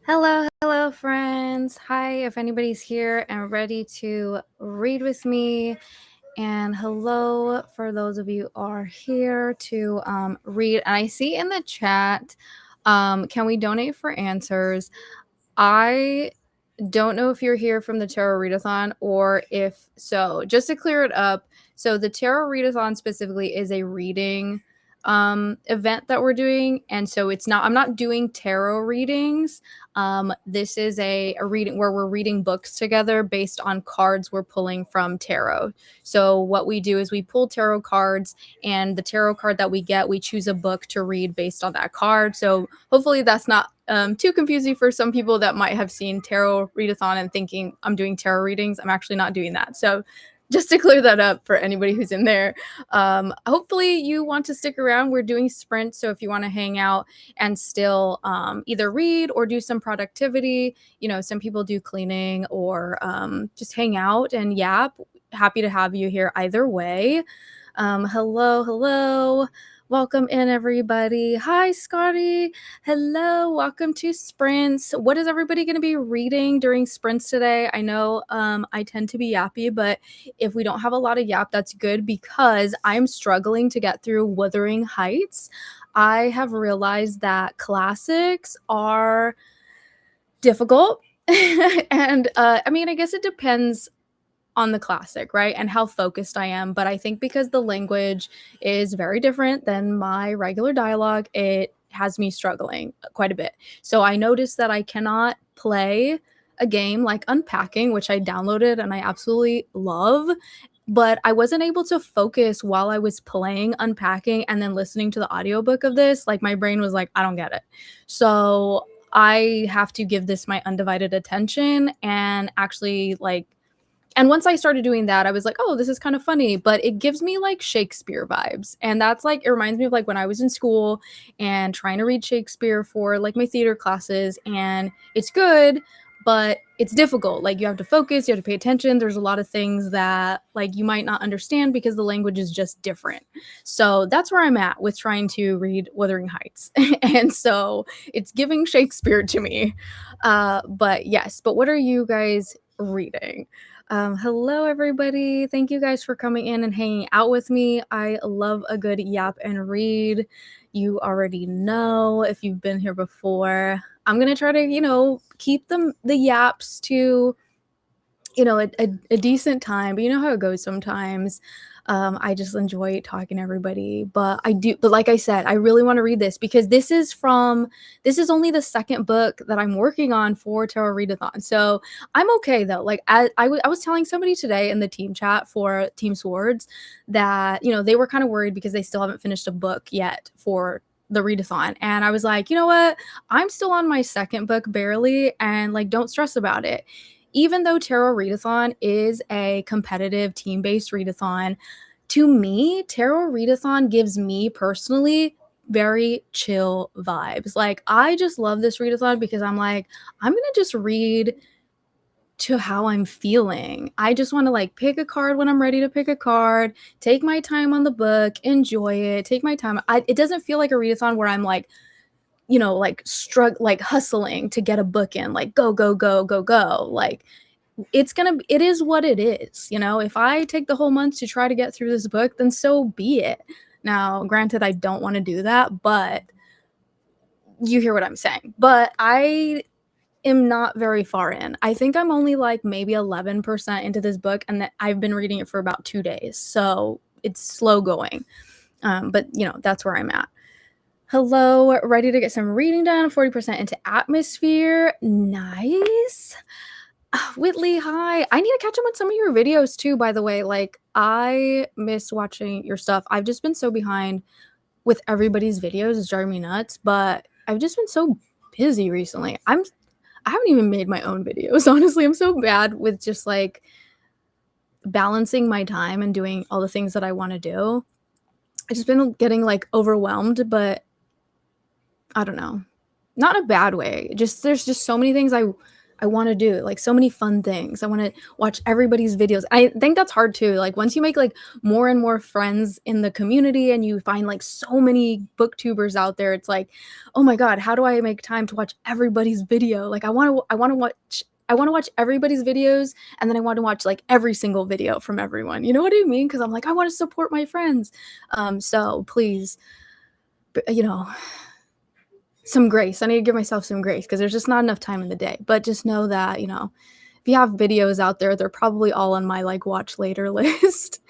Hello, friends. Hi, if anybody's here and ready to read with me. And hello for those of you who are here to read. And I see in the chat, can we donate for answers? I don't know if you're here from the Tarot Readathon or if so. Just to clear it up, so the Tarot Readathon specifically is a reading event that we're doing, and so I'm not doing tarot readings. This is a reading where we're reading books together based on cards we're pulling from tarot. So what we do is we pull tarot cards, and the tarot card that we get, we choose a book to read based on that card. So hopefully that's not too confusing for some people that might have seen Tarot Readathon and thinking I'm doing tarot readings. I'm actually not doing that. So just to clear that up for anybody who's in there, hopefully you want to stick around. We're doing sprints, so if you want to hang out and still either read or do some productivity, some people do cleaning or just hang out and yap. Happy to have you here either way. Hello. Welcome in, everybody. Hi, Scotty. Hello. Welcome to Sprints. What is everybody going to be reading during Sprints today? I know I tend to be yappy, but if we don't have a lot of yap, that's good because I'm struggling to get through Wuthering Heights. I have realized that classics are difficult. And I guess it depends on the classic, right? And how focused I am. But I think because the language is very different than my regular dialogue, it has me struggling quite a bit. So I noticed that I cannot play a game like Unpacking, which I downloaded and I absolutely love. But I wasn't able to focus while I was playing Unpacking and then listening to the audiobook of this. Like my brain was like, I don't get it. So I have to give this my undivided attention and actually and once I started doing that, I was like, oh, this is kind of funny, but it gives me like Shakespeare vibes. And that's like, it reminds me of like when I was in school and trying to read Shakespeare for like my theater classes. And it's good, but it's difficult. Like you have to focus, you have to pay attention. There's a lot of things that like you might not understand because the language is just different. So that's where I'm at with trying to read Wuthering Heights. And so it's giving Shakespeare to me. But what are you guys reading? Hello, everybody. Thank you guys for coming in and hanging out with me. I love a good yap and read. You already know if you've been here before. I'm going to try to, keep the yaps to, a decent time. But you know how it goes sometimes. I just enjoy talking to everybody, but like I said, I really want to read this because this is only the second book that I'm working on for Tarot Readathon. So I'm okay though. Like I was telling somebody today in the team chat for Team Swords that, they were kind of worried because they still haven't finished a book yet for the readathon. And I was like, you know what? I'm still on my second book barely, and like, don't stress about it. Even though Tarot Readathon is a competitive team-based readathon, to me, Tarot Readathon gives me personally very chill vibes. Like, I just love this readathon because I'm like, I'm going to just read to how I'm feeling. I just want to like pick a card when I'm ready to pick a card, take my time on the book, enjoy it, take my time. It doesn't feel like a readathon where I'm like, like hustling to get a book in, like go. Like it is what it is. If I take the whole month to try to get through this book, then so be it. Now, granted, I don't want to do that, but you hear what I'm saying. But I am not very far in. I think I'm only like maybe 11% into this book, and that I've been reading it for about 2 days. So it's slow going. But that's where I'm at. Hello, ready to get some reading done, 40% into atmosphere. Nice. Whitley, hi. I need to catch up on some of your videos too, by the way. Like, I miss watching your stuff. I've just been so behind with everybody's videos. It's driving me nuts, but I've just been so busy recently. I haven't even made my own videos, honestly. I'm so bad with just like balancing my time and doing all the things that I want to do. I've just been getting like overwhelmed, but I don't know. Not in a bad way. There's just so many things I I want to do like so many fun things. I want to watch everybody's videos. I think that's hard too. Like once you make like more and more friends in the community and you find like so many booktubers out there, it's like, oh my God, how do I make time to watch everybody's video? Like I want to watch everybody's videos, and then I want to watch like every single video from everyone. You know what I mean? Because I'm like, I want to support my friends. So please, you know, some grace. I need to give myself some grace because there's just not enough time in the day. But just know that, you know, if you have videos out there, they're probably all on my like watch later list.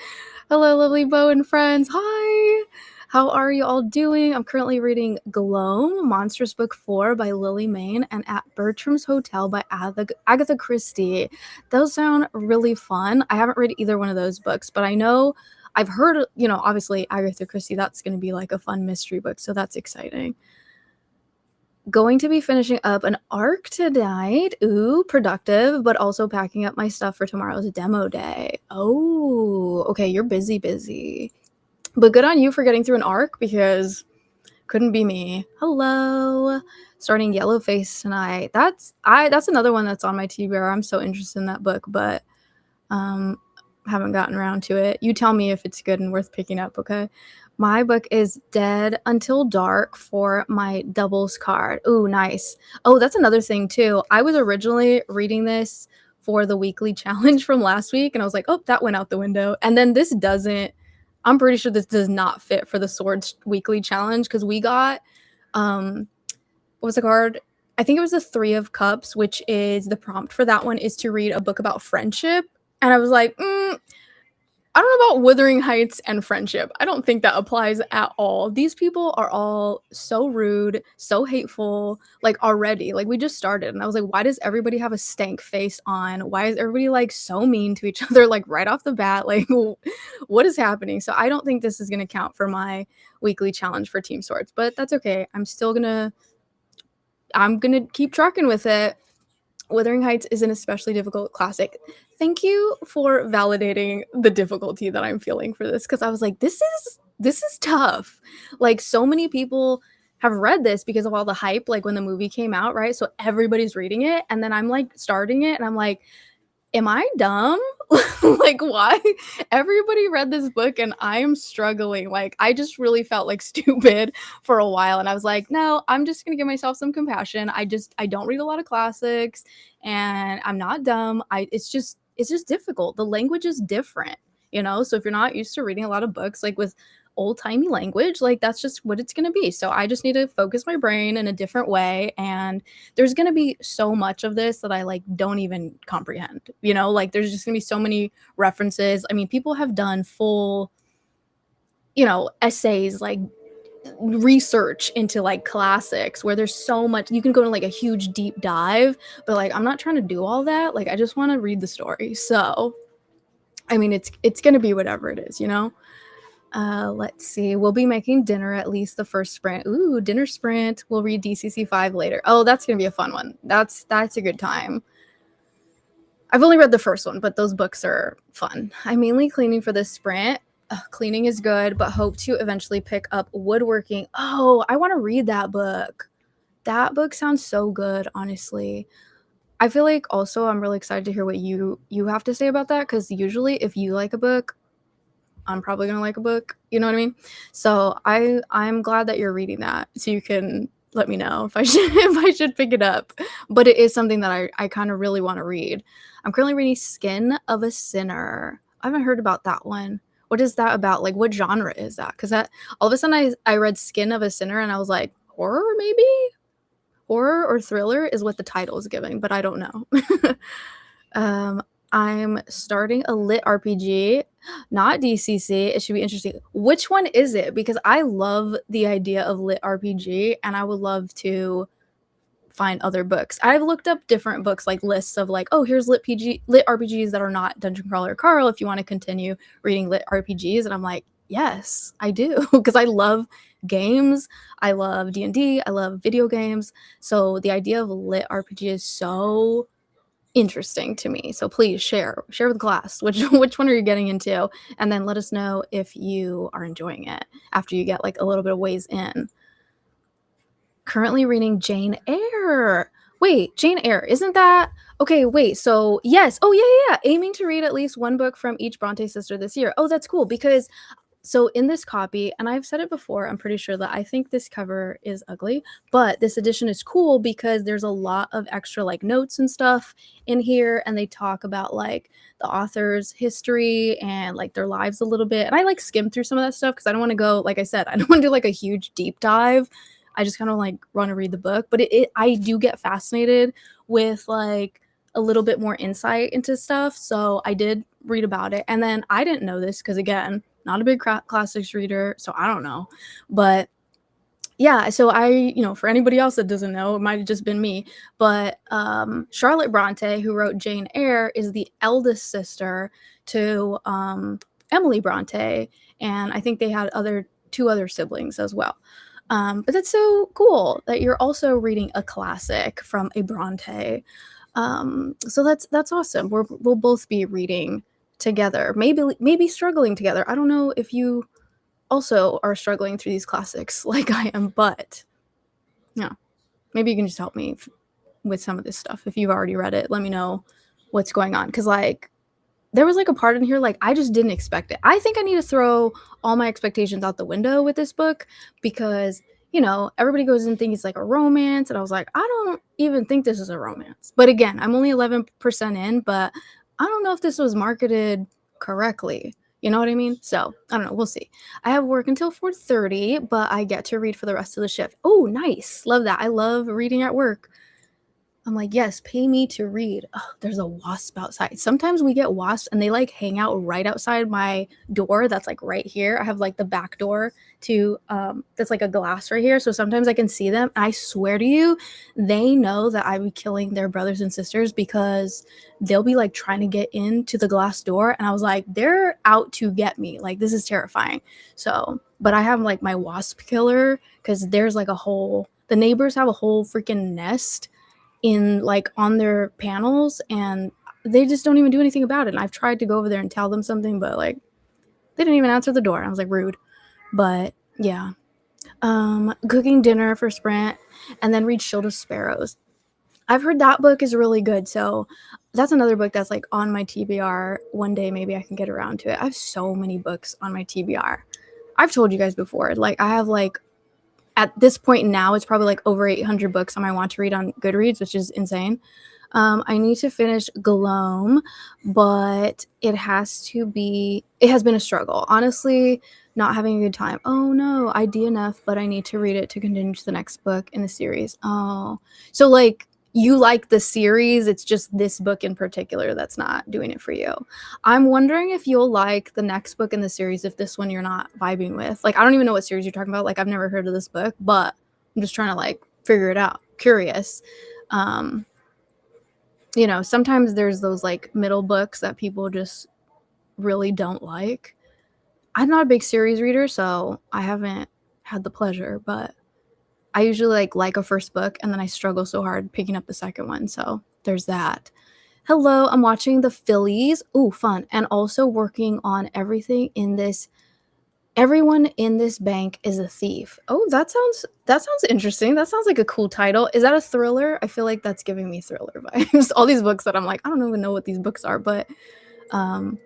Hello, lovely Bo and friends. Hi. How are you all doing? I'm currently reading Gloam, Monstrous Book 4 by Lily Mayne, and At Bertram's Hotel by Agatha Christie. Those sound really fun. I haven't read either one of those books, but I know I've heard, you know, obviously Agatha Christie, that's going to be like a fun mystery book, so that's exciting. Going to be finishing up an arc tonight. Ooh, productive, but also packing up my stuff for tomorrow's demo day. Oh, okay, you're busy. But good on you for getting through an arc because couldn't be me. Hello. Starting Yellowface tonight. That's another one that's on my TBR. I'm so interested in that book, but haven't gotten around to it. You tell me if it's good and worth picking up, okay? My book is Dead Until Dark for my doubles card. Ooh, nice. Oh, that's another thing too. I was originally reading this for the weekly challenge from last week, and I was like, oh, that went out the window. And then this doesn't, I'm pretty sure this does not fit for the Swords weekly challenge because we got, what was the card? I think it was the Three of Cups, which is the prompt for that one is to read a book about friendship. And I was like, I don't know about Wuthering Heights and friendship. I don't think that applies at all. These people are all so rude, so hateful, like already. Like we just started and I was like, why does everybody have a stank face on? Why is everybody like so mean to each other like right off the bat? Like what is happening? So I don't think this is going to count for my weekly challenge for Team Swords, but that's okay. I'm going to keep trucking with it. Wuthering Heights is an especially difficult classic. Thank you for validating the difficulty that I'm feeling for this because I was like, this is tough. Like so many people have read this because of all the hype, like when the movie came out, right? So everybody's reading it, and then I'm like starting it, and I'm like, am I dumb? Like, why? Everybody read this book and I'm struggling. Like, I just really felt like stupid for a while. And I was like, no, I'm just going to give myself some compassion. I don't read a lot of classics and I'm not dumb. It's just difficult. The language is different, you know? So if you're not used to reading a lot of books, like with old-timey language, like that's just what it's going to be. So I just need to focus my brain in a different way, and there's going to be so much of this that I like don't even comprehend, you know, like there's just going to be so many references. I mean, people have done full, you know, essays, like research into like classics where there's so much you can go to like a huge deep dive, but like I'm not trying to do all that. Like I just want to read the story. So I mean, it's going to be whatever it is, you know. Let's see. We'll be making dinner at least the first sprint. Ooh, dinner sprint. We'll read DCC 5 later. Oh, that's going to be a fun one. That's a good time. I've only read the first one, but those books are fun. I'm mainly cleaning for this sprint. Cleaning is good, but hope to eventually pick up woodworking. Oh, I want to read that book. That book sounds so good, honestly. I feel like also I'm really excited to hear what you have to say about that, because usually if you like a book, I'm probably gonna like a book, you know what I mean? So I'm glad that you're reading that, so you can let me know if I should pick it up. But it is something that I kind of really want to read. I'm currently reading Skin of a Sinner. I haven't heard about that one. What is that about? Like what genre is that? Because that all of a sudden I read Skin of a Sinner and I was like, horror maybe? Horror or thriller is what the title is giving, but I don't know. I'm starting a lit RPG, not DCC. It should be interesting. Which one is it? Because I love the idea of lit RPG and I would love to find other books. I've looked up different books, like lists of like, oh, here's lit RPGs that are not Dungeon Crawler Carl if you want to continue reading lit RPGs. And I'm like, yes, I do, because I love games. I love D&D. I love video games. So the idea of lit RPG is so interesting to me. So please share with the class which one are you getting into, and then let us know if you are enjoying it after you get like a little bit of ways in. Currently reading Jane Eyre. Wait, Jane Eyre, isn't that okay? Wait, so yes, oh yeah, aiming to read at least one book from each Bronte sister this year. Oh, that's cool because so in this copy, and I've said it before, I'm pretty sure that I think this cover is ugly, but this edition is cool because there's a lot of extra like notes and stuff in here, and they talk about like the author's history and like their lives a little bit. And I like skimmed through some of that stuff because I don't want to go, like I said, I don't want to do like a huge deep dive. I just kind of like want to read the book, but I do get fascinated with like a little bit more insight into stuff. So I did read about it, and then I didn't know this because again, not a big classics reader, so I don't know. But yeah, so for anybody else that doesn't know, it might have just been me, but Charlotte Bronte, who wrote Jane Eyre, is the eldest sister to Emily Bronte, and I think they had two other siblings as well. But that's so cool that you're also reading a classic from a Bronte. So that's awesome. We'll both be reading together, maybe struggling together. I don't know if you also are struggling through these classics like I am, but yeah, maybe you can just help me with some of this stuff. If you've already read it, let me know what's going on, because like there was like a part in here like I just didn't expect it. I think I need to throw all my expectations out the window with this book because everybody goes and thinks it's like a romance, and I was like, I don't even think this is a romance. But again, I'm only 11% in, but I don't know if this was marketed correctly. You know what I mean? So I don't know. We'll see. I have work until 4:30, but I get to read for the rest of the shift. Oh, nice. Love that. I love reading at work. I'm like, yes, pay me to read. Oh, there's a wasp outside. Sometimes we get wasps and they like hang out right outside my door. That's like right here. I have like the back door to that's like a glass right here. So sometimes I can see them. I swear to you, they know that I'm killing their brothers and sisters because they'll be like trying to get into the glass door. And I was like, they're out to get me. Like, this is terrifying. So, but I have like my wasp killer because there's like the neighbors have a whole freaking nest in like on their panels, and they just don't even do anything about it. And I've tried to go over there and tell them something, but like they didn't even answer the door. I was like, rude. But yeah, cooking dinner for Sprint, and then read Shield of Sparrows. I've heard that book is really good, so that's another book that's like on my TBR. One day maybe I can get around to it. I have so many books on my TBR. I've told you guys before, like I have like at this point now, it's probably like over 800 books on my want to read on Goodreads, which is insane. I need to finish Gloam, but it has been a struggle. Honestly, not having a good time. Oh no, I DNF, but I need to read it to continue to the next book in the series. Oh, so like you like the series, it's just this book in particular that's not doing it for you. I'm wondering if you'll like the next book in the series if this one you're not vibing with. Like, I don't even know what series you're talking about. Like, I've never heard of this book, but I'm just trying to like figure it out. Curious. Sometimes there's those like middle books that people just really don't like. I'm not a big series reader, so I haven't had the pleasure, but I usually like a first book and then I struggle so hard picking up the second one. So there's that. Hello, I'm watching the Phillies. Ooh, fun. And also working on everything in this. Everyone in this bank is a thief. Oh, that sounds interesting. That sounds like a cool title. Is that a thriller? I feel like that's giving me thriller vibes. All these books that I'm like, I don't even know what these books are, but I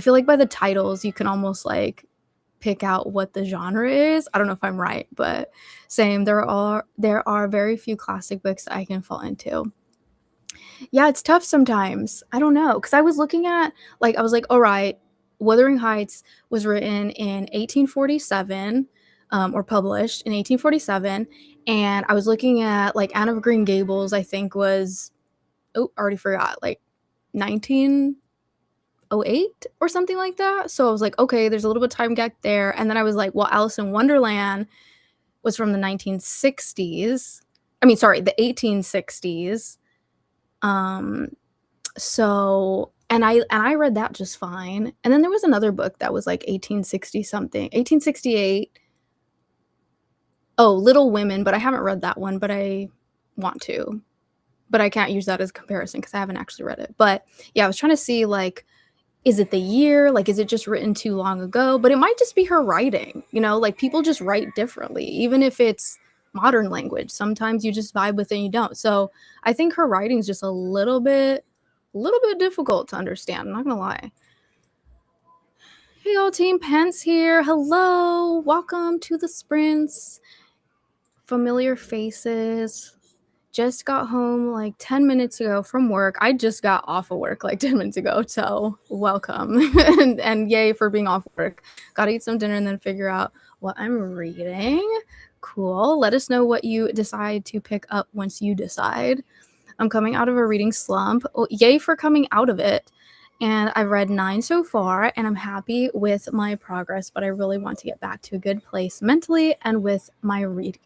feel like by the titles you can almost like pick out what the genre is. I don't know if I'm right, but same. There are very few classic books that I can fall into. Yeah, it's tough sometimes. I don't know, because I was looking at I was like, all right, Wuthering Heights was written in 1847, or published in 1847, and I was looking at like Anne of Green Gables. I think was already forgot, like 1908 or something like that. So I was like, okay, there's a little bit of time gap there. And then I was like, well, Alice in Wonderland was from the 1960s. I mean, sorry, the 1860s. So and I read that just fine. And then there was another book that was like 1860 something, 1868. Oh, Little Women, but I haven't read that one, but I want to. But I can't use that as a comparison because I haven't actually read it. But yeah, I was trying to see like, is it the year? Like, is it just written too long ago? But it might just be her writing, like people just write differently, even if it's modern language. Sometimes you just vibe with it and you don't. So I think her writing is just a little bit difficult to understand. I'm not gonna lie. Hey, all, Team Pence here. Hello, welcome to the sprints. Familiar faces. Just got home like 10 minutes ago from work. I just got off of work like 10 minutes ago, so welcome. and yay for being off work. Gotta eat some dinner and then figure out what I'm reading. Cool. Let us know what you decide to pick up once you decide. I'm coming out of a reading slump. Oh, yay for coming out of it. And I've read 9 so far, and I'm happy with my progress, but I really want to get back to a good place mentally and with my reading.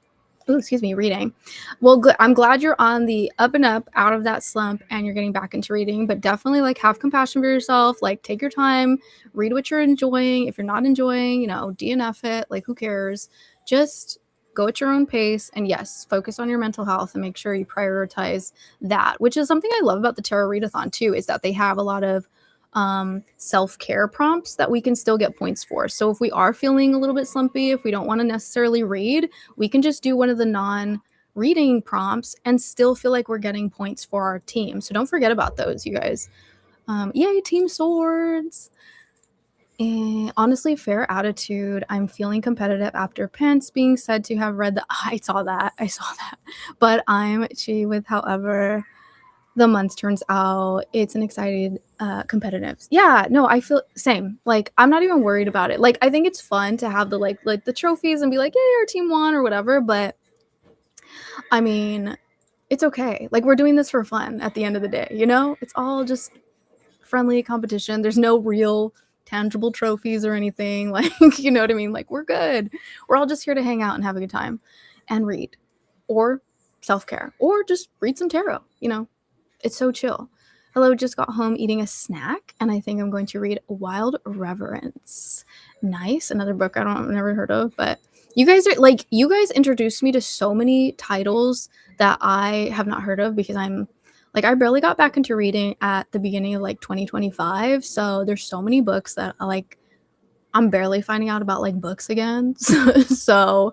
Well, good. I'm glad you're on the up and up out of that slump and you're getting back into reading, but definitely like have compassion for yourself. Like take your time, read what you're enjoying. If you're not enjoying, DNF it. Like who cares? Just go at your own pace, and yes, focus on your mental health and make sure you prioritize that, which is something I love about the Tarot Readathon too, is that they have a lot of self-care prompts that we can still get points for. So if we are feeling a little bit slumpy, if we don't want to necessarily read, we can just do one of the non-reading prompts and still feel like we're getting points for our team. So don't forget about those, you guys. Yay, Team Swords. And honestly, fair attitude. I'm feeling competitive after Pence being said to have read the I saw that. But I'm chi with however the month turns out. It's an excited competitive. Yeah, no, I feel same. Like I'm not even worried about it. Like I think it's fun to have the like the trophies and be like, yeah, our team won or whatever, but I mean, it's okay. Like we're doing this for fun at the end of the day, It's all just friendly competition. There's no real tangible trophies or anything. Like, you know what I mean? Like we're good. We're all just here to hang out and have a good time and read or self-care or just read some tarot, It's so chill. Hello, just got home eating a snack, and I think I'm going to read Wild Reverence. Nice. Another book I've never heard of, but you guys introduced me to so many titles that I have not heard of because I barely got back into reading at the beginning of 2025. So there's so many books that I'm barely finding out about books again. So,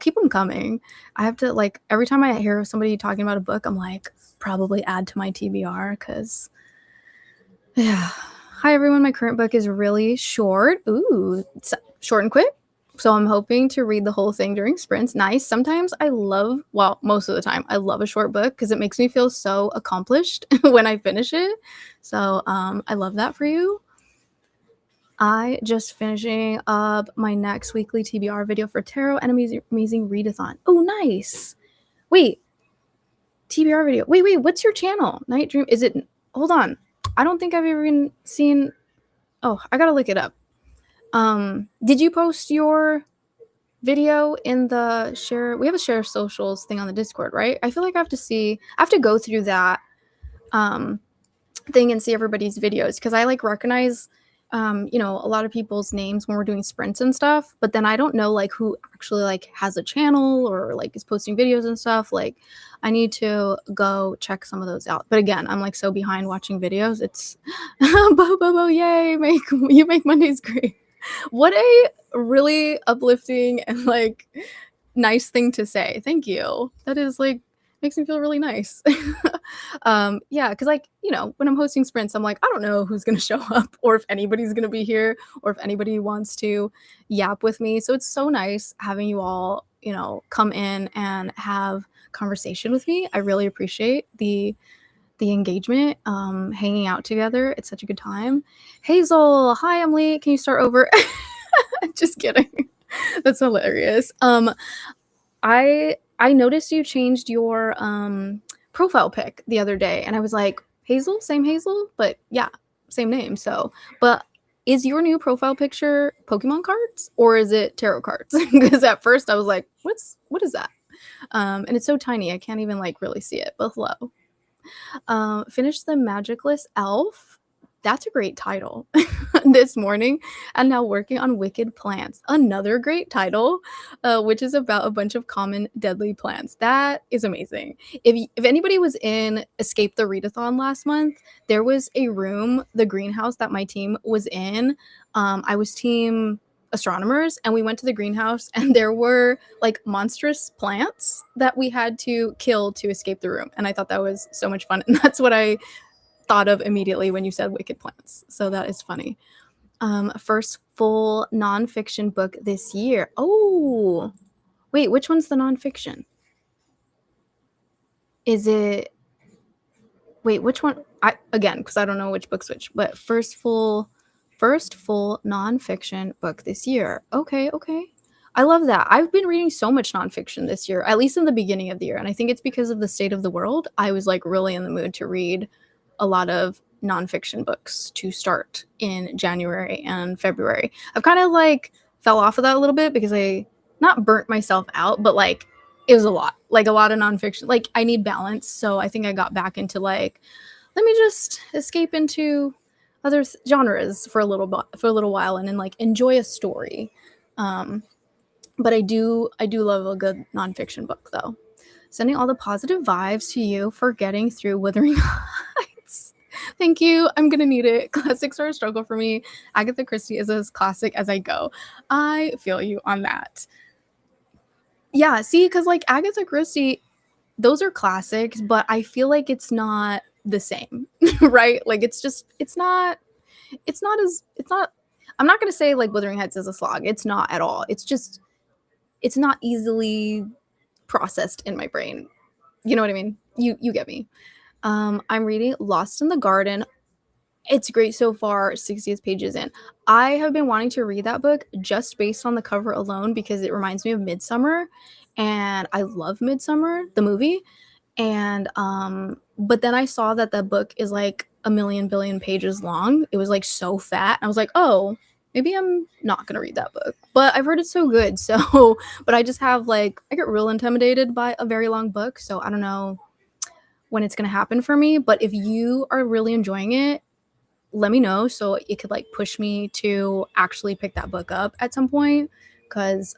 keep them coming. I have to every time I hear somebody talking about a book, I'm like, probably add to my TBR because, yeah. Hi, everyone. My current book is really short. Ooh, it's short and quick. So I'm hoping to read the whole thing during sprints. Nice. Sometimes most of the time, I love a short book because it makes me feel so accomplished when I finish it. So I love that for you. I just finishing up my next weekly TBR video for tarot and amazing readathon. Oh, nice. Wait, TBR video. Wait, what's your channel? Night Dream. Is it? Hold on. I don't think I've even seen. Oh, I gotta look it up. Did you post your video in the share? We have a share socials thing on the Discord, right? I feel like I have to go through that thing and see everybody's videos because I recognize a lot of people's names when we're doing sprints and stuff, but then I don't know who actually has a channel or is posting videos and stuff. I need to go check some of those out. But again, I'm so behind watching videos. It's bo, yay, you make Mondays great. What a really uplifting and nice thing to say. Thank you. That is makes me feel really nice. Yeah, because when I'm hosting sprints, I'm I don't know who's gonna show up or if anybody's gonna be here or if anybody wants to yap with me. So it's so nice having you all come in and have conversation with me. I really appreciate the engagement, hanging out together. It's such a good time. Hazel, hi Emily, can you start over? Just kidding. That's hilarious. I noticed you changed your profile pic the other day, and I was like, Hazel, same Hazel, but yeah, same name. So, but is your new profile picture Pokemon cards or is it tarot cards? Because at first I was like, what is that? And it's so tiny, I can't even really see it. But hello. Finished the Magicless Elf. That's a great title. This morning, and now working on Wicked Plants, another great title, which is about a bunch of common deadly plants. That is amazing. If anybody was in Escape the Readathon last month, there was a room, the greenhouse that my team was in. I was team astronomers, and we went to the greenhouse, and there were like monstrous plants that we had to kill to escape the room. And I thought that was so much fun. And that's what I thought of immediately when you said wicked plants. So that is funny. First full nonfiction book this year. Oh, wait, which one's the nonfiction? Is it, wait, which one? Again, because I don't know which book's which, but first full nonfiction book this year. Okay. I love that. I've been reading so much nonfiction this year, at least in the beginning of the year. And I think it's because of the state of the world. I was like really in the mood to read a lot of nonfiction books to start in January and February. I've kind of like fell off of that a little bit because I not burnt myself out, but like it was a lot of nonfiction. Like I need balance. So I think I got back into like, let me just escape into other genres for a little while and then like enjoy a story. But I do love a good nonfiction book though. Sending all the positive vibes to you for getting through Wuthering Heights. Thank you. I'm gonna need it. Classics are a struggle for me. Agatha Christie is as classic as I go. I feel you on that. Yeah, see, because like Agatha Christie, those are classics, but I feel like it's not the same, right? Like it's not I'm not gonna say like Wuthering Heights is a slog. It's not at all. It's not easily processed in my brain. You know what I mean? You get me. I'm reading Lost in the Garden. It's great so far, 60th pages in. I have been wanting to read that book just based on the cover alone because it reminds me of Midsummer, and I love Midsummer, the movie. And but then I saw that the book is like a million billion pages long. It was like so fat. I was like, oh, maybe I'm not gonna read that book. But I've heard it's so good. So, but I just have like I get real intimidated by a very long book. So I don't know when it's gonna happen for me. But if you are really enjoying it, let me know so it could like push me to actually pick that book up at some point because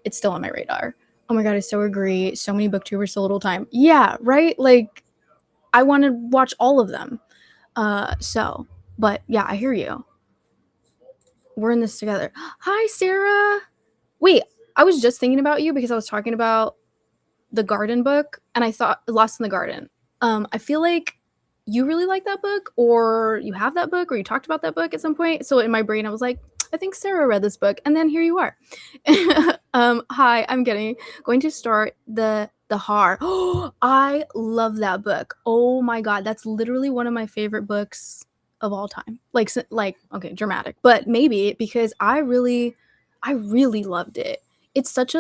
it's still on my radar. Oh my god, I so agree. So many booktubers, so little time. Yeah, right? Like I want to watch all of them. But yeah, I hear you. We're in this together. Hi, Sarah. Wait, I was just thinking about you because I was talking about the garden book and I thought Lost in the Garden. I feel like you really like that book or you have that book or you talked about that book at some point. So in my brain, I was like, I think Sarah read this book. And then here you are. Hi, I'm going to start the Har. Oh, I love that book. Oh my God. That's literally one of my favorite books of all time. Like, okay, dramatic, but maybe because I really loved it. It's such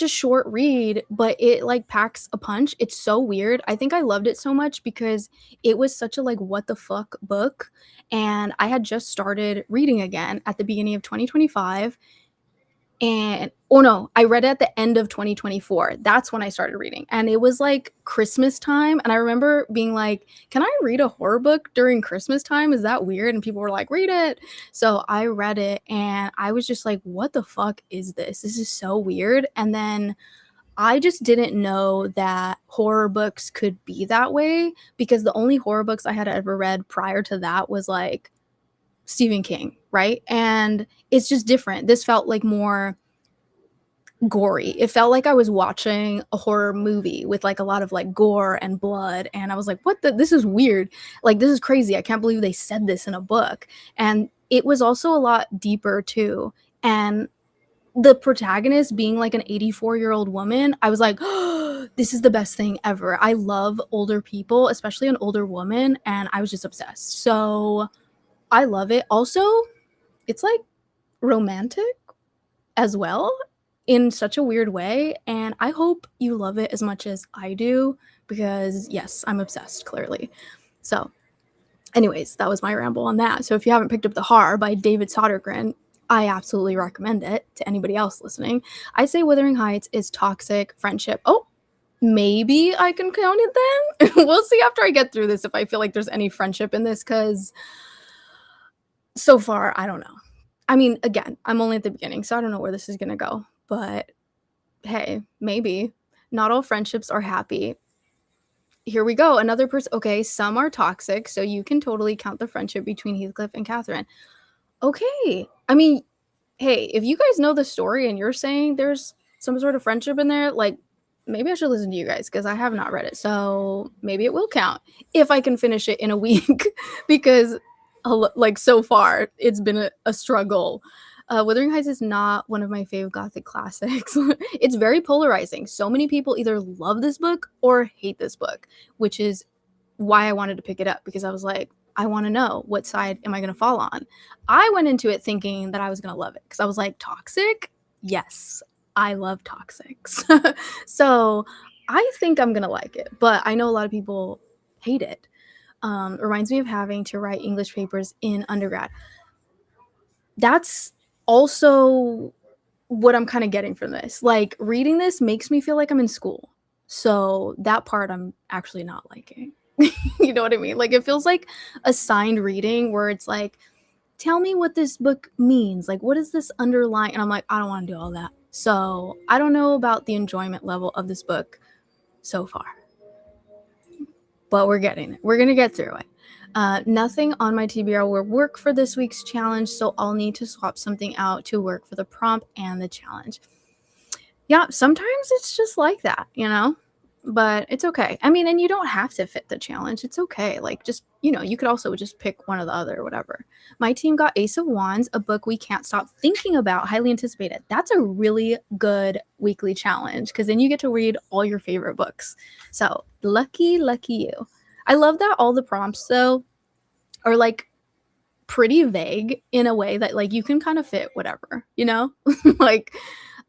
a short read, but it like packs a punch. It's so weird. I think I loved it so much because it was such a like what the fuck book. And I had just started reading again at the beginning of 2025. And oh no, I read it at the end of 2024. That's when I started reading. And it was like Christmas time. And I remember being like, can I read a horror book during Christmas time? Is that weird? And people were like, read it. So I read it and I was just like, what the fuck is this? This is so weird. And then I just didn't know that horror books could be that way because the only horror books I had ever read prior to that was like Stephen King, right? And it's just different. This felt like more gory. It felt like I was watching a horror movie with like a lot of like gore and blood. And I was like, this is weird. Like, this is crazy. I can't believe they said this in a book. And it was also a lot deeper too. And the protagonist being like an 84-year-old woman, I was like, oh, this is the best thing ever. I love older people, especially an older woman. And I was just obsessed. So I love it. Also, it's like romantic as well in such a weird way. And I hope you love it as much as I do because, yes, I'm obsessed, clearly. So, anyways, that was my ramble on that. So, if you haven't picked up The Har by David Sodergren, I absolutely recommend it to anybody else listening. I say Wuthering Heights is toxic friendship. Oh, maybe I can count it then. We'll see after I get through this if I feel like there's any friendship in this because so far, I don't know. I mean, again, I'm only at the beginning, so I don't know where this is going to go. But hey, maybe. Not all friendships are happy. Here we go. Another person. Okay, some are toxic, so you can totally count the friendship between Heathcliff and Catherine. Okay. I mean, hey, if you guys know the story and you're saying there's some sort of friendship in there, like maybe I should listen to you guys because I have not read it. So maybe it will count if I can finish it in a week because like so far it's been a struggle. Wuthering Heights is not one of my favorite gothic classics. It's very polarizing. So many people either love this book or hate this book, which is why I wanted to pick it up because I was like, I want to know what side am I going to fall on. I went into it thinking that I was going to love it because I was like, toxic? Yes, I love toxics. So I think I'm going to like it, but I know a lot of people hate it. Reminds me of having to write English papers in undergrad. That's also what I'm kind of getting from this. Like, reading this makes me feel like I'm in school. So that part I'm actually not liking. You know what I mean? Like, it feels like assigned reading where it's like, tell me what this book means. Like, what is this underlying? And I'm like, I don't want to do all that. So I don't know about the enjoyment level of this book so far, but we're getting it. We're going to get through it. Nothing on my TBR will work for this week's challenge, so I'll need to swap something out to work for the prompt and the challenge. Yeah, sometimes it's just like that, you know? But it's okay. I mean, and you don't have to fit the challenge. It's okay. Like, just, you could also just pick one or the other or whatever. My team got Ace of Wands, a book we can't stop thinking about, highly anticipated. That's a really good weekly challenge because then you get to read all your favorite books. So, lucky you. I love that all the prompts, though, are like pretty vague in a way that like you can kind of fit whatever, like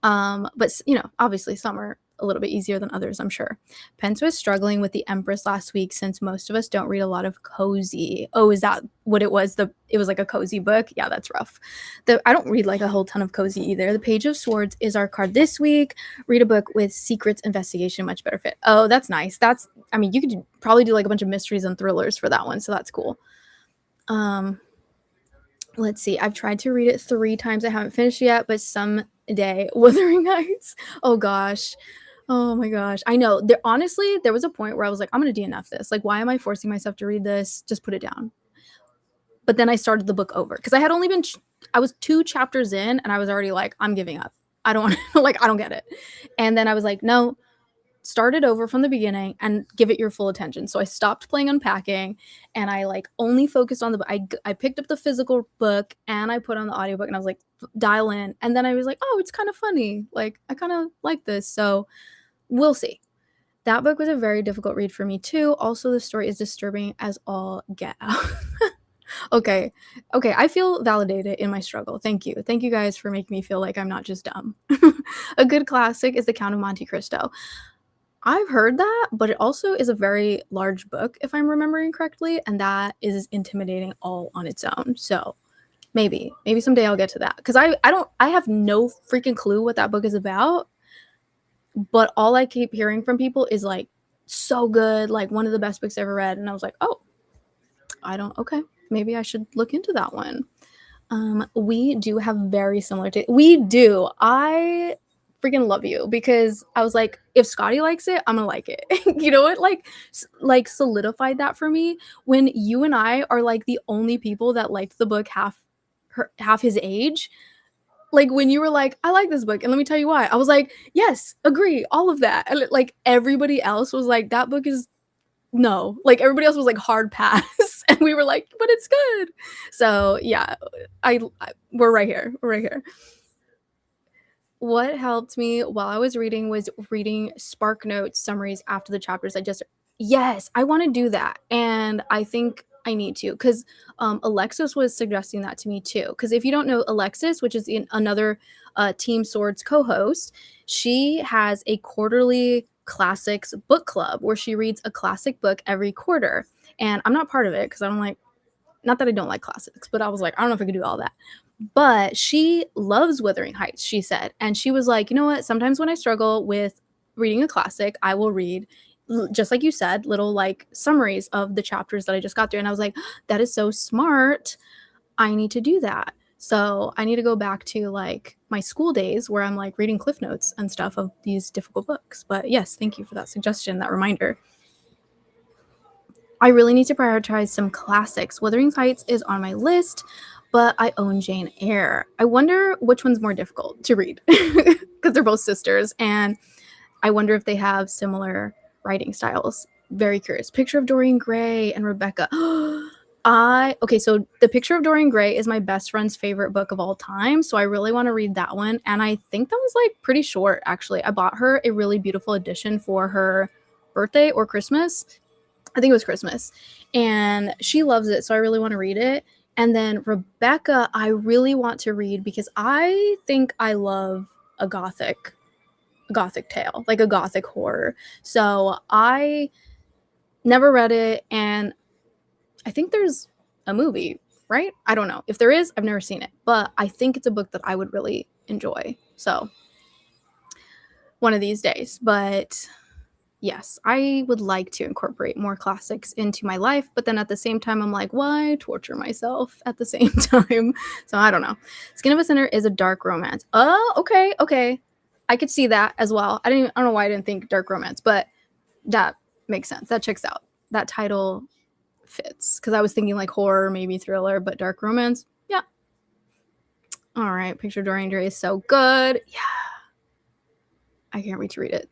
but obviously some are a little bit easier than others, I'm sure. Pence was struggling with the Empress last week since most of us don't read a lot of cozy. Oh, is that what it was? It was like a cozy book. Yeah, that's rough. I don't read like a whole ton of cozy either. The Page of Swords is our card this week. Read a book with secrets investigation, much better fit. Oh, that's nice. I mean, you could probably do like a bunch of mysteries and thrillers for that one, so that's cool. Let's see. I've tried to read it 3 times. I haven't finished yet, but someday. Wuthering Heights. Oh gosh. Oh my gosh. I know. Honestly, there was a point where I was like, I'm going to DNF this. Like, why am I forcing myself to read this? Just put it down. But then I started the book over because I had only been I was 2 chapters in and I was already like, I'm giving up. I don't want to like I don't get it. And then I was like, no, start it over from the beginning and give it your full attention. So I stopped playing unpacking and I like only focused on I picked up the physical book and I put on the audiobook and I was like, dial in. And then I was like, oh, it's kind of funny. Like, I kind of like this. So we'll see. That book was a very difficult read for me too. Also, the story is disturbing as all get out. Okay. I feel validated in my struggle. Thank you. Thank you guys for making me feel like I'm not just dumb. A good classic is The Count of Monte Cristo. I've heard that, but it also is a very large book, if I'm remembering correctly, and that is intimidating all on its own. So maybe someday I'll get to that because I have no freaking clue what that book is about, but all I keep hearing from people is like so good, like one of the best books I ever read, and I was like, oh, okay, maybe I should look into that one. We do have very similar we do. I freaking love you because I was like, if Scotty likes it, I'm gonna like it. You know what? Like solidified that for me when you and I are like the only people that liked the book half his age. Like when you were like, I like this book, and let me tell you why. I was like, yes, agree, all of that. And like everybody else was like, that book is no. Like everybody else was like hard pass. And we were like, but it's good. So yeah, we're right here. We're right here. What helped me while I was reading was reading Spark Notes summaries after the chapters. Yes, I want to do that. And I think I need to because Alexis was suggesting that to me too. Because if you don't know Alexis, which is another Team Swords co-host, she has a quarterly classics book club where she reads a classic book every quarter. And I'm not part of it because I don't like, not that I don't like classics, but I was like, I don't know if I could do all that. But she loves Wuthering Heights, she said. And she was like, you know what? Sometimes when I struggle with reading a classic, I will read, just like you said, little like summaries of the chapters that I just got through. And I was like, that is so smart. I need to do that. So I need to go back to like my school days where I'm like reading cliff notes and stuff of these difficult books. But yes, thank you for that suggestion, that reminder. I really need to prioritize some classics. Wuthering Heights is on my list. but I own Jane Eyre. I wonder which one's more difficult to read because they're both sisters, and I wonder if they have similar writing styles. Very curious. Picture of Dorian Gray and Rebecca. Okay, so The Picture of Dorian Gray is my best friend's favorite book of all time, so I really want to read that one, and I think that was like pretty short, actually. I bought her a really beautiful edition for her birthday or Christmas. I think it was Christmas, and she loves it, so I really want to read it. And then Rebecca, I really want to read because I think I love a gothic tale, like a gothic horror. So I never read it, and I think there's a movie, right? I don't know. If there is, I've never seen it, but I think it's a book that I would really enjoy. So one of these days. But yes, I would like to incorporate more classics into my life, but then at the same time, I'm like, why torture myself at the same time? So I don't know. Skin of a Sinner is a dark romance. Oh, okay. I could see that as well. I don't know why I didn't think dark romance, but that makes sense. That checks out. That title fits because I was thinking like horror, maybe thriller, but dark romance. Yeah. All right. Picture of Dorian Gray is so good. Yeah. I can't wait to read it.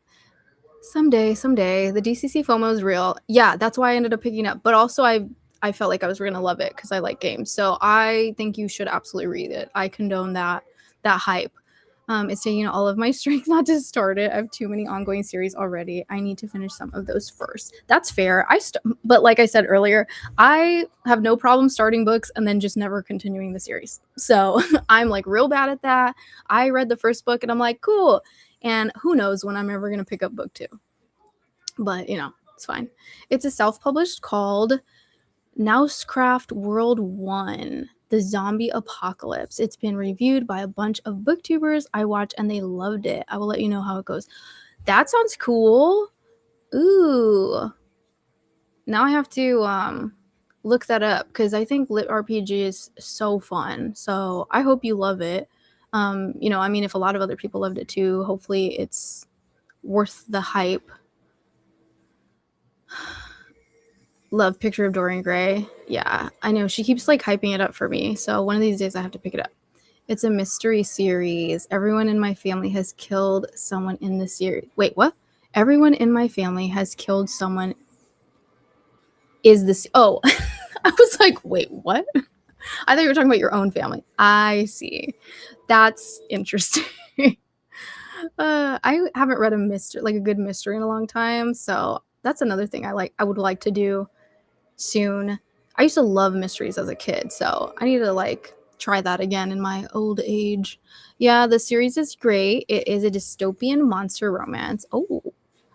Someday. The DCC FOMO is real. Yeah, that's why I ended up picking up. But also, I felt like I was going to love it because I like games. So I think you should absolutely read it. I condone that hype. It's taking all of my strength not to start it. I have too many ongoing series already. I need to finish some of those first. That's fair. But like I said earlier, I have no problem starting books and then just never continuing the series. So I'm like real bad at that. I read the first book and I'm like, cool. And who knows when I'm ever going to pick up book 2. But, it's fine. It's a self-published called Nousecraft World 1, The Zombie Apocalypse. It's been reviewed by a bunch of booktubers I watch and they loved it. I will let you know how it goes. That sounds cool. Ooh. Now I have to look that up because I think Lit RPG is so fun. So I hope you love it. If a lot of other people loved it too, hopefully it's worth the hype. Love Picture of Dorian Gray. Yeah, I know. She keeps like hyping it up for me. So one of these days I have to pick it up. It's a mystery series. Everyone in my family has killed someone in the series. Wait, what? Everyone in my family has killed someone. Is this? Oh, I was like, wait, what? I thought you were talking about your own family. I see. That's interesting. I haven't read a good mystery in a long time. So that's another thing I would like to do soon. I used to love mysteries as a kid, so I need to try that again in my old age. Yeah, the series is great. It is a dystopian monster romance. Oh,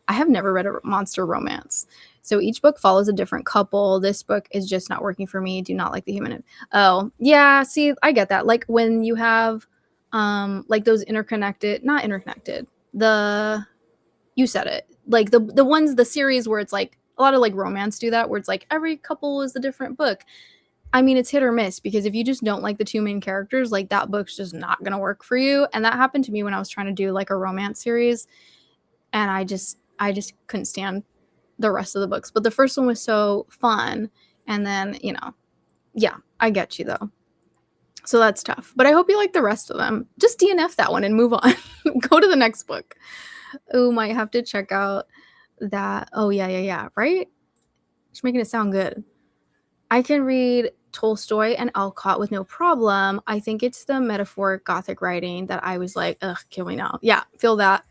I have never read a monster romance. So each book follows a different couple. This book is just not working for me. Do not like the human. Oh, yeah, see, I get that. Like when you have those not interconnected. You said it. Like the ones, the series where it's like a lot of like romance do that, where it's like every couple is a different book. I mean, it's hit or miss because if you just don't like the two main characters, like that book's just not gonna work for you. And that happened to me when I was trying to do like a romance series, and I just couldn't stand the rest of the books. But the first one was so fun, and then yeah, I get you though. So that's tough. But I hope you like the rest of them. Just DNF that one and move on. Go to the next book. Oh, might have to check out that. Oh, yeah. Right? She's making it sound good. I can read Tolstoy and Alcott with no problem. I think it's the metaphoric Gothic writing that I was like, ugh, kill me now. Yeah, feel that.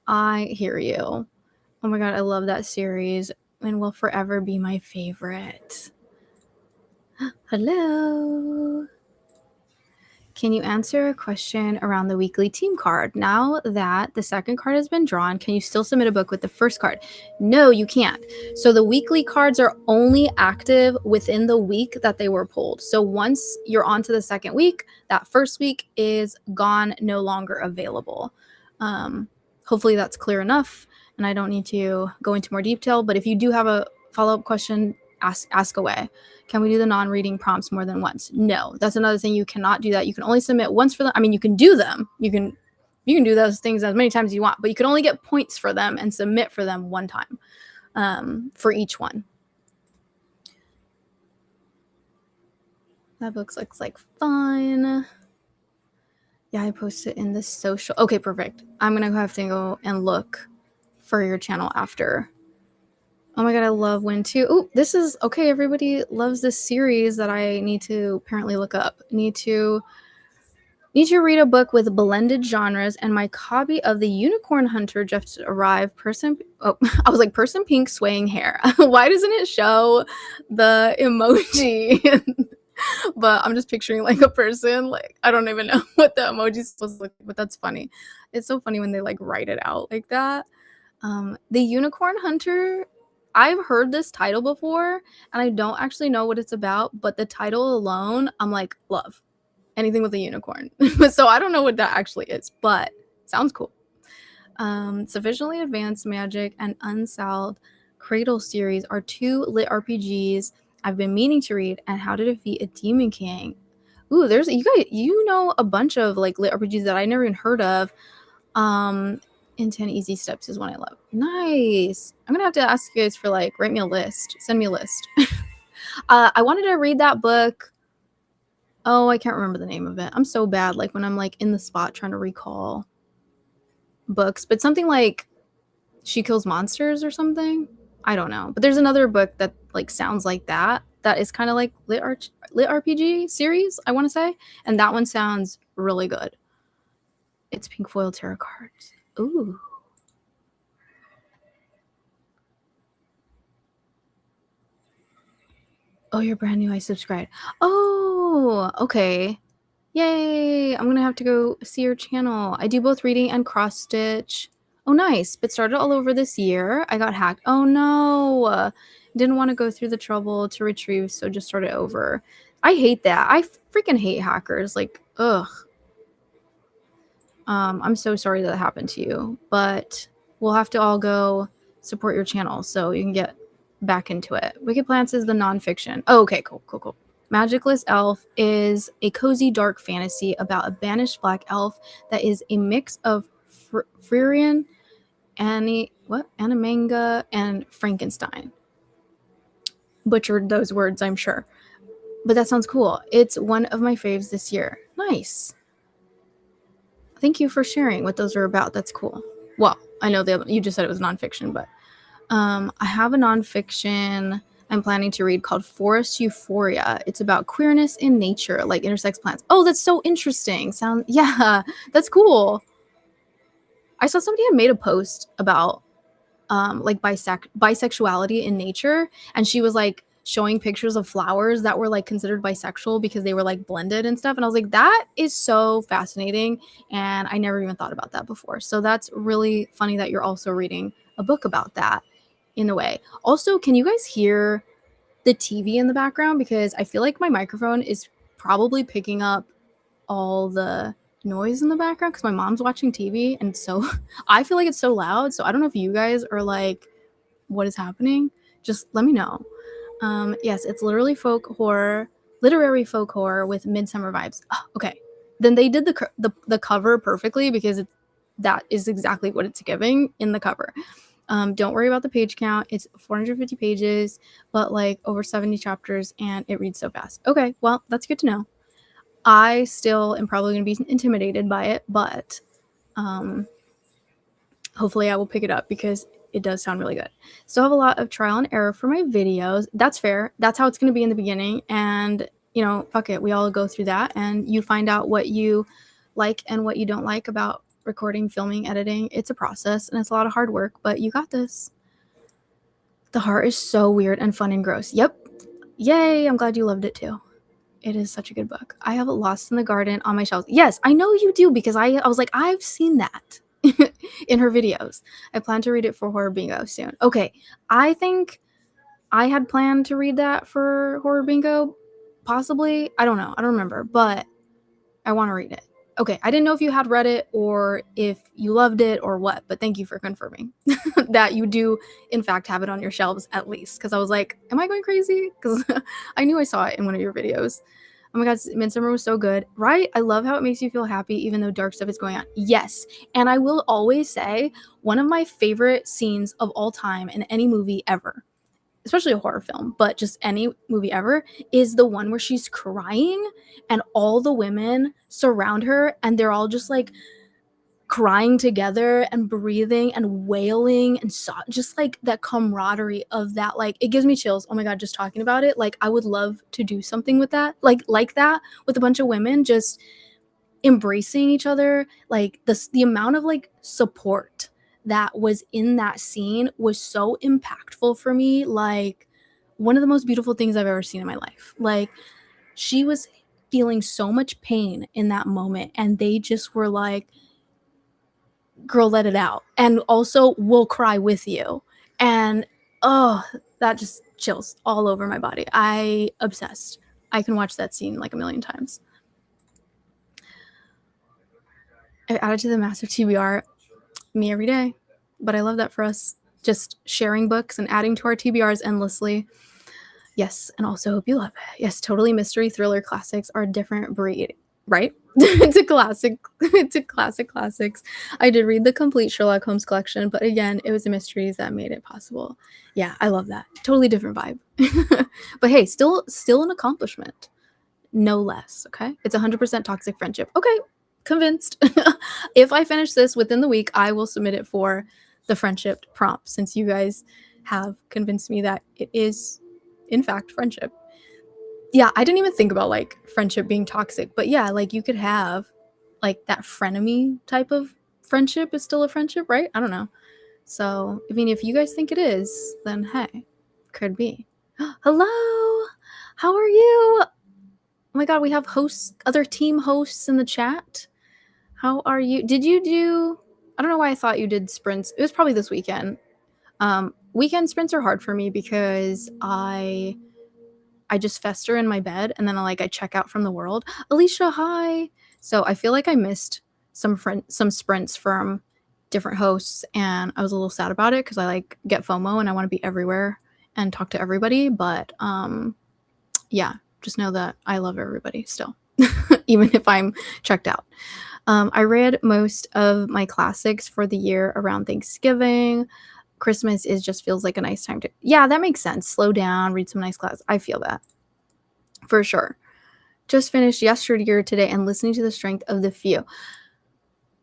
I hear you. Oh my God, I love that series and will forever be my favorite. Hello. Can you answer a question around the weekly team card? Now that the second card has been drawn, can you still submit a book with the first card? No, you can't. So the weekly cards are only active within the week that they were pulled. So once you're on to the second week, that first week is gone, no longer available. Hopefully that's clear enough, and I don't need to go into more detail. But if you do have a follow-up question, ask away. Can we do the non-reading prompts more than once? No, that's another thing. You cannot do that. You can only submit once for them. I mean, you can do them. You can do those things as many times as you want, but you can only get points for them and submit for them one time for each one. That book looks like fun. Yeah, I posted in the social. Okay, perfect. I'm gonna have to go and look for your channel after. Oh my god, I love When too. Oh, this is okay. Everybody loves this series that I need to apparently look up. Need to read a book with blended genres, and my copy of The Unicorn Hunter just arrived. I was like, person pink swaying hair. Why doesn't it show the emoji? But I'm just picturing like a person, like I don't even know what the emoji is supposed to look like, but that's funny. It's so funny when they like write it out like that. The Unicorn Hunter, I've heard this title before and I don't actually know what it's about, but the title alone, I'm like, love anything with a unicorn. So I don't know what that actually is, but sounds cool. Sufficiently Advanced Magic and Unsolved Cradle series are 2 lit RPGs I've been meaning to read, and How to Defeat a Demon King. Ooh, there's you guys, you know, a bunch of like lit RPGs that I never even heard of. In 10 Easy Steps is one I love. Nice. I'm gonna have to ask you guys for like write me a list. Send me a list. I wanted to read that book. Oh, I can't remember the name of it. I'm so bad like when I'm like in the spot trying to recall books, but something like She Kills Monsters or something. I don't know. But there's another book that like sounds like that. That is kind of like lit RPG series, I want to say. And that one sounds really good. It's pink foil tarot cards. Ooh. Oh, you're brand new. I subscribed. Oh, okay. Yay. I'm going to have to go see your channel. I do both reading and cross stitch. Oh, nice. But started all over this year. I got hacked. Oh, no. Didn't want to go through the trouble to retrieve, so just started over. I hate that. I freaking hate hackers. Like, ugh. I'm so sorry that happened to you, but we'll have to all go support your channel so you can get back into it. Wicked Plants is the nonfiction. Oh, okay, cool. Magicless Elf is a cozy dark fantasy about a banished black elf that is a mix of Freudian, Animanga, and Frankenstein. Butchered those words, I'm sure. But that sounds cool. It's one of my faves this year. Nice. Thank you for sharing what those are about. That's cool. Well, I know you just said it was nonfiction, but I have a nonfiction I'm planning to read called Forest Euphoria. It's about queerness in nature, like intersex plants. Oh, that's so interesting. Yeah, that's cool. I saw somebody had made a post about like bisexuality in nature, and she was like showing pictures of flowers that were like considered bisexual because they were like blended and stuff, and I was like, that is so fascinating, and I never even thought about that before. So that's really funny that you're also reading a book about that in a way. Also, can you guys hear the TV in the background? Because I feel like my microphone is probably picking up all the noise in the background because my mom's watching TV, and so I feel like it's so loud. So I don't know if you guys are like, what is happening? Just let me know. Yes, it's literally literary folk horror with midsummer vibes. Oh, okay, then they did the cover perfectly because that is exactly what it's giving in the cover. Don't worry about the page count. It's 450 pages, but like over 70 chapters, and it reads so fast. Okay, well, that's good to know. I still am probably going to be intimidated by it, but hopefully I will pick it up because it does sound really good. Still have a lot of trial and error for my videos. That's fair. That's how it's going to be in the beginning. And, you know, fuck it. We all go through that, and you find out what you like and what you don't like about recording, filming, editing. It's a process and it's a lot of hard work, but you got this. The Heart is so weird and fun and gross. Yep. Yay. I'm glad you loved it too. It is such a good book. I have Lost in the Garden on my shelf. Yes, I know you do, because I was like, I've seen that in her videos. I plan to read it for Horror Bingo soon. Okay, I think I had planned to read that for Horror Bingo, possibly. I don't know. I don't remember, but I want to read it. Okay, I didn't know if you had read it or if you loved it or what, but thank you for confirming that you do, in fact, have it on your shelves at least, because I was like, am I going crazy? Because I knew I saw it in one of your videos. Oh my god, Midsummer was so good, right? I love how it makes you feel happy even though dark stuff is going on. Yes, and I will always say one of my favorite scenes of all time in any movie ever. especially a horror film, but just any movie ever, is the one where she's crying and all the women surround her and they're all just like crying together and breathing and wailing and just like that camaraderie of that, like it gives me chills. Oh my god, just talking about it, like I would love to do something with that, like that with a bunch of women just embracing each other. Like the amount of like support that was in that scene was so impactful for me. Like one of the most beautiful things I've ever seen in my life. Like she was feeling so much pain in that moment and they just were like, girl, let it out, and also we'll cry with you. And oh, that just chills all over my body. I obsessed. I can watch that scene like a million times. I added to the massive TBR, me every day, but I love that for us, just sharing books and adding to our TBRs endlessly. Yes, and also hope you love it. Yes, totally, mystery thriller classics are a different breed, right? It's a classic. It's a classics. I did read the complete Sherlock Holmes collection, but again, it was the mysteries that made it possible. Yeah, I love that. Totally different vibe. But hey, still an accomplishment. No less, okay? It's 100% toxic friendship. Okay, convinced. If I finish this within the week, I will submit it for the friendship prompt, since you guys have convinced me that it is, in fact, friendship. Yeah, I didn't even think about like friendship being toxic, but yeah, like you could have like that frenemy type of friendship is still a friendship, right? I don't know. So, I mean, if you guys think it is, then hey, could be. Hello, how are you? Oh my god, we have hosts, other team hosts in the chat. How are you? Did you do? I don't know why I thought you did sprints. It was probably this weekend. Weekend sprints are hard for me because I just fester in my bed and then I check out from the world. Alicia, hi. So I feel like I missed some sprints from different hosts and I was a little sad about it because I like get FOMO and I want to be everywhere and talk to everybody. But yeah, just know that I love everybody still, even if I'm checked out. I read most of my classics for the year around Thanksgiving. Christmas just feels like a nice time to, yeah, that makes sense. Slow down, read some nice class. I feel that for sure. Just finished Yesteryear today and listening to the strength of the few.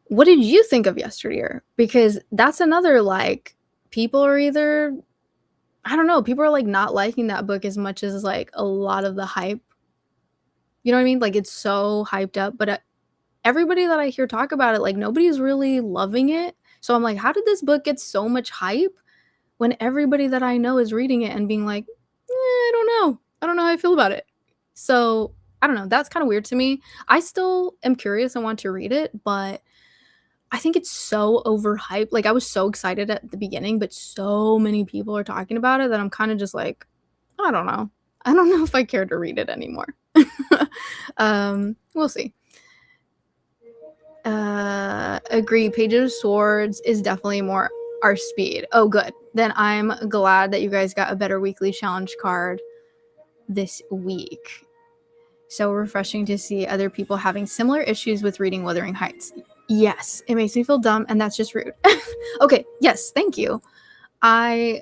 What did you think of Yesteryear? Because that's another, like, people are either, I don't know, people are like not liking that book as much as like a lot of the hype. You know what I mean? Like it's so hyped up, but everybody that I hear talk about it, like nobody's really loving it. So I'm like, how did this book get so much hype when everybody that I know is reading it and being like, I don't know. I don't know how I feel about it. So I don't know. That's kind of weird to me. I still am curious and want to read it, but I think it's so overhyped. Like I was so excited at the beginning, but so many people are talking about it that I'm kind of just like, I don't know. I don't know if I care to read it anymore. We'll see. Agree. Page of Swords is definitely more our speed. Oh, good. Then I'm glad that you guys got a better weekly challenge card this week. So refreshing to see other people having similar issues with reading Wuthering Heights. Yes, it makes me feel dumb, and that's just rude. Okay, yes, thank you. And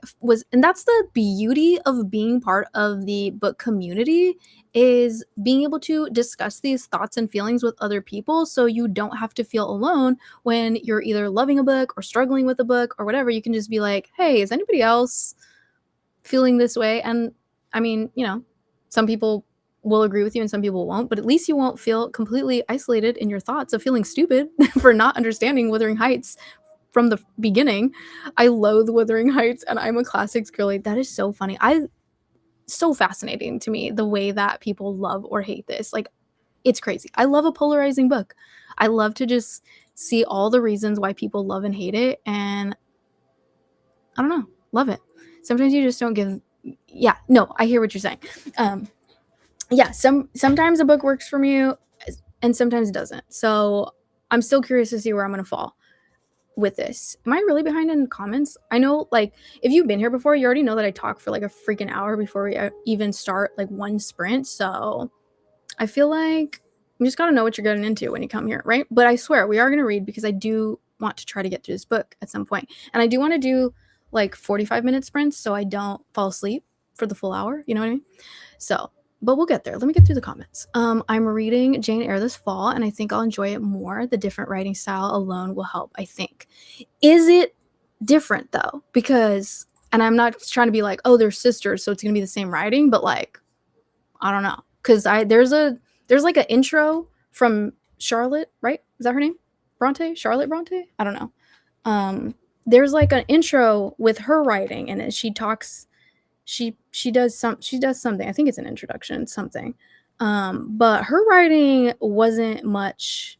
that's the beauty of being part of the book community, is being able to discuss these thoughts and feelings with other people so you don't have to feel alone when you're either loving a book or struggling with a book or whatever. You can just be like, hey, is anybody else feeling this way? And I mean, you know, some people will agree with you and some people won't, but at least you won't feel completely isolated in your thoughts of feeling stupid for not understanding Wuthering Heights from the beginning. I loathe Wuthering Heights and I'm a classics girly. That is so funny. So fascinating to me, the way that people love or hate this. Like, it's crazy. I love a polarizing book. I love to just see all the reasons why people love and hate it. And I don't know, love it. Sometimes you just don't give. Yeah, no, I hear what you're saying. Yeah, sometimes a book works for you and sometimes it doesn't. So I'm still curious to see where I'm going to fall with this. Am I really behind in comments? I know, like, if you've been here before, you already know that I talk for like a freaking hour before we even start like one sprint. So I feel like you just got to know what you're getting into when you come here, right? But I swear we are going to read because I do want to try to get through this book at some point. And I do want to do like 45-minute sprints so I don't fall asleep for the full hour. You know what I mean? So, but we'll get there. Let me get through the comments. I'm reading Jane Eyre this fall, and I think I'll enjoy it more. The different writing style alone will help, I think. Is it different, though? Because, and I'm not trying to be like, oh, they're sisters, so it's going to be the same writing, but like, I don't know. Because there's like an intro from Charlotte, right? Is that her name? Bronte? Charlotte Bronte? I don't know. There's like an intro with her writing, and she talks, she does something. I think it's an introduction, something. But her writing wasn't much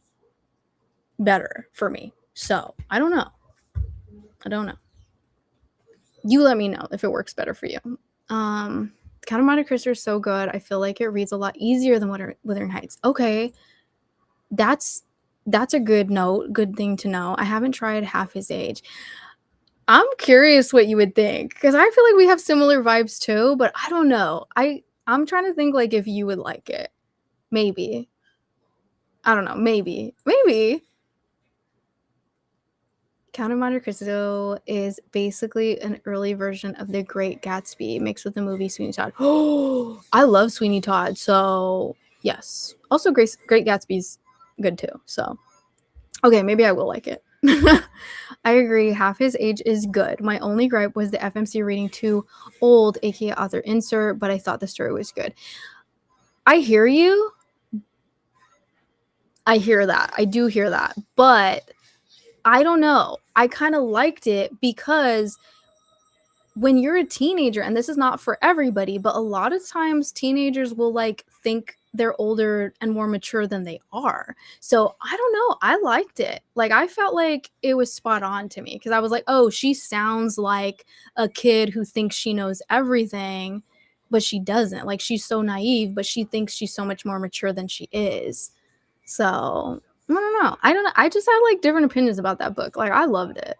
better for me. So I don't know. You let me know if it works better for you. Count of Monte Cristo is so good. I feel like it reads a lot easier than Wuthering Heights. Okay. That's a good thing to know. I haven't tried Half His Age. I'm curious what you would think, because I feel like we have similar vibes too, but I don't know. I'm trying to think like if you would like it. Maybe. I don't know. Maybe. Count of Monte Cristo is basically an early version of The Great Gatsby mixed with the movie Sweeney Todd. Oh, I love Sweeney Todd, so yes. Also, Great Gatsby's good too, so. Okay, maybe I will like it. I agree. Half His Age is good. My only gripe was the FMC reading too old, aka author insert, but I thought the story was good. I hear you. I hear that. I do hear that. But I don't know. I kind of liked it because when you're a teenager, and this is not for everybody, but a lot of times teenagers will like think they're older and more mature than they are. So I don't know. I liked it. Like, I felt like it was spot on to me because I was like, oh, she sounds like a kid who thinks she knows everything, but she doesn't. Like, she's so naive, but she thinks she's so much more mature than she is. So I don't know. I just have like different opinions about that book. Like, I loved it.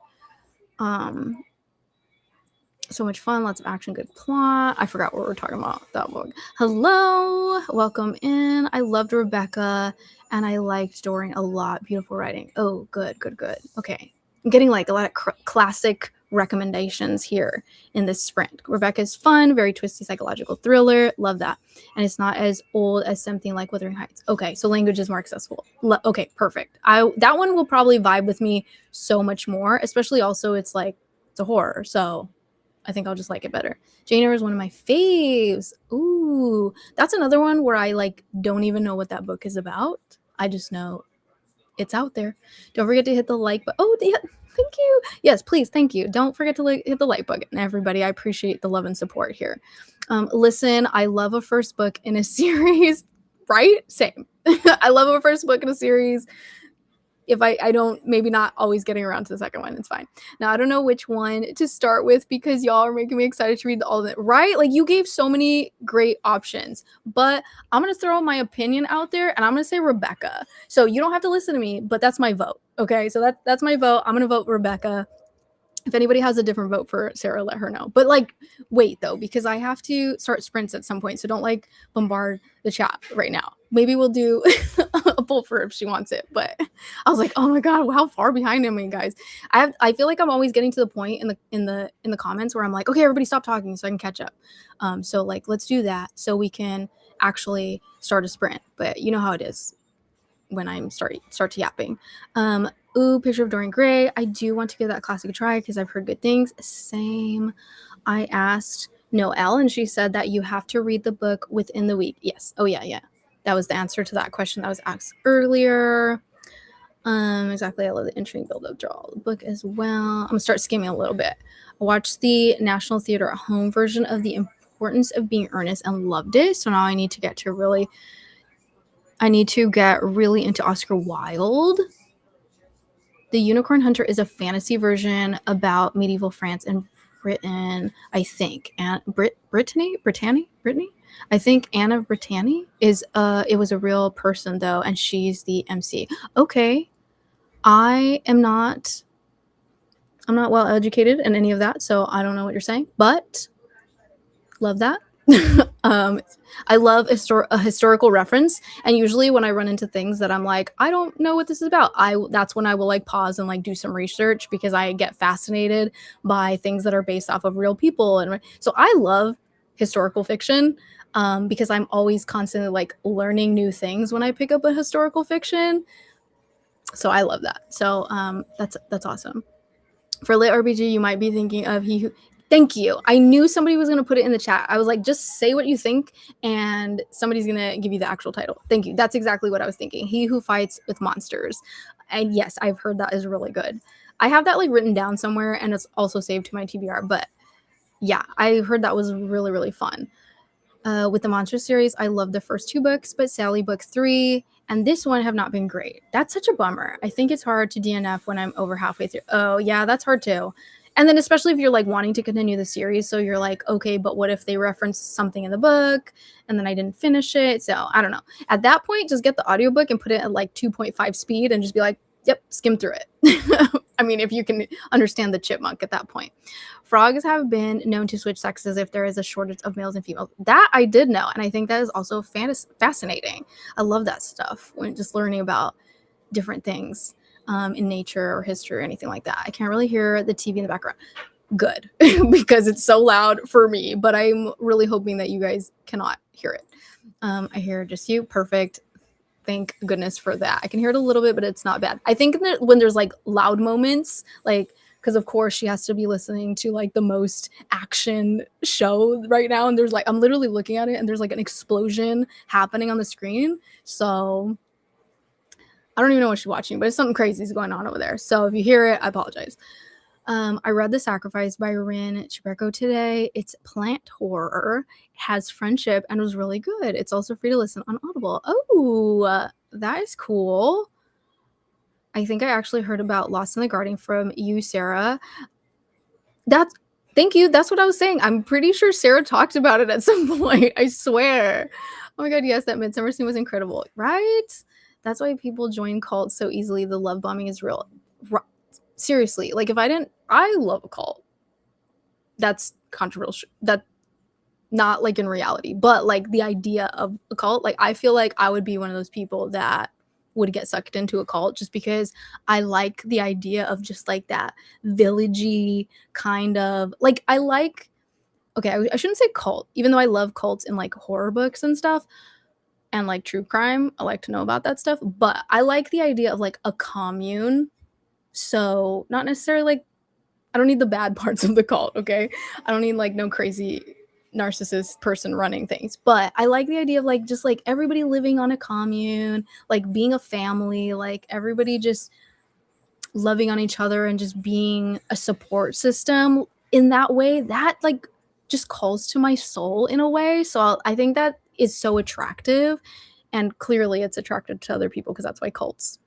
So much fun, lots of action, good plot. I forgot what we were talking about that book. Hello, welcome in. I loved Rebecca, and I liked Doreen a lot. Beautiful writing. Oh, good. Okay, I'm getting like a lot of classic recommendations here in this sprint. Rebecca's fun, very twisty psychological thriller. Love that. And it's not as old as something like Wuthering Heights. Okay, so language is more accessible. Okay, perfect. That one will probably vibe with me so much more, especially also it's like, it's a horror, so I think I'll just like it better. Jane Eyre is one of my faves. Ooh, that's another one where I like don't even know what that book is about. I just know it's out there. Don't forget to hit the like button. Oh, yeah, thank you. Yes, please, thank you. Don't forget to hit the like button, everybody. I appreciate the love and support here. Listen, I love a first book in a series, right? Same. I love a first book in a series. If I don't, maybe not always getting around to the second one, it's fine. Now, I don't know which one to start with because y'all are making me excited to read all of it, right? Like, you gave so many great options, but I'm going to throw my opinion out there and I'm going to say Rebecca. So you don't have to listen to me, but that's my vote. Okay. So that's my vote. I'm going to vote Rebecca. If anybody has a different vote for Sarah, let her know. But like, wait though, because I have to start sprints at some point. So don't like bombard the chat right now. Maybe we'll do a poll for her if she wants it. But I was like, oh my God, how far behind am I, guys? I feel like I'm always getting to the point in the comments where I'm like, okay, everybody stop talking so I can catch up. So like, let's do that so we can actually start a sprint. But you know how it is when I'm start to yapping. Ooh, Picture of Dorian Gray. I do want to give that classic a try because I've heard good things. Same. I asked Noelle and she said that you have to read the book within the week. Yes. Oh yeah. That was the answer to that question that was asked earlier. Exactly. I love the intrigue build-up draw the book as well. I'm gonna start skimming a little bit. I watched the National Theater at Home version of The Importance of Being Earnest and loved it. So now I need to get really into Oscar Wilde. The Unicorn Hunter is a fantasy version about medieval France and Britain, I think. And Brittany? I think Anne of Brittany is it was a real person though, and she's the MC. Okay. I'm not well educated in any of that, so I don't know what you're saying, but love that. I love a historical reference, and usually when I run into things that I'm like, I don't know what this is about, that's when I will like pause and like do some research because I get fascinated by things that are based off of real people. And so I love historical fiction, because I'm always constantly like learning new things when I pick up a historical fiction. So I love that. So that's awesome. For lit RPG, you might be thinking of He Who. Thank you. I knew somebody was gonna put it in the chat. I was like, just say what you think, and somebody's gonna give you the actual title. Thank you. That's exactly what I was thinking. He Who Fights with Monsters. And yes, I've heard that is really good. I have that like written down somewhere, and it's also saved to my TBR. But yeah, I heard that was really, really fun. With the Monster series, I love the first 2 books, but Sally book 3 and this one have not been great. That's such a bummer. I think it's hard to DNF when I'm over halfway through. Oh, yeah, that's hard too. And then especially if you're like wanting to continue the series, so you're like, okay, but what if they reference something in the book and then I didn't finish it? So I don't know. At that point, just get the audiobook and put it at like 2.5 speed and just be like, yep, skim through it. I mean, if you can understand the chipmunk at that point. Frogs have been known to switch sexes if there is a shortage of males and females. That I did know, and I think that is also fascinating. I love that stuff when just learning about different things in nature or history or anything like that. I can't really hear the TV in the background. Good, because it's so loud for me, but I'm really hoping that you guys cannot hear it. I hear just you. Perfect. Thank goodness for that. I can hear it a little bit, but it's not bad. I think that when there's like loud moments, like because of course she has to be listening to like the most action show right now, and there's like I'm literally looking at it and there's like an explosion happening on the screen. So I don't even know what she's watching, but it's something crazy is going on over there. So if you hear it, I apologize. I read The Sacrifice by Rin Chibreko today. It's plant horror, it has friendship, and it was really good. It's also free to listen on Audible. Oh, that is cool. I think I actually heard about Lost in the Garden from you, Sarah. Thank you. That's what I was saying. I'm pretty sure Sarah talked about it at some point. I swear. Oh my god, yes, that midsummer scene was incredible, right? That's why people join cults so easily. The love bombing is real. Seriously, like if I love a cult. That's controversial. That not like in reality, but like the idea of a cult, like I feel like I would be one of those people that would get sucked into a cult just because I like the idea of just like that villagey kind of like I like okay, I shouldn't say cult, even though I love cults in like horror books and stuff and like true crime. I like to know about that stuff, but I like the idea of like a commune. So not necessarily like I don't need the bad parts of the cult, okay? I don't need like no crazy narcissist person running things. But I like the idea of like just like everybody living on a commune, like being a family, like everybody just loving on each other and just being a support system in that way. That like just calls to my soul in a way. So I think that is so attractive, and clearly it's attractive to other people because that's why cults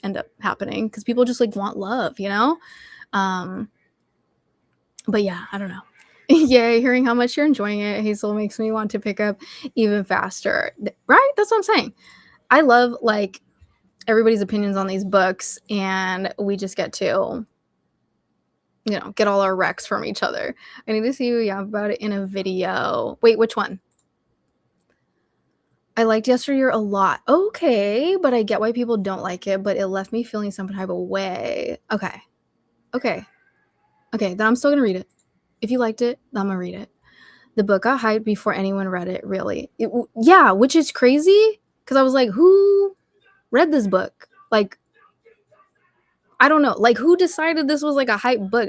end up happening, because people just like want love, you know? But yeah, I don't know. Yay, hearing how much you're enjoying it, Hazel, makes me want to pick up even faster. Right? That's what I'm saying. I love like everybody's opinions on these books, and we just get to, you know, get all our recs from each other. I need to see you about it in a video. Wait, which one? I liked Yesteryear a lot. Okay, but I get why people don't like it, but it left me feeling some type of way. Okay. Then I'm still gonna read it. If you liked it, I'm gonna read it. The book got hyped before anyone read it, really. Yeah, which is crazy, because I was like, who read this book? Like, I don't know. Like, who decided this was like a hype book?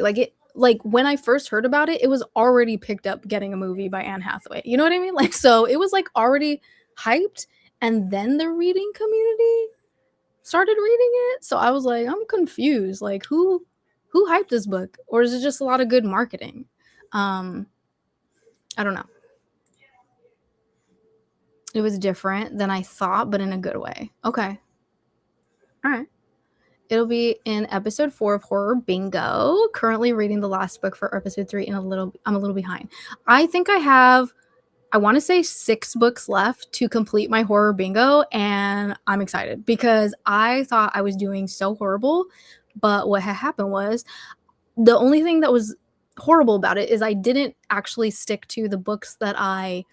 Like when I first heard about it, it was already picked up getting a movie by Anne Hathaway. You know what I mean? Like, so it was like already hyped, and then the reading community started reading it. So I was like, I'm confused. Like, who hyped this book? Or is it just a lot of good marketing? I don't know. It was different than I thought, but in a good way. Okay. All right. It'll be in episode 4 of Horror Bingo. Currently reading the last book for episode 3 and I'm a little behind. I think I want to say 6 books left to complete my Horror Bingo, and I'm excited because I thought I was doing so horrible, but what had happened was the only thing that was horrible about it is I didn't actually stick to the books that I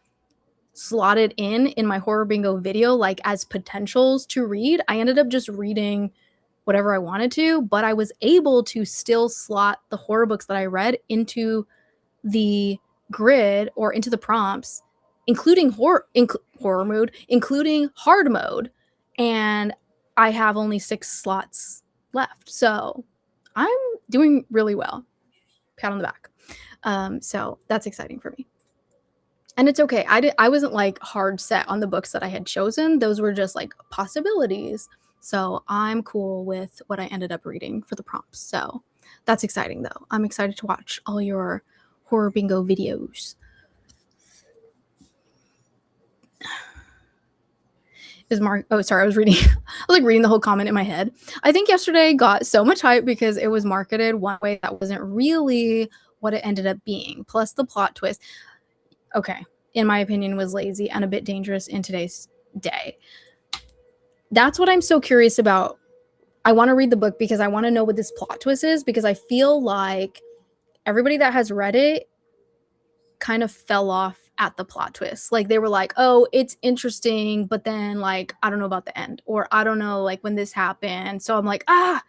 slotted in my Horror Bingo video like as potentials to read. I ended up just reading whatever I wanted to, but I was able to still slot the horror books that I read into the grid or into the prompts, including horror mode, including hard mode, and I have only 6 slots left. So I'm doing really well. Pat on the back. So that's exciting for me. And it's okay. I wasn't like hard set on the books that I had chosen. Those were just like possibilities. So I'm cool with what I ended up reading for the prompts. So that's exciting though. I'm excited to watch all your horror bingo videos. Oh, sorry, I was reading. I was like reading the whole comment in my head. I think yesterday got so much hype because it was marketed one way that wasn't really what it ended up being. Plus the plot twist. Okay, in my opinion, was lazy and a bit dangerous in today's day. That's what I'm so curious about. I want to read the book because I want to know what this plot twist is, because I feel like everybody that has read it kind of fell off at the plot twist. Like they were like, oh, it's interesting, but then like, I don't know about the end, or I don't know like when this happened. So I'm like, I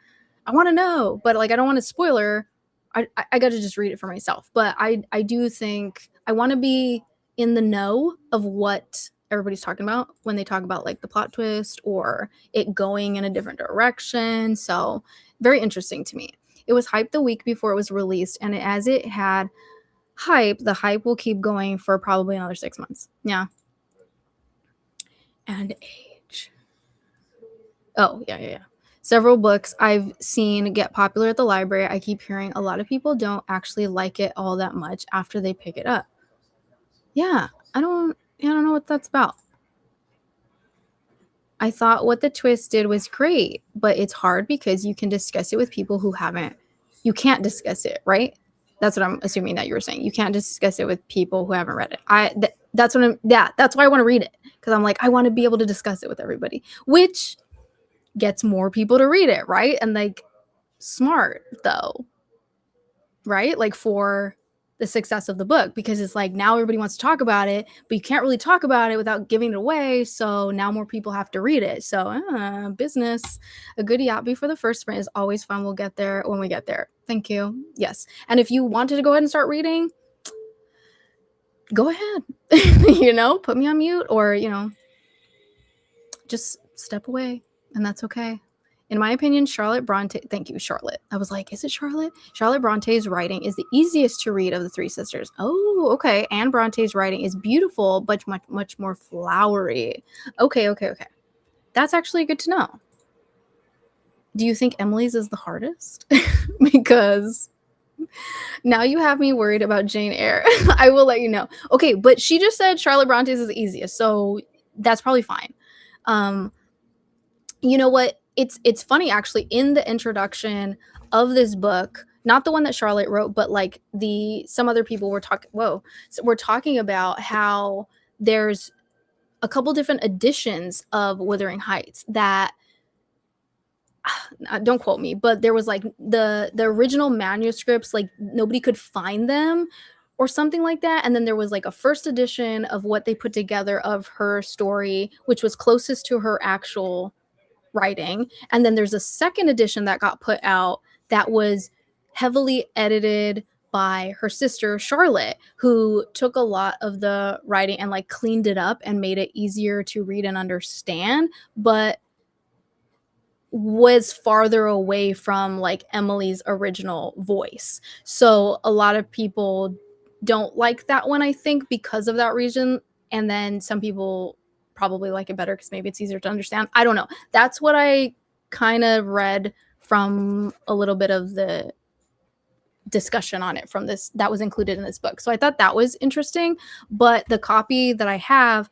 want to know, but like, I don't want to spoiler. I got to just read it for myself. But I do think I want to be in the know of what everybody's talking about when they talk about like the plot twist or it going in a different direction. So very interesting to me. It was hyped the week before it was released, and as it had hype, the hype will keep going for probably another 6 months. Yeah. And age. Oh, yeah. Several books I've seen get popular at the library. I keep hearing a lot of people don't actually like it all that much after they pick it up. Yeah, I don't know what that's about. I thought what the twist did was great, but it's hard because you can discuss it with people who haven't. You can't discuss it, right? That's what I'm assuming that you were saying. You can't discuss it with people who haven't read it. That's what I'm. Yeah, that's why I want to read it, because I'm like, I want to be able to discuss it with everybody, which gets more people to read it, right? And like, smart though, right? Like for the success of the book, because it's like now everybody wants to talk about it, but you can't really talk about it without giving it away. So now more people have to read it. So business. A good yappy for the first sprint is always fun. We'll get there when we get there. Thank you. Yes. And if you wanted to go ahead and start reading, go ahead. Put me on mute, or just step away, and that's okay. In my opinion, Charlotte Bronte, thank you, Charlotte. I was like, is it Charlotte? Charlotte Bronte's writing is the easiest to read of the three sisters. Oh, okay. Anne Bronte's writing is beautiful, but much more flowery. Okay. That's actually good to know. Do you think Emily's is the hardest? Because now you have me worried about Jane Eyre. I will let you know. Okay, but she just said Charlotte Bronte's is the easiest, so that's probably fine. You know what? It's funny actually, in the introduction of this book, not the one that Charlotte wrote, but like some other people were talking about how there's a couple different editions of Wuthering Heights that don't quote me, but there was like the original manuscripts, like nobody could find them or something like that, and then there was like a first edition of what they put together of her story, which was closest to her actual writing, and then there's a second edition that got put out that was heavily edited by her sister Charlotte, who took a lot of the writing and like cleaned it up and made it easier to read and understand, but was farther away from like Emily's original voice. So a lot of people don't like that one, I think, because of that reason, and then some people probably like it better because maybe it's easier to understand. I don't know. That's what I kind of read from a little bit of the discussion on it from this that was included in this book. So I thought that was interesting, but the copy that I have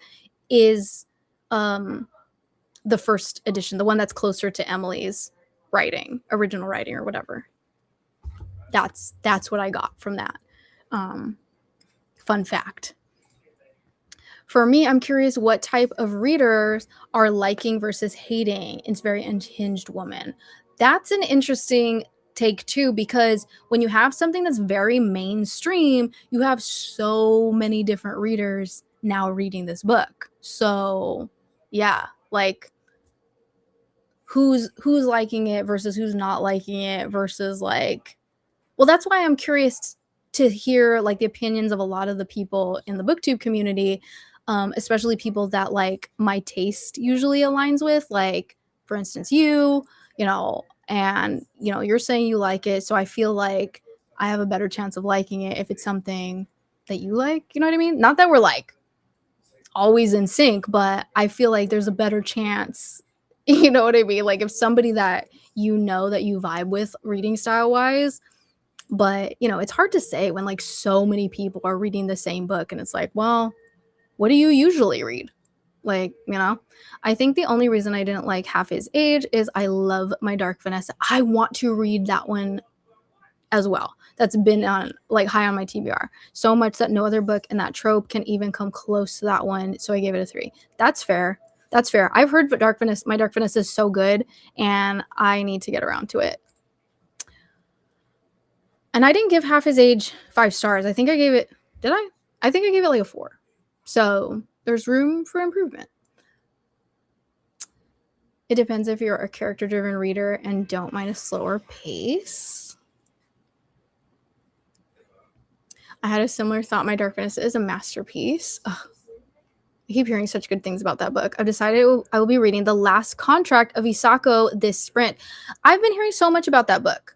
is the first edition, the one that's closer to Emily's original writing or whatever. That's what I got from that. Fun fact. For me, I'm curious what type of readers are liking versus hating It's Very Unhinged Woman. That's an interesting take too, because when you have something that's very mainstream, you have so many different readers now reading this book. So yeah, like who's liking it versus who's not liking it versus like, well, that's why I'm curious to hear like the opinions of a lot of the people in the booktube community, especially people that like my taste usually aligns with, like for instance you know, and you know, you're saying you like it, so I feel like I have a better chance of liking it if it's something that you like, you know what I mean? Not that we're like always in sync, but I feel like there's a better chance, you know what I mean? Like if somebody that you know that you vibe with reading style wise, but you know, it's hard to say when like so many people are reading the same book and it's like, well, what do you usually read? Like, you know, I think the only reason I didn't like Half His Age is I love My Dark Vanessa. I want to read that one as well. That's been on like high on my TBR so much that no other book in that trope can even come close to that one. So I gave it a 3. That's fair. That's fair. I've heard My Dark Vanessa is so good, and I need to get around to it. And I didn't give Half His Age 5 stars. I think I gave it. Did I? I think I gave it like a 4. So there's room for improvement. It depends if you're a character-driven reader and don't mind a slower pace. I had a similar thought. My Dark Vanessa is a masterpiece. Ugh. I keep hearing such good things about that book. I've decided I will be reading The Last Contract of Isako this sprint. I've been hearing so much about that book.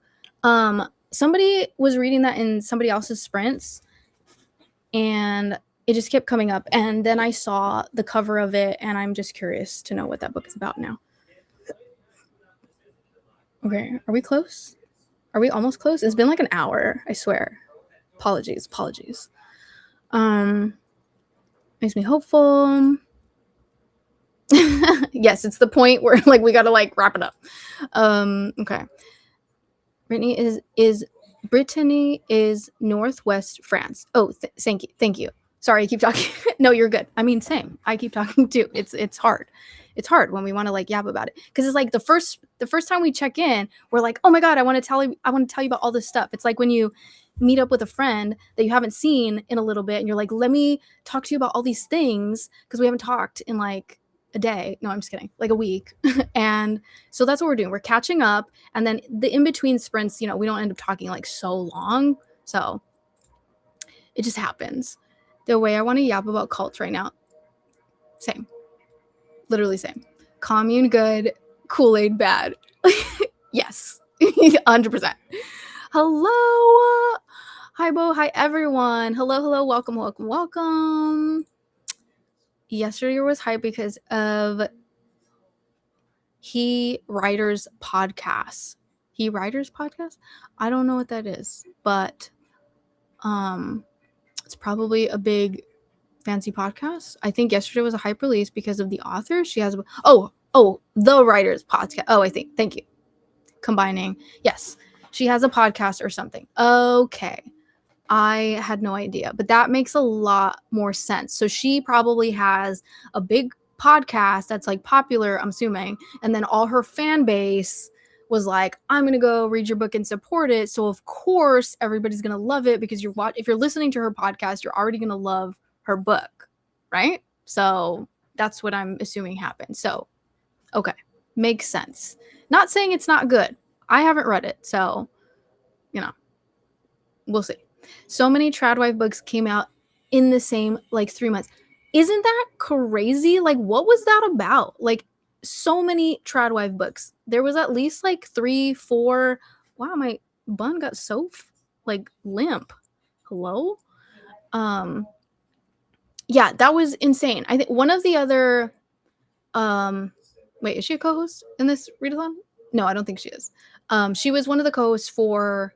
Somebody was reading that in somebody else's sprints, and it just kept coming up. And then I saw the cover of it, and I'm just curious to know what that book is about now. Okay, are we close? Are we almost close? It's been like an hour, I swear. Apologies. Makes me hopeful. Yes, it's the point where like we gotta like wrap it up. Okay. Brittany is Northwest France. Oh, thank you. Sorry, I keep talking. No, you're good. I mean, same. I keep talking too. It's hard. It's hard when we want to like yap about it, because it's like the first time we check in, we're like, oh my god, I want to tell you about all this stuff. It's like when you meet up with a friend that you haven't seen in a little bit, and you're like, let me talk to you about all these things because we haven't talked in like a day. No, I'm just kidding. Like a week. And so that's what we're doing. We're catching up, and then the in between sprints, you know, we don't end up talking like so long. So it just happens. The way I want to yap about cults right now, same. Literally same. Commune good, Kool-Aid bad. Yes. 100%. Hello. Hi, Bo. Hi, everyone. Hello. Welcome. Yesterday was hype because of He Writers Podcast. He Writers Podcast? I don't know what that is, but it's probably a big fancy podcast. I think yesterday was a hype release because of the author. She has the Writers Podcast. Oh, I think. Thank you. Combining. Yes. She has a podcast or something. Okay. I had no idea, but that makes a lot more sense. So she probably has a big podcast that's like popular, I'm assuming, and then all her fan base was like, I'm gonna go read your book and support it. So of course everybody's gonna love it because if you're listening to her podcast, you're already gonna love her book, right? So that's what I'm assuming happened. So okay, makes sense. Not saying it's not good. I haven't read it, so you know, we'll see. So many tradwife books came out in the same like 3 months. Isn't that crazy? Like, what was that about? Like, so many tradwife books. There was at least like 3, 4. Wow, my bun got so like limp. Hello? Yeah, that was insane. I think one of the other wait, is she a co-host in this readathon? No, I don't think she is. She was one of the co-hosts for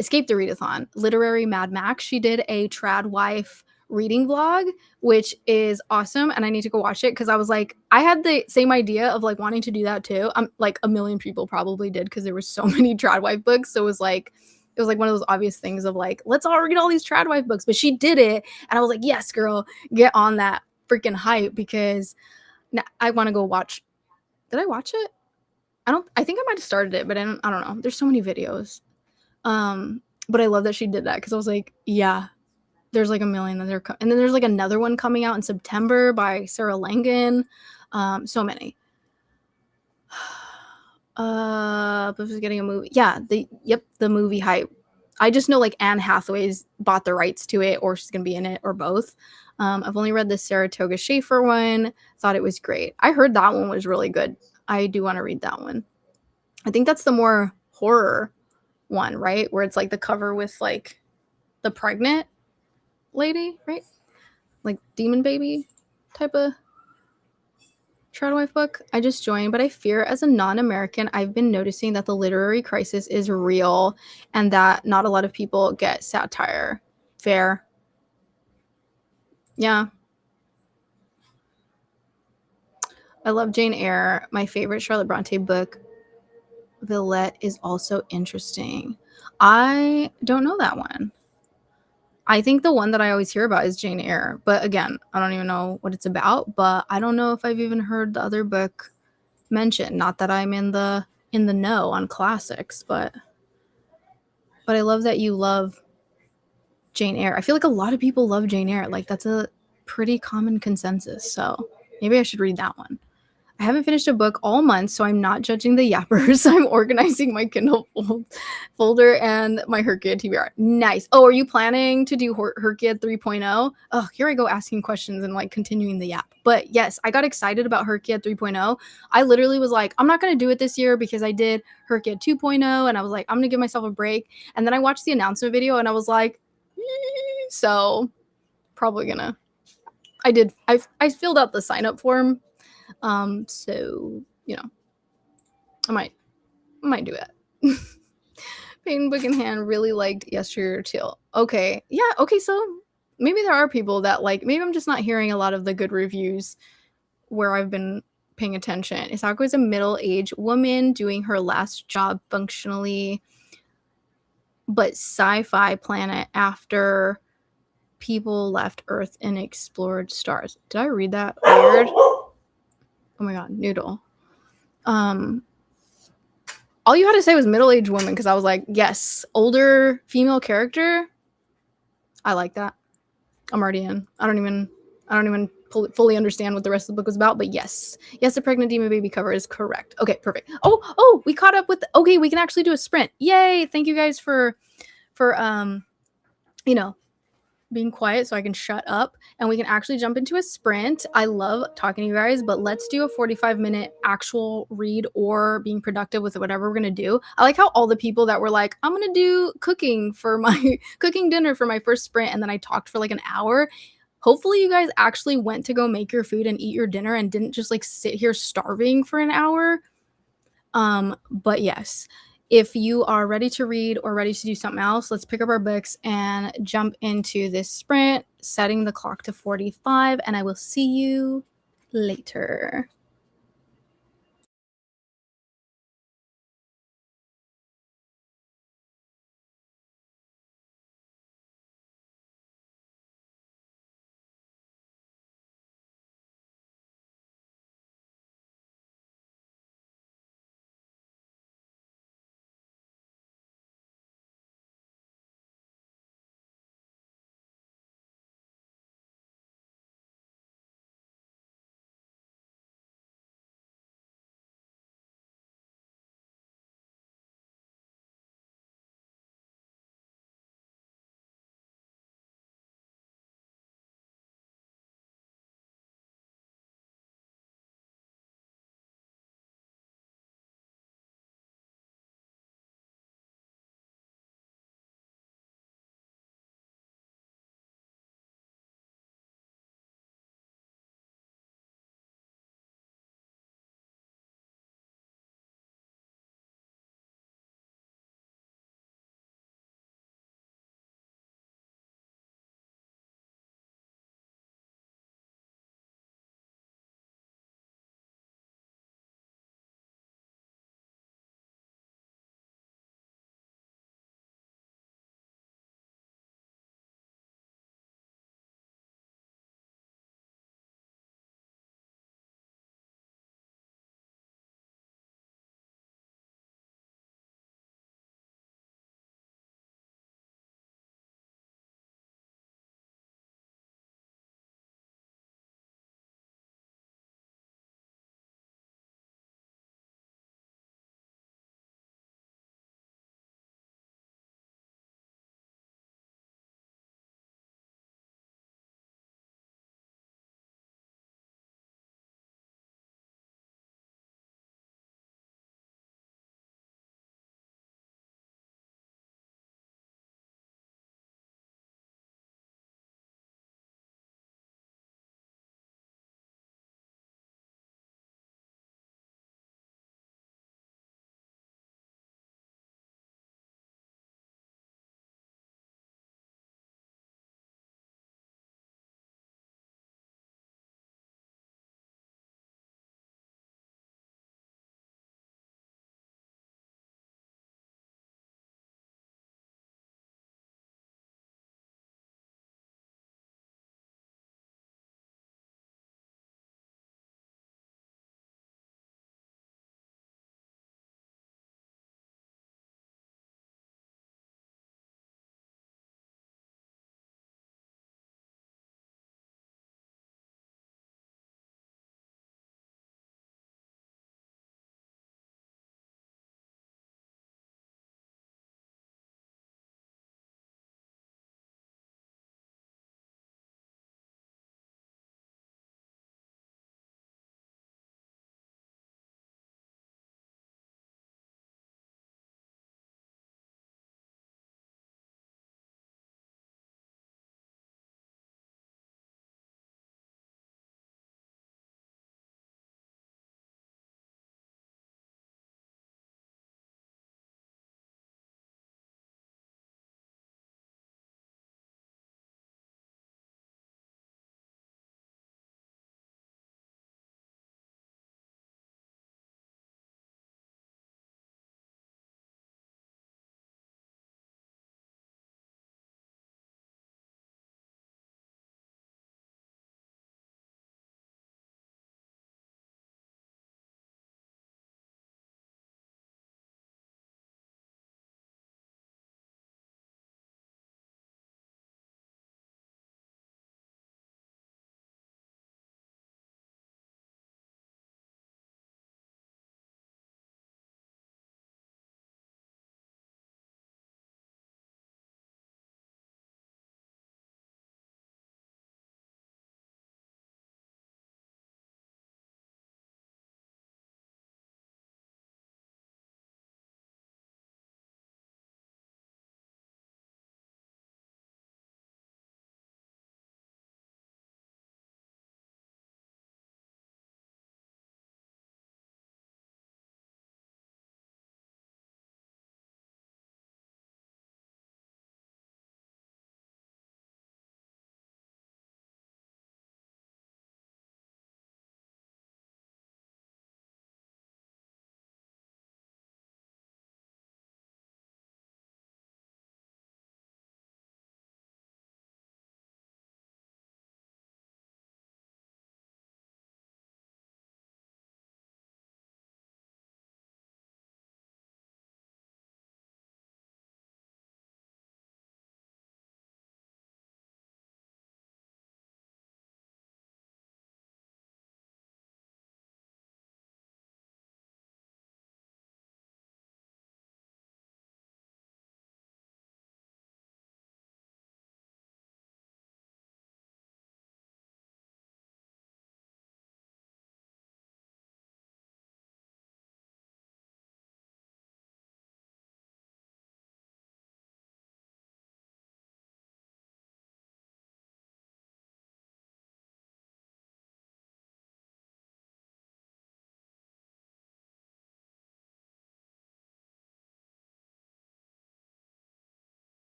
Escape the Readathon, Literary Mad Max. She did a trad wife reading vlog, which is awesome, and I need to go watch it because I was like, I had the same idea of like wanting to do that too. Like a million people probably did because there were so many trad wife books. So it was like one of those obvious things of like, let's all read all these trad wife books. But she did it, and I was like, yes, girl, get on that freaking hype because now I want to go watch. Did I watch it? I think I might have started it, but I don't know. There's so many videos. But I love that she did that because I was like, yeah, there's like a million that and then there's like another one coming out in September by Sarah Langan. So many. But was getting a movie. Yeah, the movie hype. I just know like Anne Hathaway's bought the rights to it, or she's gonna be in it, or both. I've only read the Saratoga Schaefer one. Thought it was great. I heard that one was really good. I do want to read that one. I think that's the more horror one, right? Where it's like the cover with like the pregnant lady, right? Like demon baby type of Trout Wife book. I just joined, but I fear as a non-American, I've been noticing that the literary crisis is real and that not a lot of people get satire. Fair. Yeah. I love Jane Eyre. My favorite Charlotte Bronte book, Villette, is also interesting. I don't know that one. I think the one that I always hear about is Jane Eyre, but again, I don't even know what it's about, but I don't know if I've even heard the other book mentioned. Not that I'm in the know on classics, but I love that you love Jane Eyre. I feel like a lot of people love Jane Eyre. Like that's a pretty common consensus. So maybe I should read that one. I haven't finished a book all month, so I'm not judging the yappers. I'm organizing my Kindle folder and my Herkia TBR. Nice. Oh, are you planning to do Herkia 3.0? Oh, here I go asking questions and like continuing the yap. But yes, I got excited about Herkia 3.0. I literally was like, I'm not going to do it this year because I did Herkia 2.0 and I was like, I'm going to give myself a break. And then I watched the announcement video and I was like, so probably gonna. I filled out the sign up form. So you know, I might do it. Pain book in hand, really liked yesterday too. Okay, yeah, okay, so maybe there are people that like. Maybe I'm just not hearing a lot of the good reviews where I've been paying attention. Isako is a middle-aged woman doing her last job functionally, but sci-fi planet after people left Earth and explored stars. Did I read that weird? Oh my god, noodle. All you had to say was middle-aged woman because I was like, yes, older female character. I like that. I'm already in. I don't even fully understand what the rest of the book was about, but yes, the pregnant demon baby cover is correct. Okay, perfect. Oh, we caught up with. Okay, we can actually do a sprint. Yay! Thank you guys for you know, being quiet so I can shut up and we can actually jump into a sprint. I love talking to you guys, but let's do a 45-minute actual read or being productive with whatever we're going to do. I like how all the people that were like, I'm going to do cooking for my cooking dinner for my first sprint, and then I talked for like an hour. Hopefully you guys actually went to go make your food and eat your dinner and didn't just like sit here starving for an hour. But yes, if you are ready to read or ready to do something else, let's pick up our books and jump into this sprint, setting the clock to 45, and I will see you later.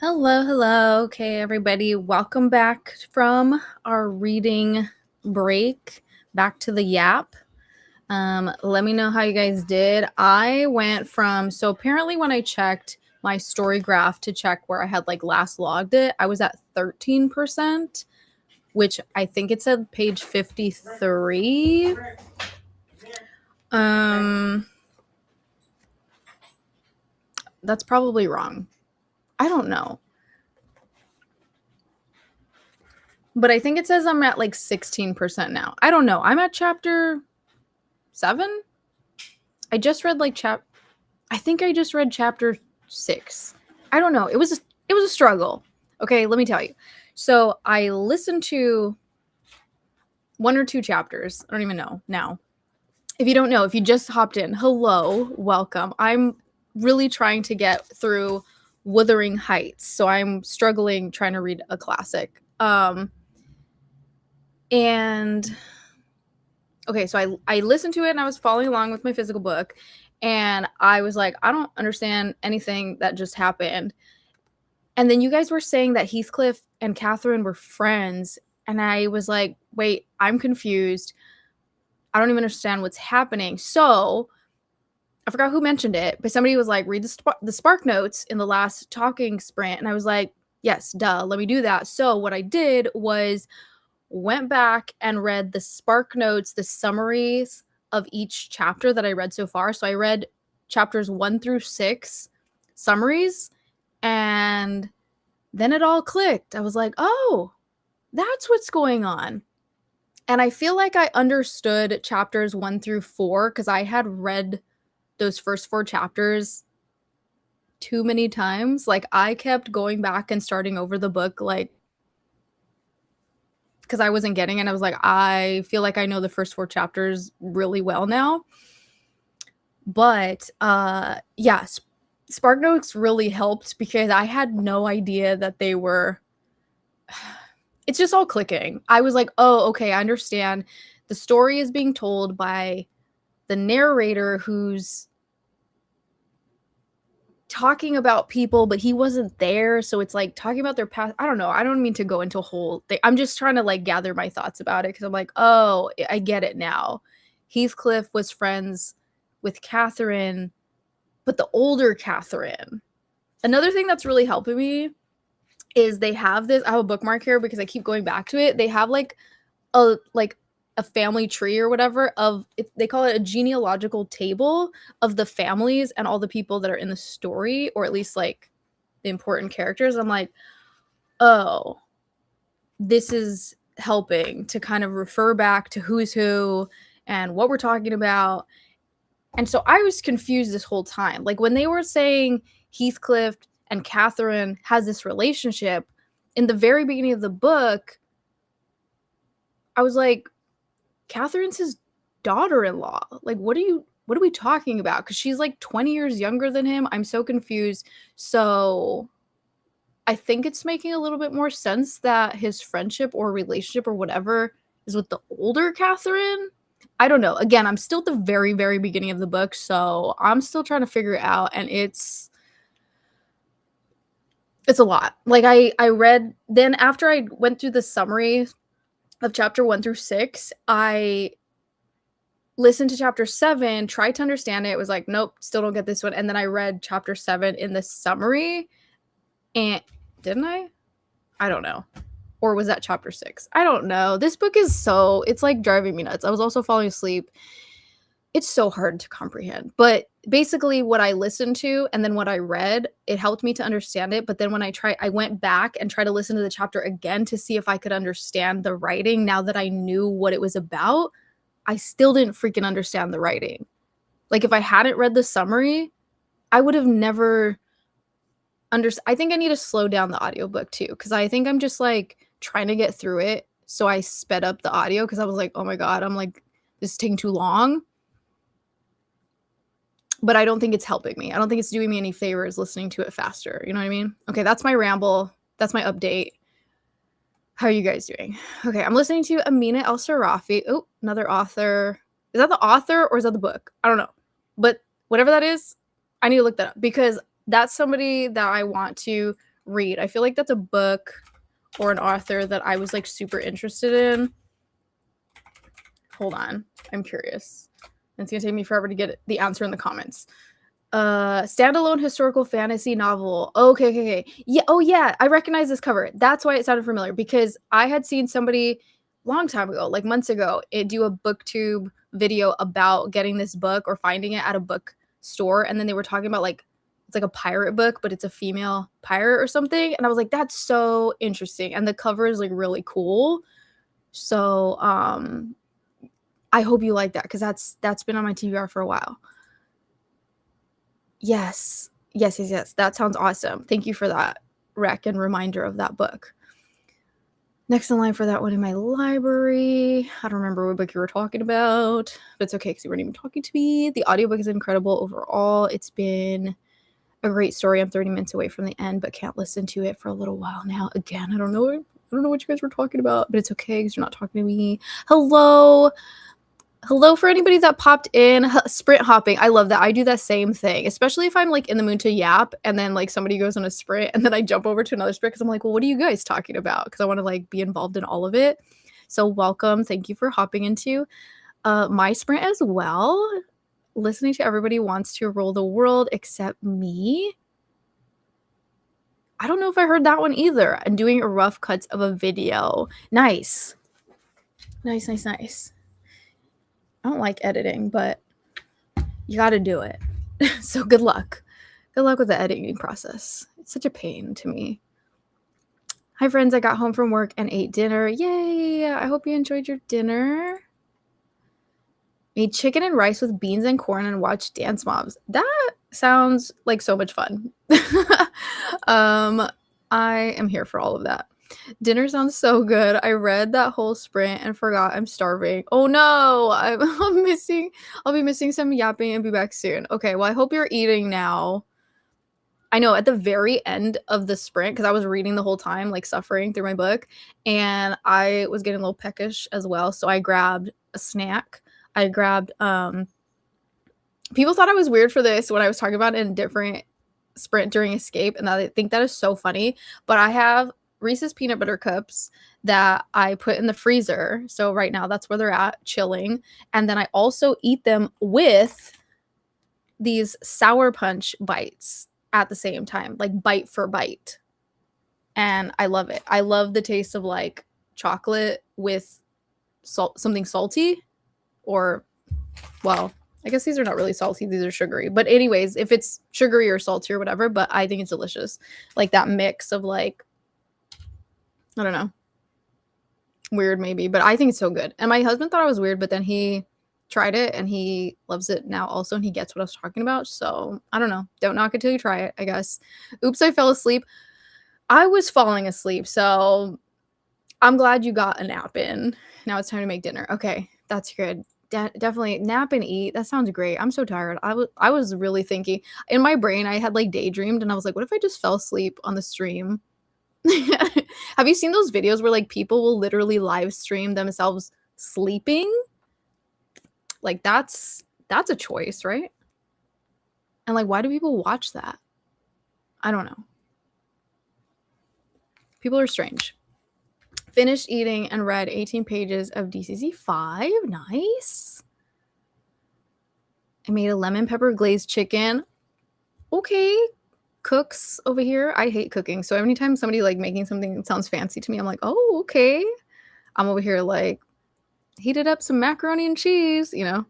Hello. Okay, everybody, welcome back from our reading break. Back to the yap. Let me know how you guys did. I went from, so apparently when I checked my story graph to check where I had like last logged it, I was at 13%, which I think it said page 53. That's probably wrong. I don't know. But I think it says I'm at like 16% now. I don't know. I'm at chapter 7. I just read like I think I just read chapter 6. I don't know. It was a struggle. Okay, let me tell you. So I listened to 1 or 2 chapters. I don't even know now. If you don't know, if you just hopped in, hello, welcome. I'm really trying to get through Wuthering Heights. So I'm struggling trying to read a classic. And okay, so I listened to it and I was following along with my physical book, and I was like, I don't understand anything that just happened. And then you guys were saying that Heathcliff and Catherine were friends, and I was like, wait, I'm confused. I don't even understand what's happening. So I forgot who mentioned it, but somebody was like, read the Spark Notes in the last talking sprint. And I was like, yes, duh, let me do that. So what I did was went back and read the Spark Notes, the summaries of each chapter that I read so far. So I read chapters 1 through 6 summaries, and then it all clicked. I was like, oh, that's what's going on. And I feel like I understood chapters 1 through 4 because I had read those first 4 chapters too many times. Like, I kept going back and starting over the book, like, because I wasn't getting it. I was like, I feel like I know the first 4 chapters really well now. But yeah, Spark Notes really helped because I had no idea that they were it's just all clicking. I was like, oh, okay, I understand. The story is being told by the narrator who's talking about people, but he wasn't there. So it's like talking about their past. I don't know. I don't mean to go into a whole thing. I'm just trying to like gather my thoughts about it because I'm like, oh, I get it now. Heathcliff was friends with Catherine, but the older Catherine. Another thing that's really helping me is they have this. I have a bookmark here because I keep going back to it. They have like a family tree or whatever of it, they call it a genealogical table of the families and all the people that are in the story, or at least like the important characters. I'm like, oh, this is helping to kind of refer back to who's who and what we're talking about. And so I was confused this whole time. Like when they were saying Heathcliff and Catherine has this relationship in the very beginning of the book, I was like, Catherine's his daughter-in-law. Like, what are we talking about? Because she's like 20 years younger than him. I'm so confused. So I think it's making a little bit more sense that his friendship or relationship or whatever is with the older Catherine. I don't know. Again, I'm still at the very, very beginning of the book, so I'm still trying to figure it out, and it's a lot. Like I read, then after I went through the summary of chapter 1 through 6, I listened to chapter 7, tried to understand it, was like, nope, still don't get this one. And then I read chapter 7 in the summary, and didn't I? I don't know. Or was that chapter 6? I don't know. This book is it's like driving me nuts. I was also falling asleep. It's so hard to comprehend. But basically what I listened to and then what I read, it helped me to understand it. But then when I went back and tried to listen to the chapter again to see if I could understand the writing now that I knew what it was about, I still didn't freaking understand the writing. Like if I hadn't read the summary, I would have never I think I need to slow down the audiobook too, because I think I'm just like trying to get through it. So I sped up the audio because I was like, oh my God, I'm like, this is taking too long. But I don't think it's helping me. I don't think it's doing me any favors listening to it faster. You know what I mean? Okay, that's my ramble. That's my update. How are you guys doing? Okay, I'm listening to Amina El-Sarafi. Oh, another author. Is that the author or is that the book? I don't know. But whatever that is, I need to look that up because that's somebody that I want to read. I feel like that's a book or an author that I was like super interested in. Hold on. I'm curious. It's going to take me forever to get the answer in the comments. Standalone historical fantasy novel. Okay. Yeah. Oh yeah. I recognize this cover. That's why it sounded familiar, because I had seen somebody long time ago, like months ago, do a booktube video about getting this book or finding it at a bookstore. And then they were talking about like, it's like a pirate book, but it's a female pirate or something. And I was like, that's so interesting. And the cover is like really cool. So, I hope you like that, because that's been on my TBR for a while. Yes. That sounds awesome. Thank you for that rec and reminder of that book. Next in line for that one in my library. I don't remember what book you were talking about, but it's okay because you weren't even talking to me. The audiobook is incredible overall. It's been a great story. I'm 30 minutes away from the end, but can't listen to it for a little while now. Again, I don't know what you guys were talking about, but it's okay because you're not talking to me. Hello for anybody that popped in. Sprint hopping. I love that. I do that same thing, especially if I'm like in the mood to yap and then like somebody goes on a sprint and then I jump over to another sprint because I'm like, well, what are you guys talking about? Because I want to like be involved in all of it. So welcome. Thank you for hopping into my sprint as well. Listening to everybody wants to rule the world except me. I don't know if I heard that one either. I'm doing rough cuts of a video. Nice. I don't like editing, but you got to do it. So good luck. Good luck with the editing process. It's such a pain to me. Hi, friends. I got home from work and ate dinner. Yay. I hope you enjoyed your dinner. Made chicken and rice with beans and corn and watched Dance Mobs. That sounds like so much fun. I am here for all of that. Dinner sounds so good. I read that whole sprint and forgot I'm starving. Oh no, I'll be missing some yapping and be back soon. Okay, well, I hope you're eating now. I know at the very end of the sprint, because I was reading the whole time, like suffering through my book, and I was getting a little peckish as well. So I grabbed a snack. I grabbed, people thought I was weird for this when I was talking about it in a different sprint during escape, and I think that is so funny. But I have Reese's peanut butter cups that I put in the freezer. So right now that's where they're at, chilling. And then I also eat them with these Sour Punch bites at the same time, like bite for bite. And I love it. I love the taste of like chocolate with something salty, or, well, I guess these are not really salty. These are sugary. But anyways, if it's sugary or salty or whatever, but I think it's delicious. Like that mix of like, I don't know. Weird maybe, but I think it's so good. And my husband thought I was weird, but then he tried it and he loves it now also, and he gets what I was talking about. So I don't know. Don't knock it till you try it, I guess. Oops, I fell asleep. I was falling asleep, so I'm glad you got a nap in. Now it's time to make dinner. Okay, that's good. Definitely nap and eat. That sounds great. I'm so tired. I was really thinking in my brain. I had like daydreamed, and I was like, what if I just fell asleep on the stream? Have you seen those videos where like people will literally live stream themselves sleeping? Like that's a choice, right? And like, why do people watch that? I don't know. People are strange. Finished eating and read 18 pages of DCC 5. Nice. I made a lemon pepper glazed chicken. Okay. Cooks over here. I hate cooking. So anytime somebody like making something that sounds fancy to me, I'm like, oh, okay. I'm over here like heated up some macaroni and cheese, you know.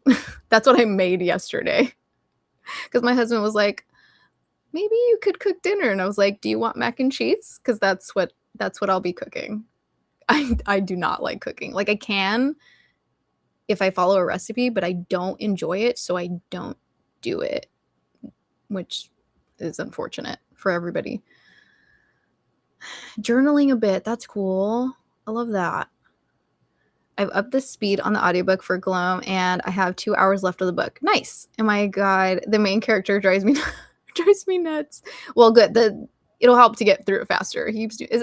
That's what I made yesterday. Because my husband was like, maybe you could cook dinner. And I was like, do you want mac and cheese? Because that's what I'll be cooking. I do not like cooking. Like I can if I follow a recipe, but I don't enjoy it, so I don't do it, which is unfortunate for everybody. Journaling a bit. That's cool. I love that. I've upped the speed on the audiobook for Gloam, and I have 2 hours left of the book. Nice. Oh my god, the main character drives me nuts. Well, good. It'll help to get through it faster.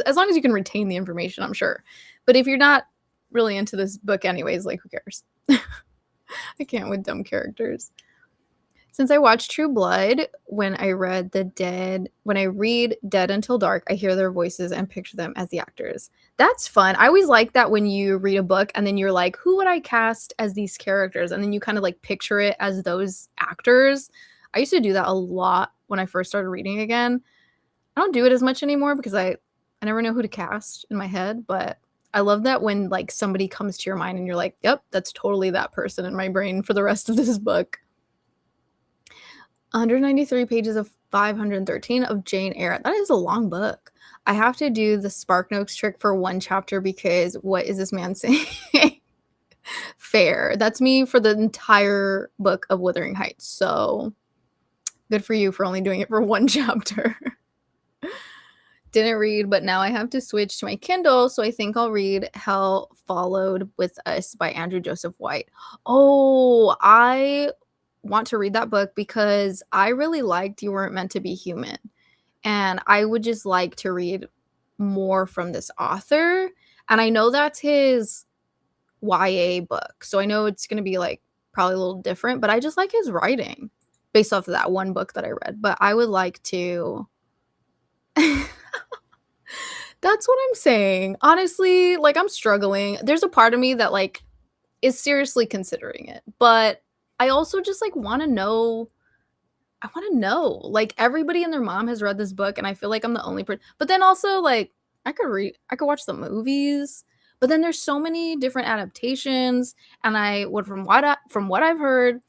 As long as you can retain the information, I'm sure. But if you're not really into this book anyways, like who cares? I can't with dumb characters. Since I watched True Blood, when I read Dead Until Dark, I hear their voices and picture them as the actors. That's fun. I always like that when you read a book and then you're like, who would I cast as these characters? And then you kind of like picture it as those actors. I used to do that a lot when I first started reading again. I don't do it as much anymore because I never know who to cast in my head, but I love that when like somebody comes to your mind and you're like, yep, that's totally that person in my brain for the rest of this book. 193 pages of 513 of Jane Eyre. That is a long book. I have to do the SparkNotes trick for one chapter because what is this man saying? Fair. That's me for the entire book of Wuthering Heights. So good for you for only doing it for one chapter. Didn't read, but now I have to switch to my Kindle, so I think I'll read Hell Followed With Us by Andrew Joseph White. Oh, I want to read that book because I really liked You Weren't Meant to Be Human. And I would just like to read more from this author. And I know that's his YA book. So I know it's going to be like probably a little different, but I just like his writing based off of that one book that I read. But I would like to. That's what I'm saying. Honestly, like I'm struggling. There's a part of me that like is seriously considering it. But I also just like want to know. I want to know. Like everybody and their mom has read this book and I feel like I'm the only person. But then also like I could watch the movies. But then there's so many different adaptations and from what I've heard,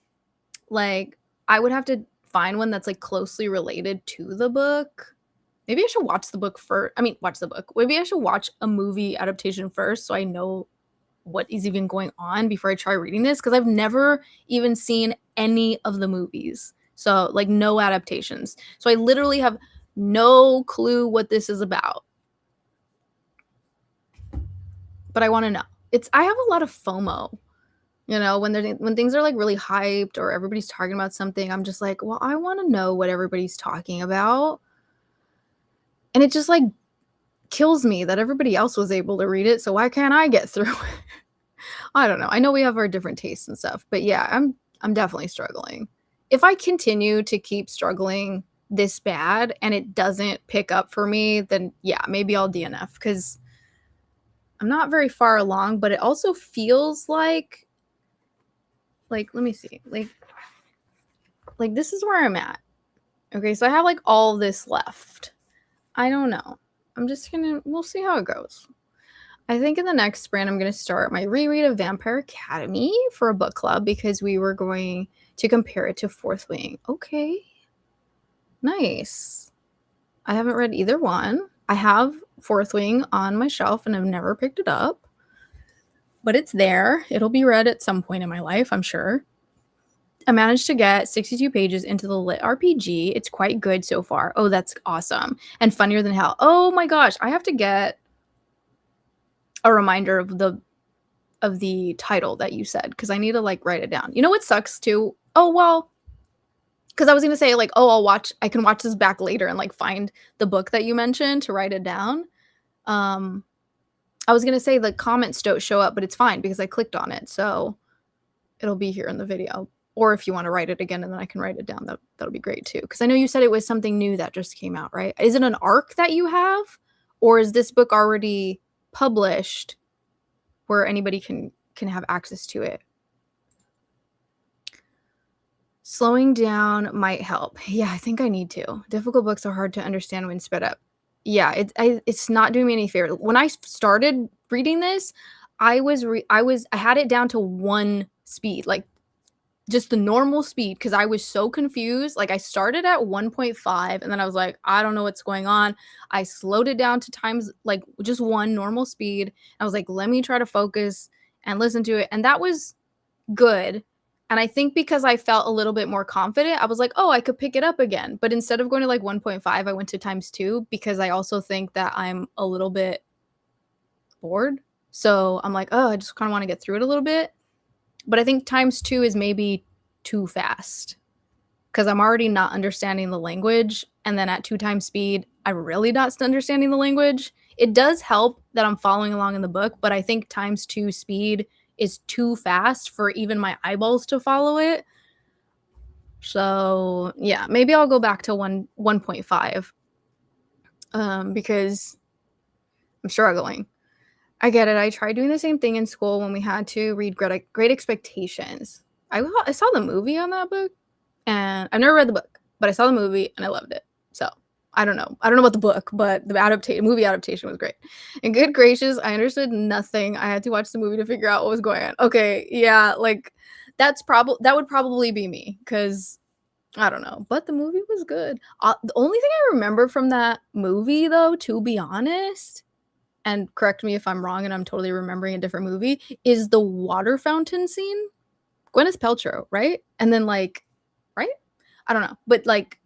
like I would have to find one that's like closely related to the book. Maybe I should watch the book first. I mean, watch the book. Maybe I should watch a movie adaptation first so I know what is even going on before I try reading this because I've never even seen any of the movies. So, like, no adaptations. So, I literally have no clue what this is about. But I want to know. I have a lot of FOMO. You know, when things are like really hyped or everybody's talking about something, I'm just like, well, I want to know what everybody's talking about. And it just like kills me that everybody else was able to read it, so why can't I get through it? I don't know. I know we have our different tastes and stuff, but yeah, I'm definitely struggling. If I continue to keep struggling this bad and it doesn't pick up for me, then yeah, maybe I'll DNF because I'm not very far along, but it also feels like let me see. Like this is where I'm at. Okay, so I have like all this left. I don't know. We'll see how it goes. I think in the next sprint, I'm going to start my reread of Vampire Academy for a book club because we were going to compare it to Fourth Wing. Okay. Nice. I haven't read either one. I have Fourth Wing on my shelf and I've never picked it up. But it's there. It'll be read at some point in my life, I'm sure. I managed to get 62 pages into the Lit RPG. It's quite good so far. Oh, that's awesome. And funnier than hell. Oh my gosh, I have to get a reminder of the title that you said because I need to like write it down. You know what sucks too? Oh, well, because I was going to say like, oh, I can watch this back later and like find the book that you mentioned to write it down. I was going to say the comments don't show up, but it's fine because I clicked on it. So it'll be here in the video. Or if you want to write it again and then I can write it down, that'll be great too. Because I know you said it was something new that just came out, right? Is it an arc that you have? Or is this book already published where anybody can have access to it? Slowing down might help. Yeah, I think I need to. Difficult books are hard to understand when sped up. Yeah, it's not doing me any favor. When I started reading this, I had it down to one speed, like just the normal speed because I was so confused. Like I started at 1.5 and then I was like, I don't know what's going on. I slowed it down to times like just one normal speed. I was like, let me try to focus and listen to it. And that was good. And I think because I felt a little bit more confident, I was like, oh, I could pick it up again. But instead of going to like 1.5, I went to ×2 because I also think that I'm a little bit bored. So I'm like, oh, I just kind of want to get through it a little bit. But I think ×2 is maybe too fast because I'm already not understanding the language. And then at 2 times speed, I'm really not understanding the language. It does help that I'm following along in the book, but I think ×2 speed is too fast for even my eyeballs to follow it. So yeah, maybe I'll go back to 1.5 because I'm struggling. I get it. I tried doing the same thing in school when we had to read Great Expectations. I saw the movie on that book, and I've never read the book, but I saw the movie and I loved it. So I don't know. I don't know about the book, but the movie adaptation was great. And good gracious, I understood nothing. I had to watch the movie to figure out what was going on. Okay, yeah, like that would probably be me because I don't know, but the movie was good. The only thing I remember from that movie, though, to be honest, and correct me if I'm wrong and I'm totally remembering a different movie, is the water fountain scene. Gwyneth Paltrow, right? And then like, right? I don't know, but like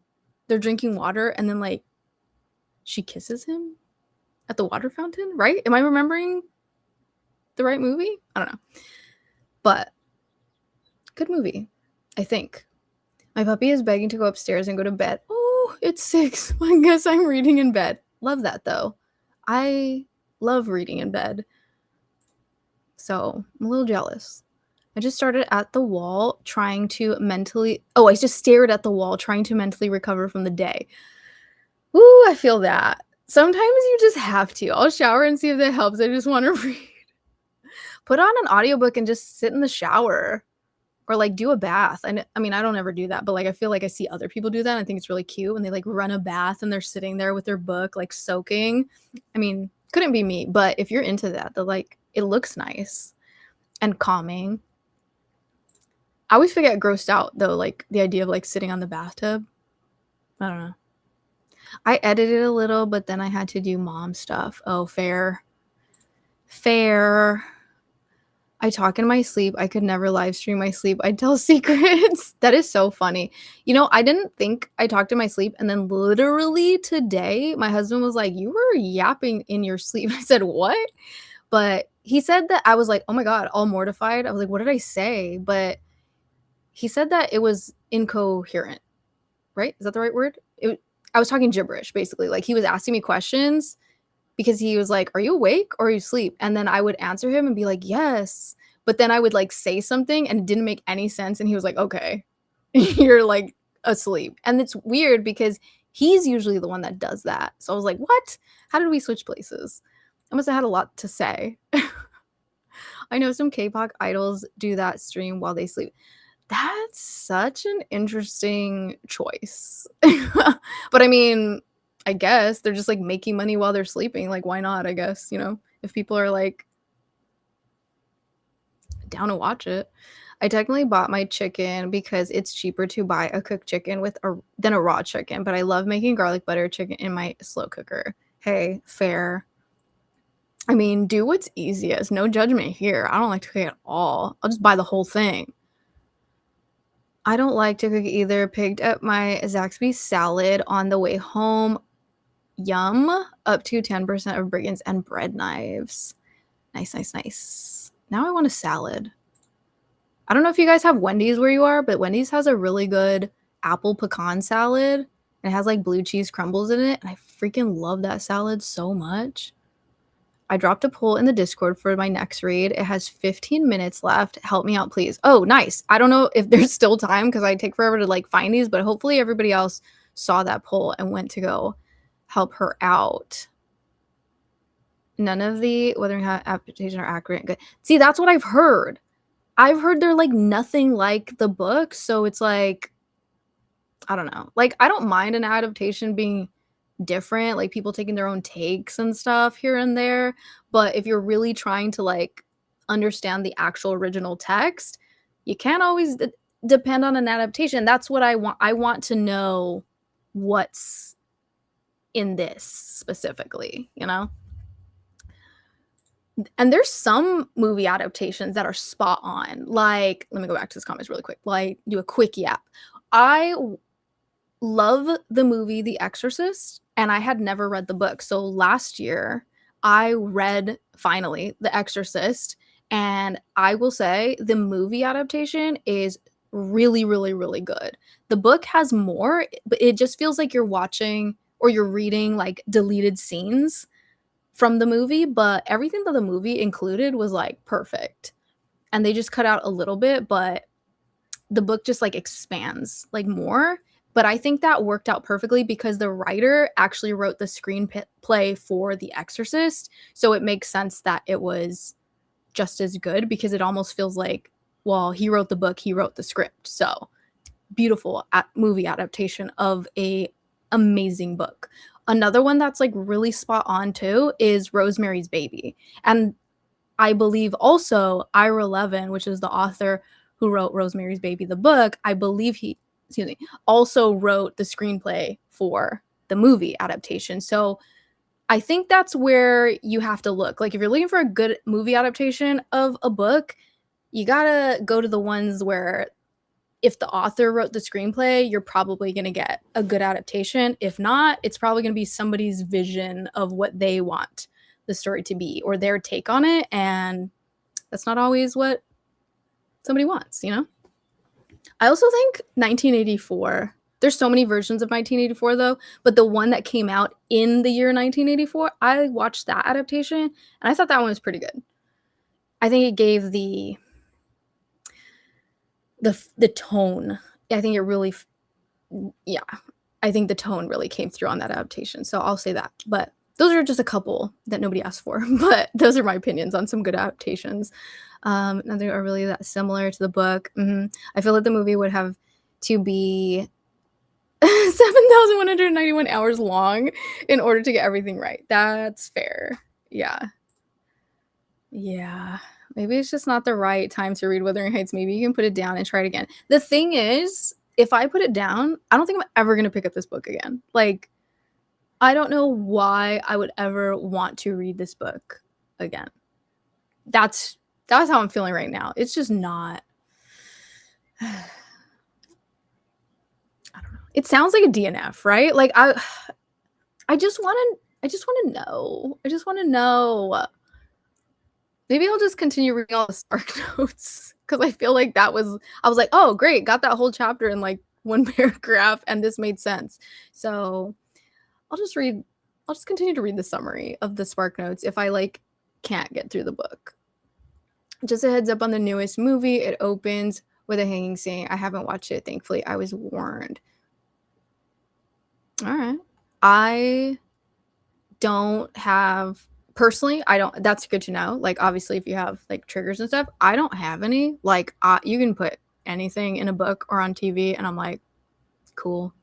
they're drinking water and then like she kisses him at the water fountain, right? Am I remembering the right movie? I don't know. But good movie, I think. My puppy is begging to go upstairs and go to bed. Oh, it's 6. I guess I'm reading in bed. Love that though. I love reading in bed. So I'm a little jealous. I just started at the wall trying to mentally. Oh, I just stared at the wall trying to mentally recover from the day. Ooh, I feel that. Sometimes you just have to. I'll shower and see if that helps. I just want to read. Put on an audiobook and just sit in the shower or like do a bath. I mean, I don't ever do that, but like I feel like I see other people do that. And I think it's really cute when they like run a bath and they're sitting there with their book like soaking. I mean, couldn't be me, but if you're into that, like it looks nice and calming. I always get grossed out though, like the idea of like sitting on the bathtub. I don't know. I edited a little, but then I had to do mom stuff. Oh, fair. Fair. I talk in my sleep. I could never live stream my sleep. I tell secrets. That is so funny. You know, I didn't think I talked in my sleep. And then literally today, my husband was like, you were yapping in your sleep. I said, what? But he said that I was like, oh my God, all mortified. I was like, what did I say? But he said that it was incoherent, right? Is that the right word? I was talking gibberish, basically. Like he was asking me questions because he was like, are you awake or are you asleep? And then I would answer him and be like, yes. But then I would like say something and it didn't make any sense. And he was like, okay, you're like asleep. And it's weird because he's usually the one that does that. So I was like, what? How did we switch places? I must have had a lot to say. I know some K-pop idols do that stream while they sleep. That's such an interesting choice. But I mean, I guess they're just like making money while they're sleeping. Like, why not? I guess, you know, if people are like down to watch it. I technically bought my chicken because it's cheaper to buy a cooked chicken than a raw chicken. But I love making garlic butter chicken in my slow cooker. Hey, fair. I mean, do what's easiest. No judgment here. I don't like to cook at all. I'll just buy the whole thing. I don't like to cook either. Picked up my Zaxby's salad on the way home. Yum. Up to 10% of brigands and bread knives. Nice, nice, nice. Now I want a salad. I don't know if you guys have Wendy's where you are, but Wendy's has a really good apple pecan salad. And it has like blue cheese crumbles in it. And I freaking love that salad so much. I dropped a poll in the Discord for my next read. It has 15 minutes left. Help me out, please. Oh, nice. I don't know if there's still time because I take forever to like find these, but hopefully everybody else saw that poll and went to go help her out. None of the Wuthering Heights adaptations are accurate. Good. See, that's what I've heard. I've heard they're like nothing like the book, so it's like, I don't know. Like, I don't mind an adaptation being different, like people taking their own takes and stuff here and there, but if you're really trying to like understand the actual original text, you can't always depend on an adaptation. That's what I want to know what's in this specifically, you know. And there's some movie adaptations that are spot on. Like, let me go back to this comments really quick, like do a quick yap. I love the movie The Exorcist, and I had never read the book. So last year, I read finally The Exorcist, and I will say the movie adaptation is really, really, really good. The book has more, but it just feels like you're watching or you're reading like deleted scenes from the movie, but everything that the movie included was like perfect. And they just cut out a little bit, but the book just like expands like more. But I think that worked out perfectly because the writer actually wrote the screenplay for The Exorcist. So it makes sense that it was just as good because it almost feels like, well, he wrote the book, he wrote the script. So beautiful movie adaptation of a amazing book. Another one that's like really spot on too is Rosemary's Baby. And I believe also Ira Levin, which is the author who wrote Rosemary's Baby, the book, I believe he, excuse me, also wrote the screenplay for the movie adaptation. So I think that's where you have to look. Like if you're looking for a good movie adaptation of a book, you gotta go to the ones where if the author wrote the screenplay, you're probably going to get a good adaptation. If not, it's probably going to be somebody's vision of what they want the story to be or their take on it. And that's not always what somebody wants, you know? I also think 1984, there's so many versions of 1984 though, but the one that came out in the year 1984, I watched that adaptation and I thought that one was pretty good. I think it gave the tone. I think it really, yeah, I think the tone really came through on that adaptation. So I'll say that. But those are just a couple that nobody asked for. But those are my opinions on some good adaptations. Nothing are really that similar to the book. I feel like the movie would have to be 7,191 hours long in order to get everything right. That's fair. Yeah. Yeah. Maybe it's just not the right time to read Wuthering Heights. Maybe you can put it down and try it again. The thing is, if I put it down, I don't think I'm ever going to pick up this book again. Like, I don't know why I would ever want to read this book again. That's how I'm feeling right now. It's just not. I don't know. It sounds like a DNF, right? Like I just want to know. I just want to know. Maybe I'll just continue reading all the Spark Notes because I feel like I was like, oh, great, got that whole chapter in like one paragraph and this made sense. So I'll just continue to read the summary of the Spark Notes if I like can't get through the book. Just a heads up on the newest movie. It opens with a hanging scene. I haven't watched it, thankfully. I was warned. All right. I don't have... Personally, I don't... That's good to know. Like, obviously, if you have, like, triggers and stuff, I don't have any. Like, you can put anything in a book or on TV, and I'm like, cool.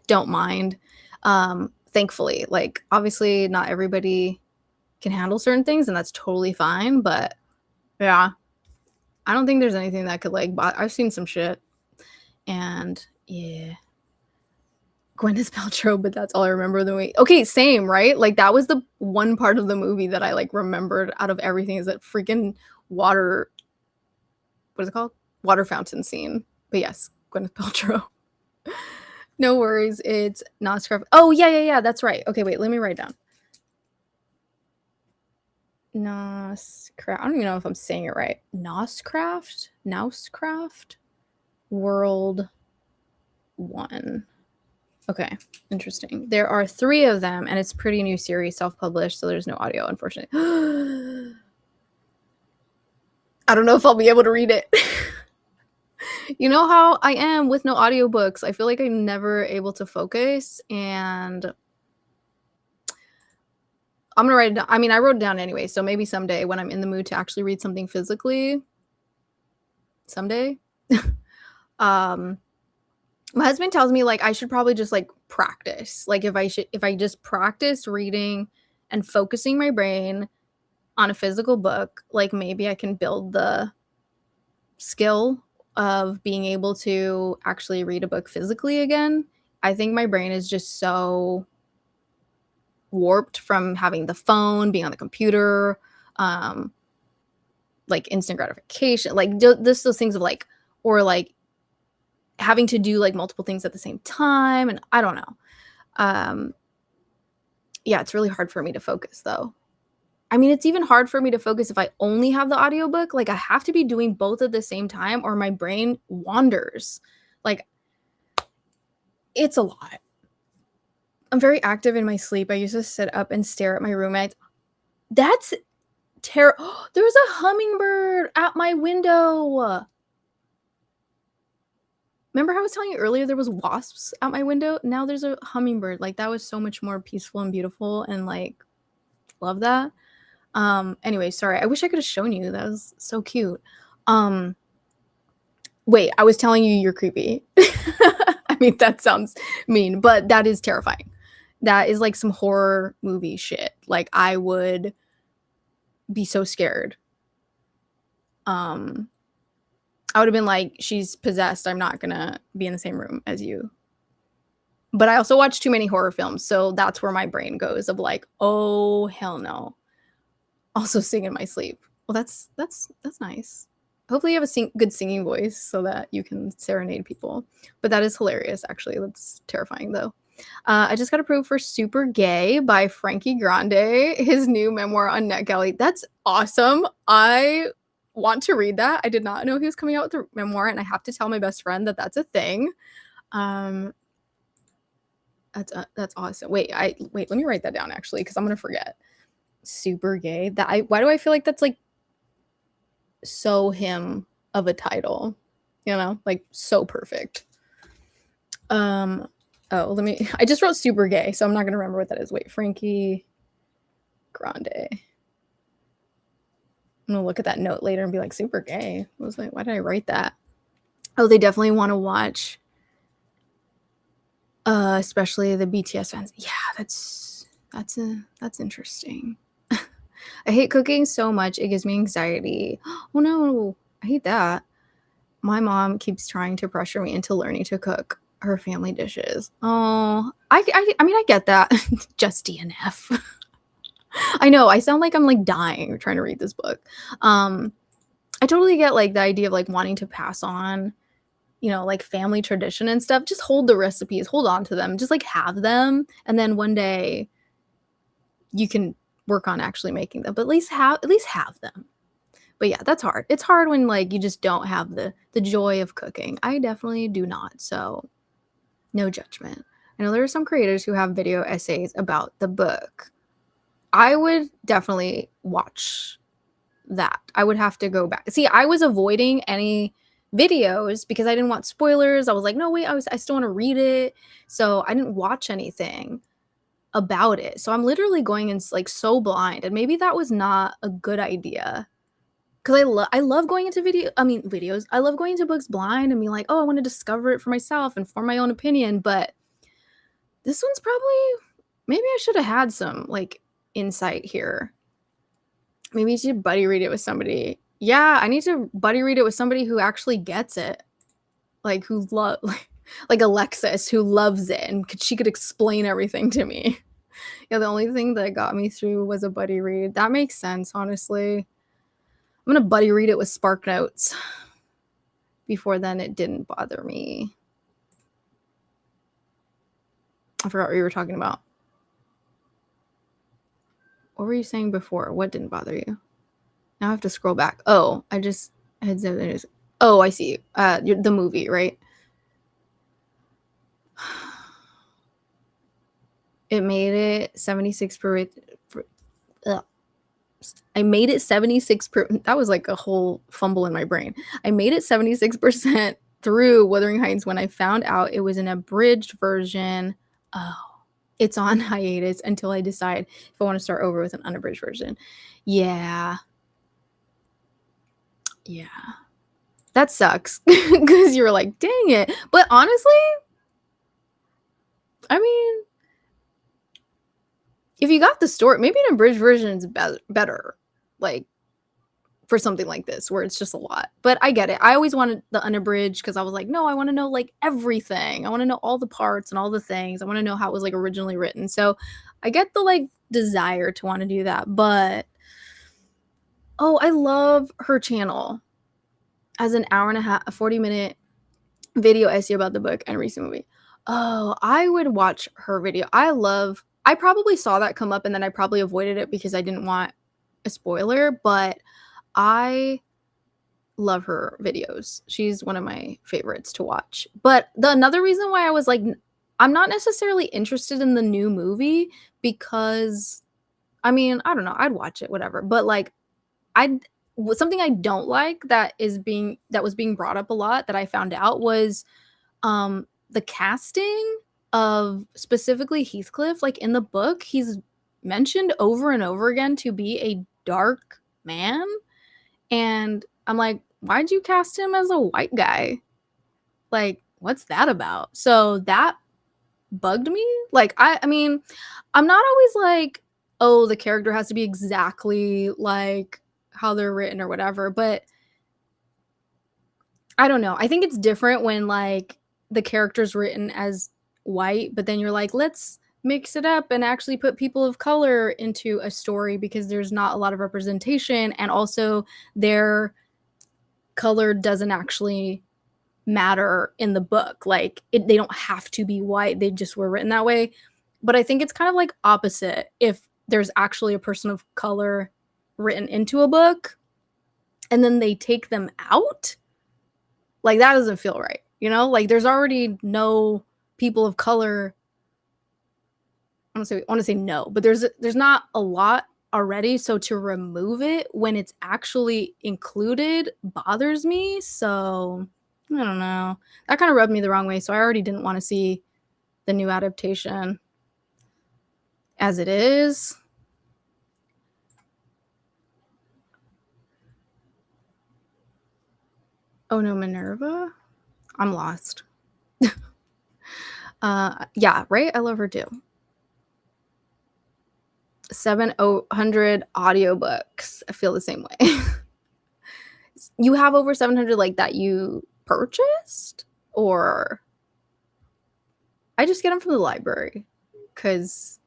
Don't mind. Thankfully. Like, obviously, not everybody can handle certain things, and that's totally fine, but, yeah. I don't think there's anything that could, like... I've seen some shit. And, yeah... Gwyneth Paltrow, but that's all I remember of the movie. Okay, same, right? Like, that was the one part of the movie that I, like, remembered out of everything is that freaking water... What is it called? Water fountain scene. But yes, Gwyneth Paltrow. No worries, it's Noscraft. Oh, yeah, that's right. Okay, wait, let me write down. Noscraft. I don't even know if I'm saying it right. Noscraft? World 1. Okay, interesting. There are 3 of them, and it's a pretty new series, self-published, so there's no audio, unfortunately. I don't know if I'll be able to read it. You know how I am with no audiobooks. I feel like I'm never able to focus, and I'm gonna write it down. I mean, I wrote it down anyway, so maybe someday when I'm in the mood to actually read something physically, someday, my husband tells me, like, I should probably just, like, practice. Like, if I just practice reading and focusing my brain on a physical book, like, maybe I can build the skill of being able to actually read a book physically again. I think my brain is just so warped from having the phone, being on the computer, like, instant gratification, like, those things of, like, or, like, having to do, like, multiple things at the same time, and I don't know. Yeah, it's really hard for me to focus, though. I mean, it's even hard for me to focus if I only have the audiobook. Like, I have to be doing both at the same time or my brain wanders. Like, it's a lot. I'm very active in my sleep. I used to sit up and stare at my roommate. That's terrible. There was a hummingbird at my window. Remember how I was telling you earlier there was wasps out my window? Now there's a hummingbird. Like, that was so much more peaceful and beautiful, and, like, love that. Anyway, sorry. I wish I could have shown you. That was so cute. Wait, I was telling you you're creepy. I mean, that sounds mean, but that is terrifying. That is like some horror movie shit. Like, I would be so scared. I would have been like, she's possessed. I'm not gonna be in the same room as you. But I also watch too many horror films, so that's where my brain goes of like, oh hell no. Also sing in my sleep. Well, that's nice. Hopefully you have a good singing voice so that you can serenade people. But that is hilarious, actually. That's terrifying, though. I just got approved for Super Gay by Frankie Grande, his new memoir on NetGalley. That's awesome. I want to read that. I did not know he was coming out with a memoir, and I have to tell my best friend that that's a thing. That's awesome. Wait, let me write that down, actually, because I'm going to forget. Super Gay. Why do I feel like that's like so him of a title, you know, like so perfect. I just wrote Super Gay, so I'm not gonna remember what that is. Wait, Frankie Grande. I'm gonna look at that note later and be like, Super Gay. I was like, why did I write that? Oh, they definitely want to watch especially the BTS fans. Yeah, that's interesting. I hate cooking so much. It gives me anxiety. Oh no, I hate that. My mom keeps trying to pressure me into learning to cook her family dishes. Oh, I mean, I get that. Just DNF. I know, I sound like I'm like dying trying to read this book. I totally get like the idea of like wanting to pass on, you know, like family tradition and stuff. Just hold the recipes, hold on to them, just like have them, and then one day you can work on actually making them, but at least have them. But yeah, that's hard. It's hard when like you just don't have the joy of cooking. I definitely do not, so no judgment. I know there are some creators who have video essays about the book. I would definitely watch that. I would have to go back. See, I was avoiding any videos because I didn't want spoilers. I was like, no, wait, I still want to read it. So I didn't watch anything about it. So I'm literally going in like so blind, and maybe that was not a good idea. Because I love going into videos. I love going into books blind and being like, oh, I want to discover it for myself and form my own opinion. But this one's maybe I should have had some like insight here. Maybe you should buddy read it with somebody. Yeah, I need to buddy read it with somebody who actually gets it. Like who like Alexis, who loves it, and she could explain everything to me. Yeah, the only thing that got me through was a buddy read. That makes sense, honestly. I'm gonna buddy read it with Spark Notes. Before then, it didn't bother me. I forgot what you were talking about. What were you saying before? What didn't bother you? Now I have to scroll back. Oh, I had something. Oh, I see. The movie, right? It made it 76 per. I made it 76 per. That was like a whole fumble in my brain. I made it 76% through Wuthering Heights when I found out it was an abridged version. Oh, it's on hiatus until I decide if I want to start over with an unabridged version. Yeah. That sucks because you were like, dang it. But honestly, I mean, if you got the story, maybe an abridged version is better, like for something like this where it's just a lot. But I get it. I always wanted the unabridged because I was like, no, I want to know like everything. I want to know all the parts and all the things. I want to know how it was like originally written. So I get the like desire to want to do that. But oh, I love her channel as an hour and a half, a 40-minute video essay about the book and recent movie. Oh, I would watch her video. I probably saw that come up and then I probably avoided it because I didn't want a spoiler, but I love her videos. She's one of my favorites to watch. But another reason why I was like, I'm not necessarily interested in the new movie because, I mean, I don't know, I'd watch it, whatever. But like, something I don't like that was being brought up a lot that I found out was The casting of specifically Heathcliff, like in the book, he's mentioned over and over again to be a dark man. And I'm like, why'd you cast him as a white guy? Like, what's that about? So that bugged me. Like, I mean, I'm not always like, oh, the character has to be exactly like how they're written or whatever, but I don't know. I think it's different when like the character's written as white, but then you're like, let's mix it up and actually put people of color into a story because there's not a lot of representation, and also their color doesn't actually matter in the book. Like they don't have to be white. They just were written that way. But I think it's kind of like opposite if there's actually a person of color written into a book and then they take them out. Like that doesn't feel right. You know, like there's already no people of color. I want to say no, but there's not a lot already. So to remove it when it's actually included bothers me. So I don't know. That kind of rubbed me the wrong way. So I already didn't want to see the new adaptation as it is. Oh no, Minerva? I'm lost. Yeah, right? I love her too. 700 audiobooks. I feel the same way. You have over 700 like that you purchased? Or I just get them from the library because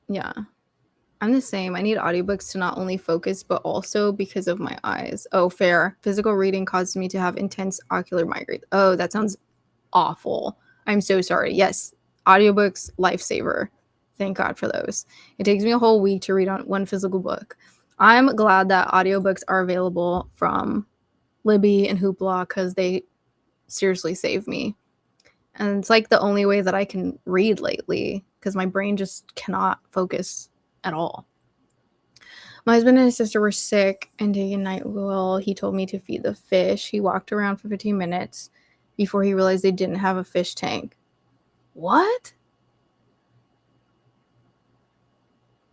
yeah, I'm the same. I need audiobooks to not only focus but also because of my eyes. Oh, fair. Physical reading causes me to have intense ocular migraine. Oh, that sounds awful. I'm so sorry. Yes, audiobooks, lifesaver. Thank God for those. It takes me a whole week to read on one physical book. I'm glad that audiobooks are available from Libby and Hoopla because they seriously save me. And it's like the only way that I can read lately because my brain just cannot focus at all. My husband and his sister were sick and taking NyQuil. He told me to feed the fish. He walked around for 15 minutes before he realized they didn't have a fish tank. What?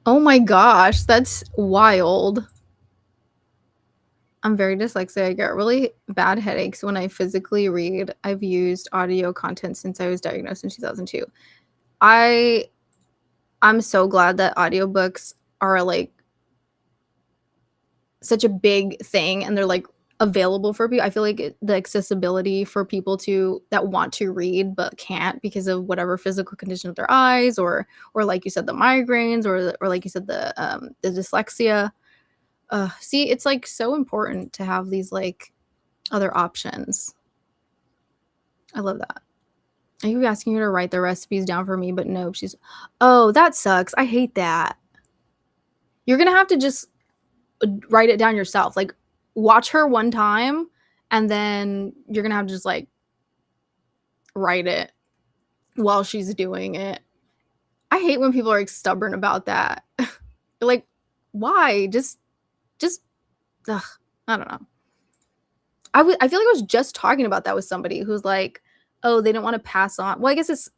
Oh my gosh, that's wild. I'm very dyslexic. I get really bad headaches when I physically read. I've used audio content since I was diagnosed in 2002. I'm so glad that audiobooks are like such a big thing and they're like available for people. I feel like the accessibility for people that want to read but can't because of whatever physical condition of their eyes or like you said the migraines or like you said the dyslexia. See, it's like so important to have these like other options. I love that. Are you asking her to write the recipes down for me? But no, oh, that sucks. I hate that. You're gonna have to just write it down yourself. Like watch her one time and then you're gonna have to just like write it while she's doing it. I hate when people are like stubborn about that. Like, why? Just ugh, I don't know. I feel like I was just talking about that with somebody who's like, oh, they don't want to pass on. Well, I guess it's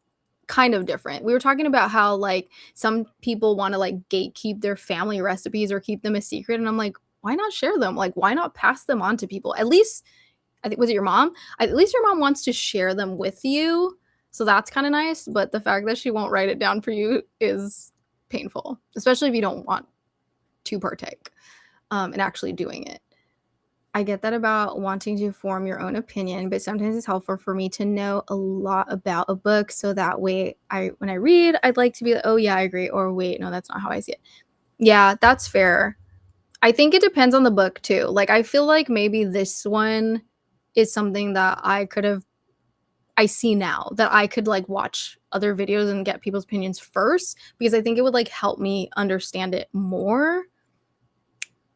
kind of different. We were talking about how like some people want to like gatekeep their family recipes or keep them a secret. And I'm like, why not share them? Like, why not pass them on to people? At least, I think, was it your mom? At least your mom wants to share them with you. So that's kind of nice. But the fact that she won't write it down for you is painful, especially if you don't want to partake in actually doing it. I get that about wanting to form your own opinion, but sometimes it's helpful for me to know a lot about a book so that way when I read, I'd like to be like, oh yeah, I agree, or wait, no, that's not how I see it. Yeah, that's fair. I think it depends on the book too. Like I feel like maybe this one is something that I see now that I could like watch other videos and get people's opinions first because I think it would like help me understand it more.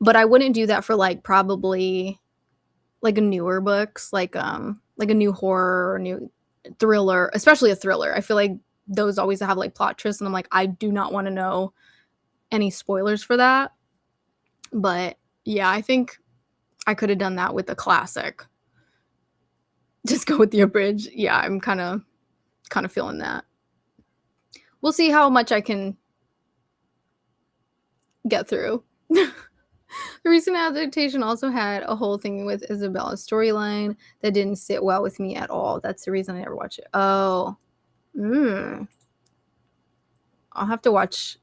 But I wouldn't do that for like probably like newer books, like a new horror or new thriller, especially a thriller. I feel like those always have like plot twists and I'm like, I do not want to know any spoilers for that. But yeah, I think I could have done that with a classic. Just go with the abridged. Yeah, I'm kind of feeling that. We'll see how much I can get through. The recent adaptation also had a whole thing with Isabella's storyline that didn't sit well with me at all. That's the reason I never watched it. Oh. I'll have to watch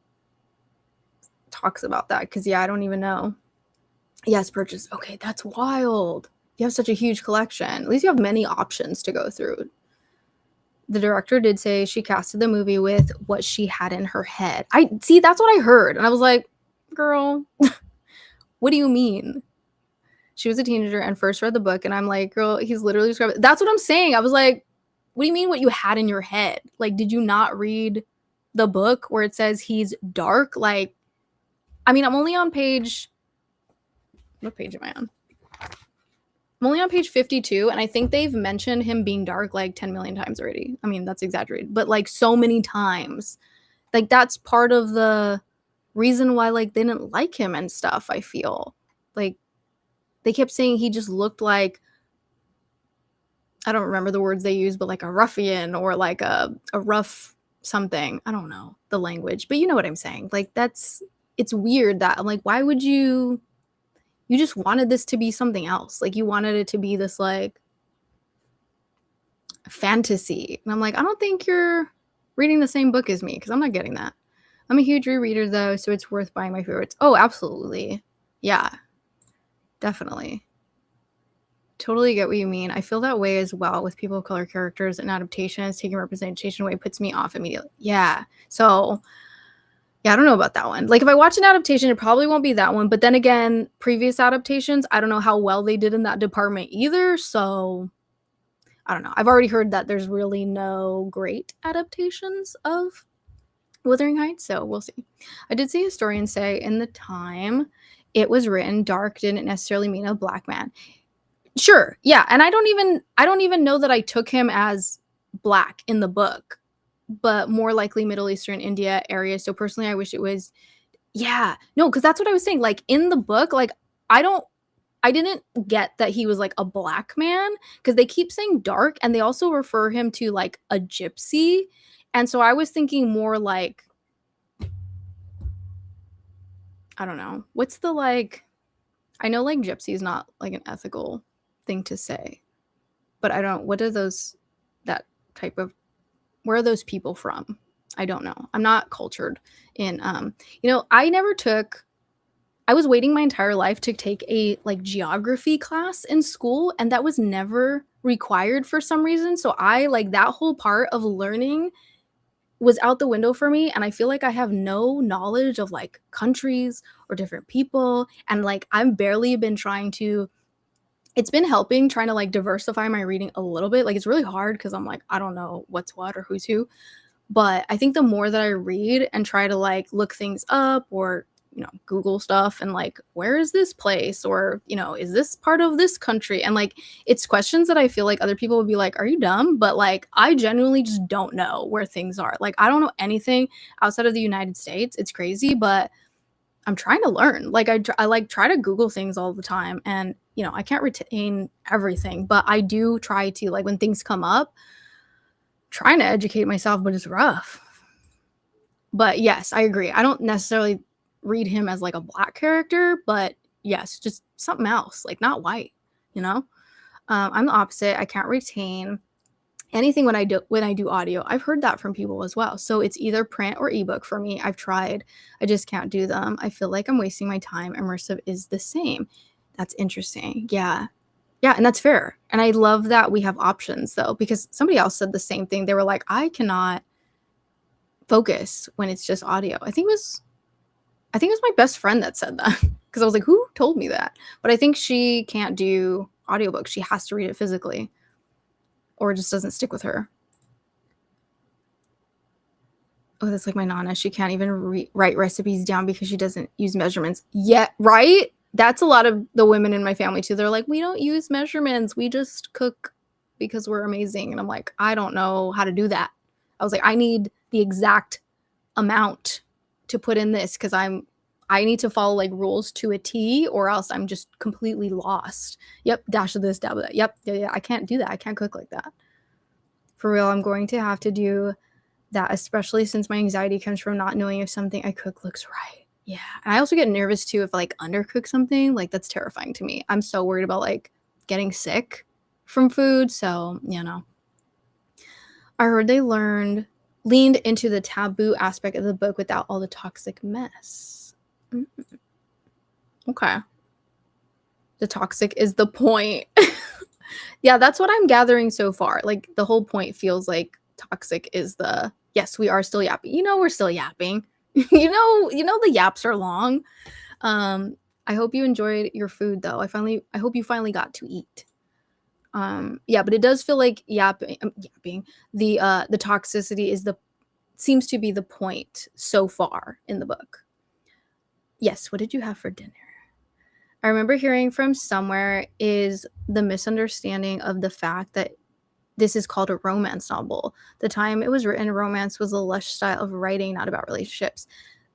talks about that because, yeah, I don't even know. Yes, purchase. Okay, that's wild. You have such a huge collection. At least you have many options to go through. The director did say she casted the movie with what she had in her head. See, that's what I heard. And I was like, girl, what do you mean? She was a teenager and first read the book. And I'm like, girl, he's literally describing. That's what I'm saying. I was like, what do you mean what you had in your head? Like, did you not read the book where it says he's dark? Like, I mean, I'm only on page. What page am I on? I'm only on page 52, and I think they've mentioned him being dark like 10 million times already. I mean, that's exaggerated, but like so many times. Like, that's part of the reason why like they didn't like him and stuff, I feel. Like, they kept saying he just looked like, I don't remember the words they used, but like a ruffian or like a rough something. I don't know the language, but you know what I'm saying. Like, it's weird that I'm like, why would you just wanted this to be something else. Like, you wanted it to be this like fantasy. And I'm like, I don't think you're reading the same book as me because I'm not getting that. I'm a huge rereader though, so it's worth buying my favorites. Oh, absolutely. Yeah, definitely. Totally get what you mean. I feel that way as well with people of color characters and adaptations. Taking representation away puts me off immediately. Yeah. So, yeah, I don't know about that one. Like, if I watch an adaptation, it probably won't be that one. But then again, previous adaptations, I don't know how well they did in that department either. So, I don't know. I've already heard that there's really no great adaptations of Wuthering Heights, so we'll see. I did see historians say in the time it was written, dark didn't necessarily mean a black man. Sure, yeah, and I don't even know that I took him as black in the book, but more likely Middle Eastern India area. So personally, I wish it was, yeah, no, because that's what I was saying. Like, in the book, like, I didn't get that he was like a black man because they keep saying dark and they also refer him to like a gypsy. And so I was thinking more like, I don't know. What's the like, I know like gypsy is not like an ethical thing to say, but I don't, what are those, that type of, where are those people from? I don't know. I'm not cultured in, I was waiting my entire life to take a like geography class in school, and that was never required for some reason. So I like that whole part of learning was out the window for me, and I feel like I have no knowledge of like countries or different people, and like I've barely been trying to, it's been helping trying to like diversify my reading a little bit. Like, it's really hard because I'm like, I don't know what's what or who's who. But I think the more that I read and try to like look things up or, Google stuff and like, where is this place? Or, is this part of this country? And like, it's questions that I feel like other people would be like, are you dumb? But like, I genuinely just don't know where things are. Like, I don't know anything outside of the United States. It's crazy, but I'm trying to learn. Like, I like try to Google things all the time, and, I can't retain everything, but I do try to, like, when things come up, trying to educate myself, but it's rough. But yes, I agree. I don't necessarily read him as like a black character, but yes, just something else, like not white, I'm the opposite. I can't retain anything when I do audio. I've heard that from people as well. So it's either print or ebook for me. I've tried. I just can't do them. I feel like I'm wasting my time. Immersive is the same. That's interesting. Yeah. Yeah, and that's fair. And I love that we have options though, because somebody else said the same thing. They were like, I cannot focus when it's just audio. I think it was my best friend that said that because I was like, who told me that? But I think she can't do audiobooks. She has to read it physically, or it just doesn't stick with her. Oh, that's like my Nana. She can't even write recipes down because she doesn't use measurements yet, right? That's a lot of the women in my family too. They're like, we don't use measurements. We just cook because we're amazing. And I'm like, I don't know how to do that. I was like, I need the exact amount to put in this because I'm I need to follow like rules to a T, or else I'm just completely lost. Yep, dash of this, dash of that. Yep, yeah, I can't do that. I can't cook like that. For real, I'm going to have to do that, especially since my anxiety comes from not knowing if something I cook looks right. Yeah, and I also get nervous too if like undercook something. Like that's terrifying to me. I'm so worried about like getting sick from food. So I heard they leaned into the taboo aspect of the book without all the toxic mess. Okay. The toxic is the point. Yeah, that's what I'm gathering so far. Like the whole point feels like toxic is the yes, we are still yapping. We're still yapping. The yaps are long. I hope you enjoyed your food though. I hope you finally got to eat. Yeah, but it does feel like yapping. The toxicity seems to be the point so far in the book. Yes, what did you have for dinner? I remember hearing from somewhere is the misunderstanding of the fact that this is called a romance novel. The time it was written, romance was a lush style of writing, not about relationships.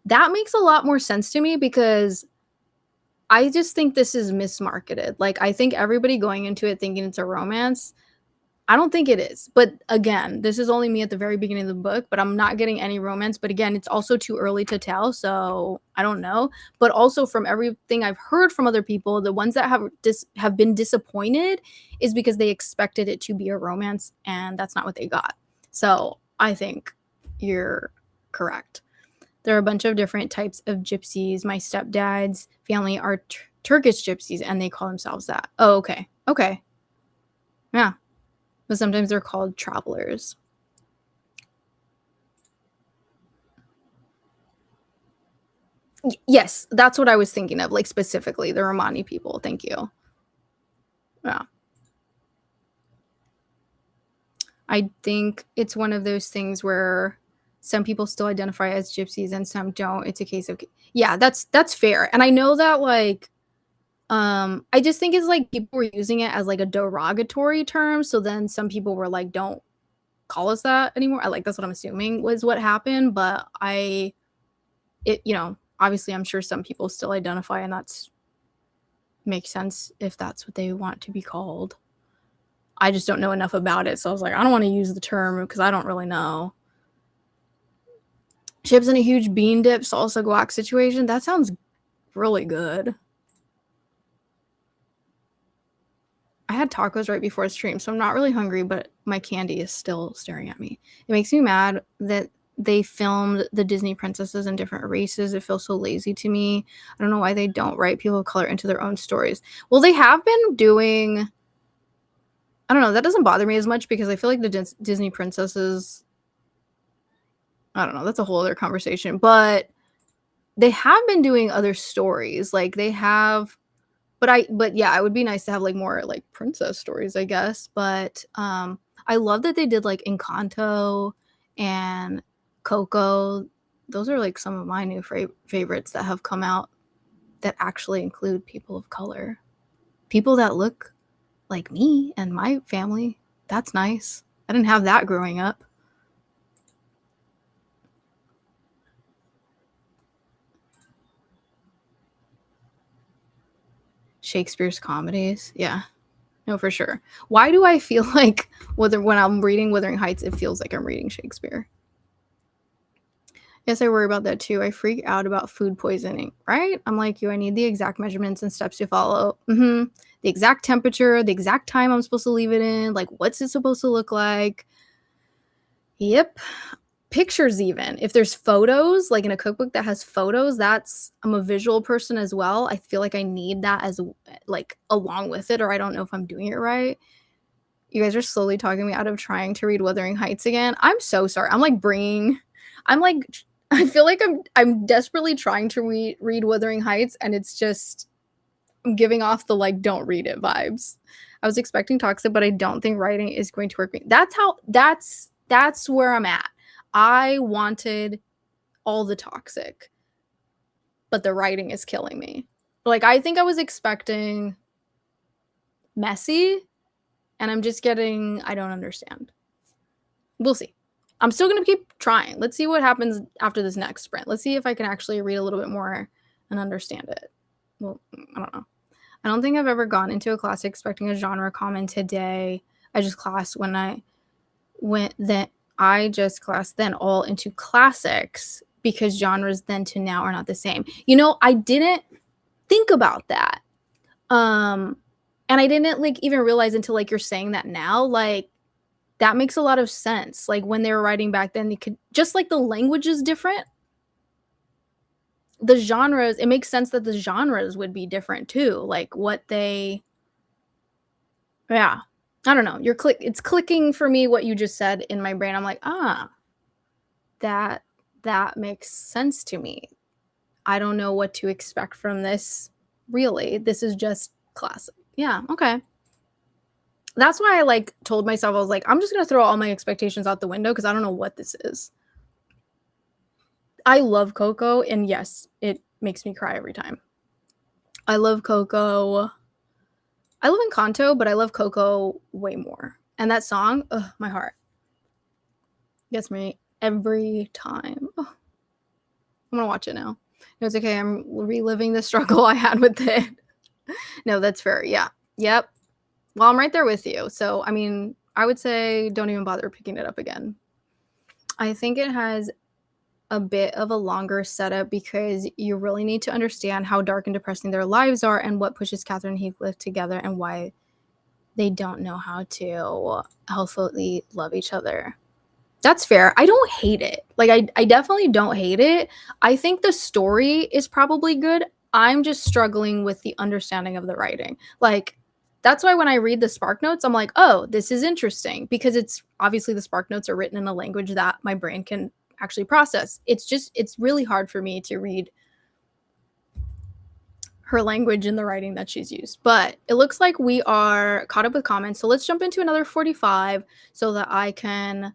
That makes a lot more sense to me because I just think this is mismarketed. Like, I think everybody going into it thinking it's a romance, I don't think it is. But again, this is only me at the very beginning of the book, but I'm not getting any romance. But again, it's also too early to tell, so I don't know. But also from everything I've heard from other people, the ones that have been disappointed is because they expected it to be a romance, and that's not what they got. So I think you're correct. There are a bunch of different types of gypsies. My stepdad's family are Turkish gypsies, and they call themselves that. Oh, okay. Okay. Yeah. But sometimes they're called travelers. Yes, that's what I was thinking of, like specifically the Romani people. Thank you. Yeah. I think it's one of those things where some people still identify as gypsies and some don't. It's a case of yeah, that's fair. And I know that like I just think it's like people were using it as like a derogatory term, so then some people were like, don't call us that anymore. I like that's what I'm assuming was what happened, but obviously I'm sure some people still identify, and that's makes sense if that's what they want to be called. I just don't know enough about it, so I was like, I don't want to use the term because I don't really know. Chips in a huge bean dip salsa guac situation. That sounds really good. I had tacos right before the stream, so I'm not really hungry, but my candy is still staring at me. It makes me mad that they filmed the Disney princesses in different races. It feels so lazy to me. I don't know why they don't write people of color into their own stories. Well, they have been doing... I don't know. That doesn't bother me as much because I feel like the Disney princesses... I don't know. That's a whole other conversation. But they have been doing other stories. Like, they have... But yeah, it would be nice to have like more like princess stories, I guess. But I love that they did like Encanto and Coco. Those are like some of my new favorites that have come out that actually include people of color, people that look like me and my family. That's nice. I didn't have that growing up. Shakespeare's comedies, yeah. No, for sure. Why do I feel like when I'm reading Wuthering Heights, it feels like I'm reading Shakespeare? Yes, I worry about that too. I freak out about food poisoning, right? I'm like you. I need the exact measurements and steps to follow. The exact temperature, the exact time I'm supposed to leave it in. Like, what's it supposed to look like? Yep. Pictures even. If there's photos, like in a cookbook that has photos, I'm a visual person as well. I feel like I need that as like along with it, or I don't know if I'm doing it right. You guys are slowly talking me out of trying to read Wuthering Heights again. I'm so sorry. I feel like I'm desperately trying to read Wuthering Heights, and it's just I'm giving off the like don't read it vibes. I was expecting toxic, but I don't think writing is going to work. That's where I'm at. I wanted all the toxic, but the writing is killing me. Like, I think I was expecting messy, and I'm just getting I don't understand. We'll see. I'm still going to keep trying. Let's see what happens after this next sprint. Let's see if I can actually read a little bit more and understand it. Well, I don't know. I don't think I've ever gone into a class expecting a genre common today. I just classed then all into classics because genres then to now are not the same. You know, I didn't think about that. And I didn't like even realize until like you're saying that now, like that makes a lot of sense. Like when they were writing back then, they could just like the language is different. The genres, it makes sense that the genres would be different too. Like what they, yeah, I don't know. It's clicking for me what you just said in my brain. I'm like, that makes sense to me. I don't know what to expect from this. Really, this is just classic. Yeah, okay. That's why I like told myself I was like, I'm just gonna throw all my expectations out the window because I don't know what this is. I love Coco, and yes, it makes me cry every time. I love Coco. I love Encanto, but I love Coco way more. And that song, my heart gets me every time. Oh, I'm gonna watch it now. No, it's okay. I'm reliving the struggle I had with it. No, that's fair. Yeah. Yep. Well, I'm right there with you. So, I mean, I would say don't even bother picking it up again. I think it has a bit of a longer setup because you really need to understand how dark and depressing their lives are and what pushes Catherine and Heathcliff together and why they don't know how to healthfully love each other. That's fair. I don't hate it. Like, I definitely don't hate it. I think the story is probably good. I'm just struggling with the understanding of the writing. Like, that's why when I read the Spark Notes, I'm like, oh, this is interesting because it's obviously the Spark Notes are written in a language that my brain can actually process. It's really hard for me to read her language in the writing that she's used. But it looks like we are caught up with comments. So let's jump into another 45 so that I can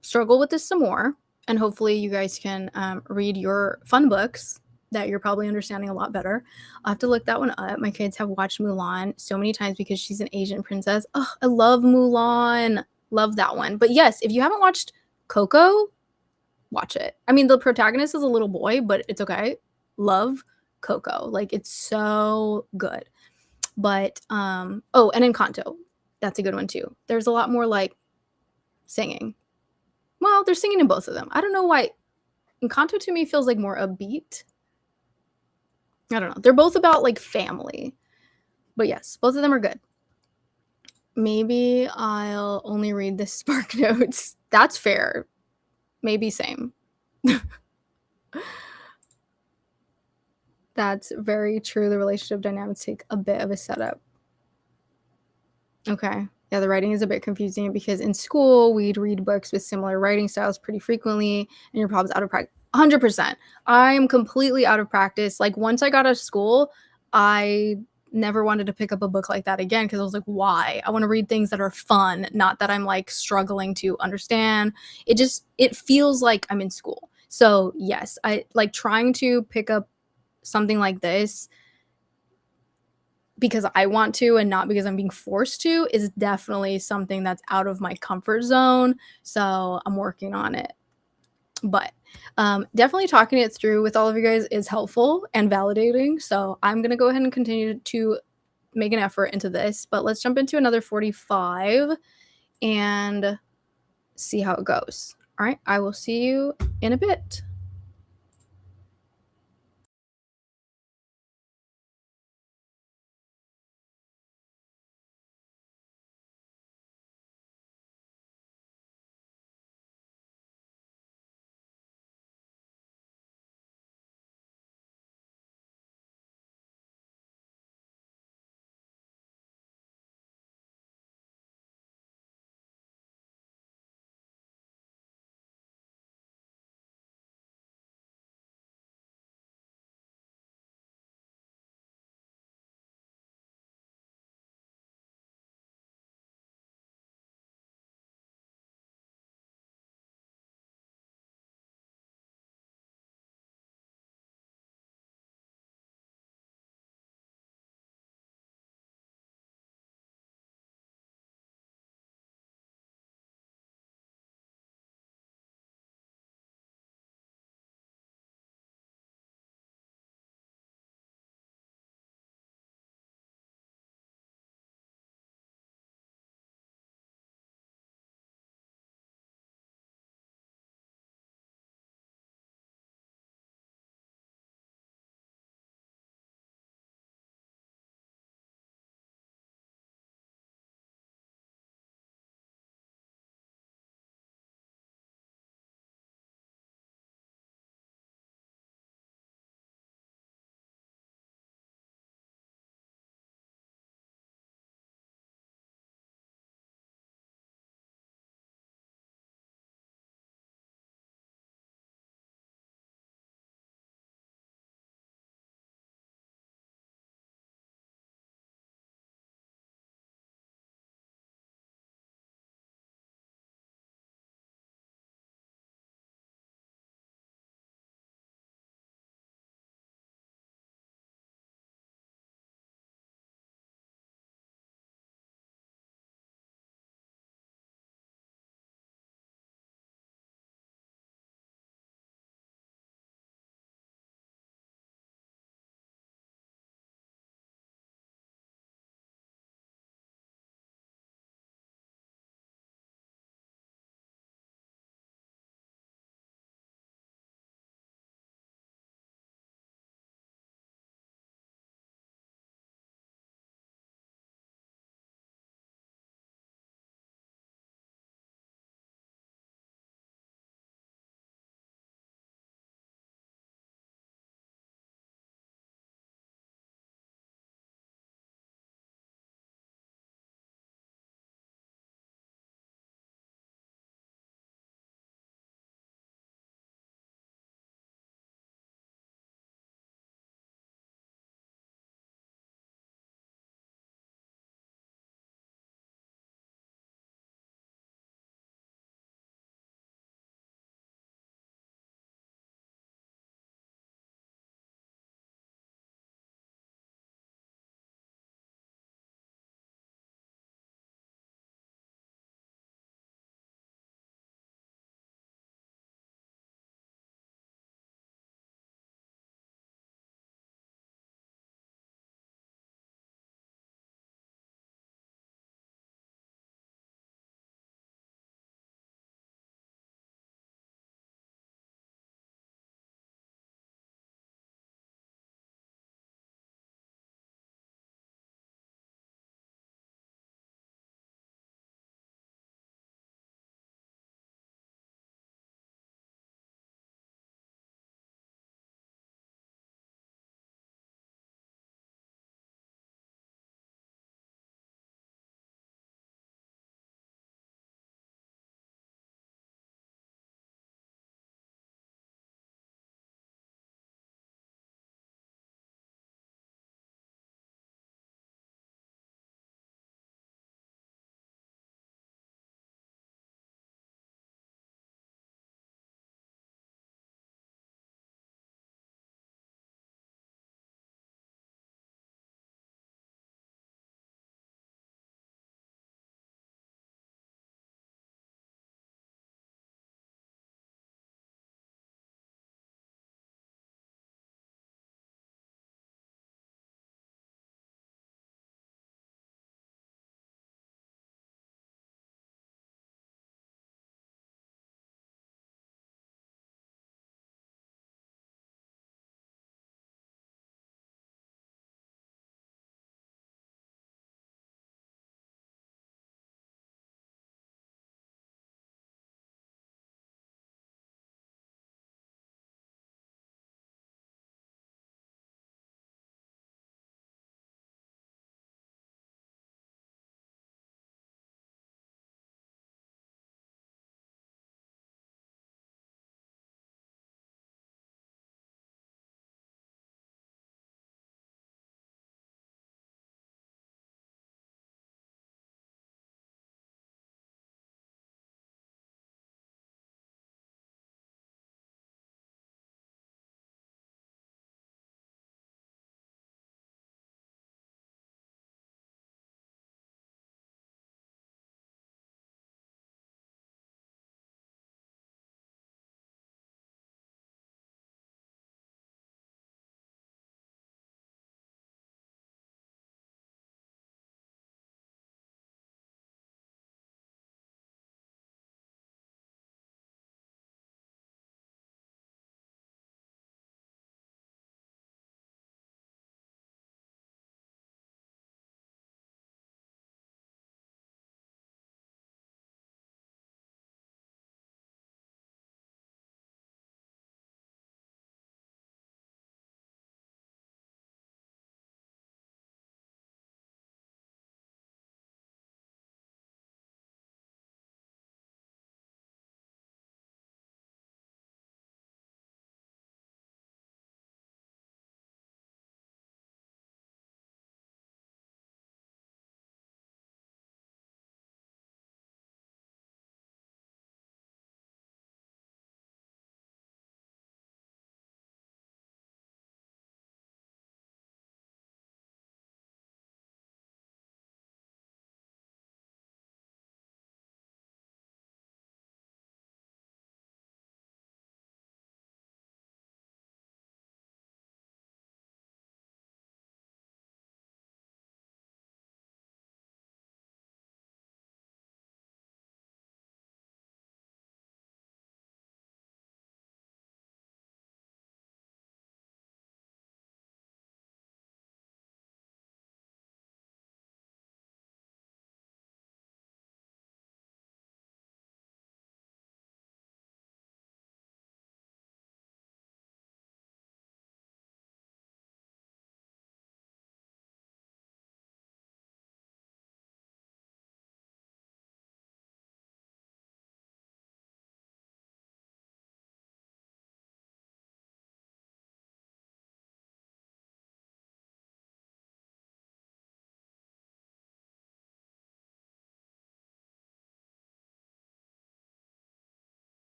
struggle with this some more. And hopefully you guys can read your fun books that you're probably understanding a lot better. I'll have to look that one up. My kids have watched Mulan so many times because she's an Asian princess. Oh, I love Mulan. Love that one. But yes, if you haven't watched Coco, watch it. I mean, the protagonist is a little boy, but it's okay. Love Coco. Like, it's so good. But, and Encanto. That's a good one too. There's a lot more like singing. Well, they're singing in both of them. I don't know why. Encanto to me feels like more upbeat. I don't know. They're both about like family. But yes, both of them are good. Maybe I'll only read the Spark Notes. That's fair. Maybe same. That's very true. The relationship dynamics take a bit of a setup. Okay. Yeah, the writing is a bit confusing because in school, we'd read books with similar writing styles pretty frequently, and you're probably out of practice. 100%. I am completely out of practice. Like, once I got out of school, I never wanted to pick up a book like that again because I was like, why? I want to read things that are fun, not that I'm like struggling to understand. It feels like I'm in school. So, yes, I like trying to pick up something like this because I want to and not because I'm being forced to is definitely something that's out of my comfort zone. So I'm working on it. But definitely talking it through with all of you guys is helpful and validating. So I'm going to go ahead and continue to make an effort into this. But let's jump into another 45 and see how it goes. All right. I will see you in a bit.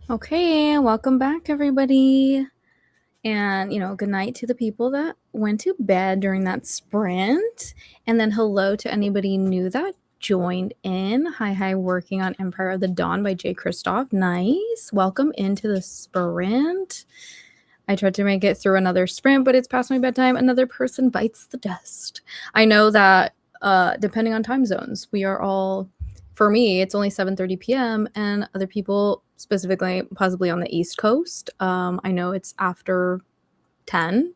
Okay, welcome back, everybody. And, good night to the people that went to bed during that sprint. And then hello to anybody new that joined in. Hi, working on Empire of the Dawn by Jay Kristoff. Nice. Welcome into the sprint. I tried to make it through another sprint, but it's past my bedtime. Another person bites the dust. I know that depending on time zones, we are all, for me, it's only 7:30 p.m. and other people, specifically possibly on the East Coast, I know it's after 10.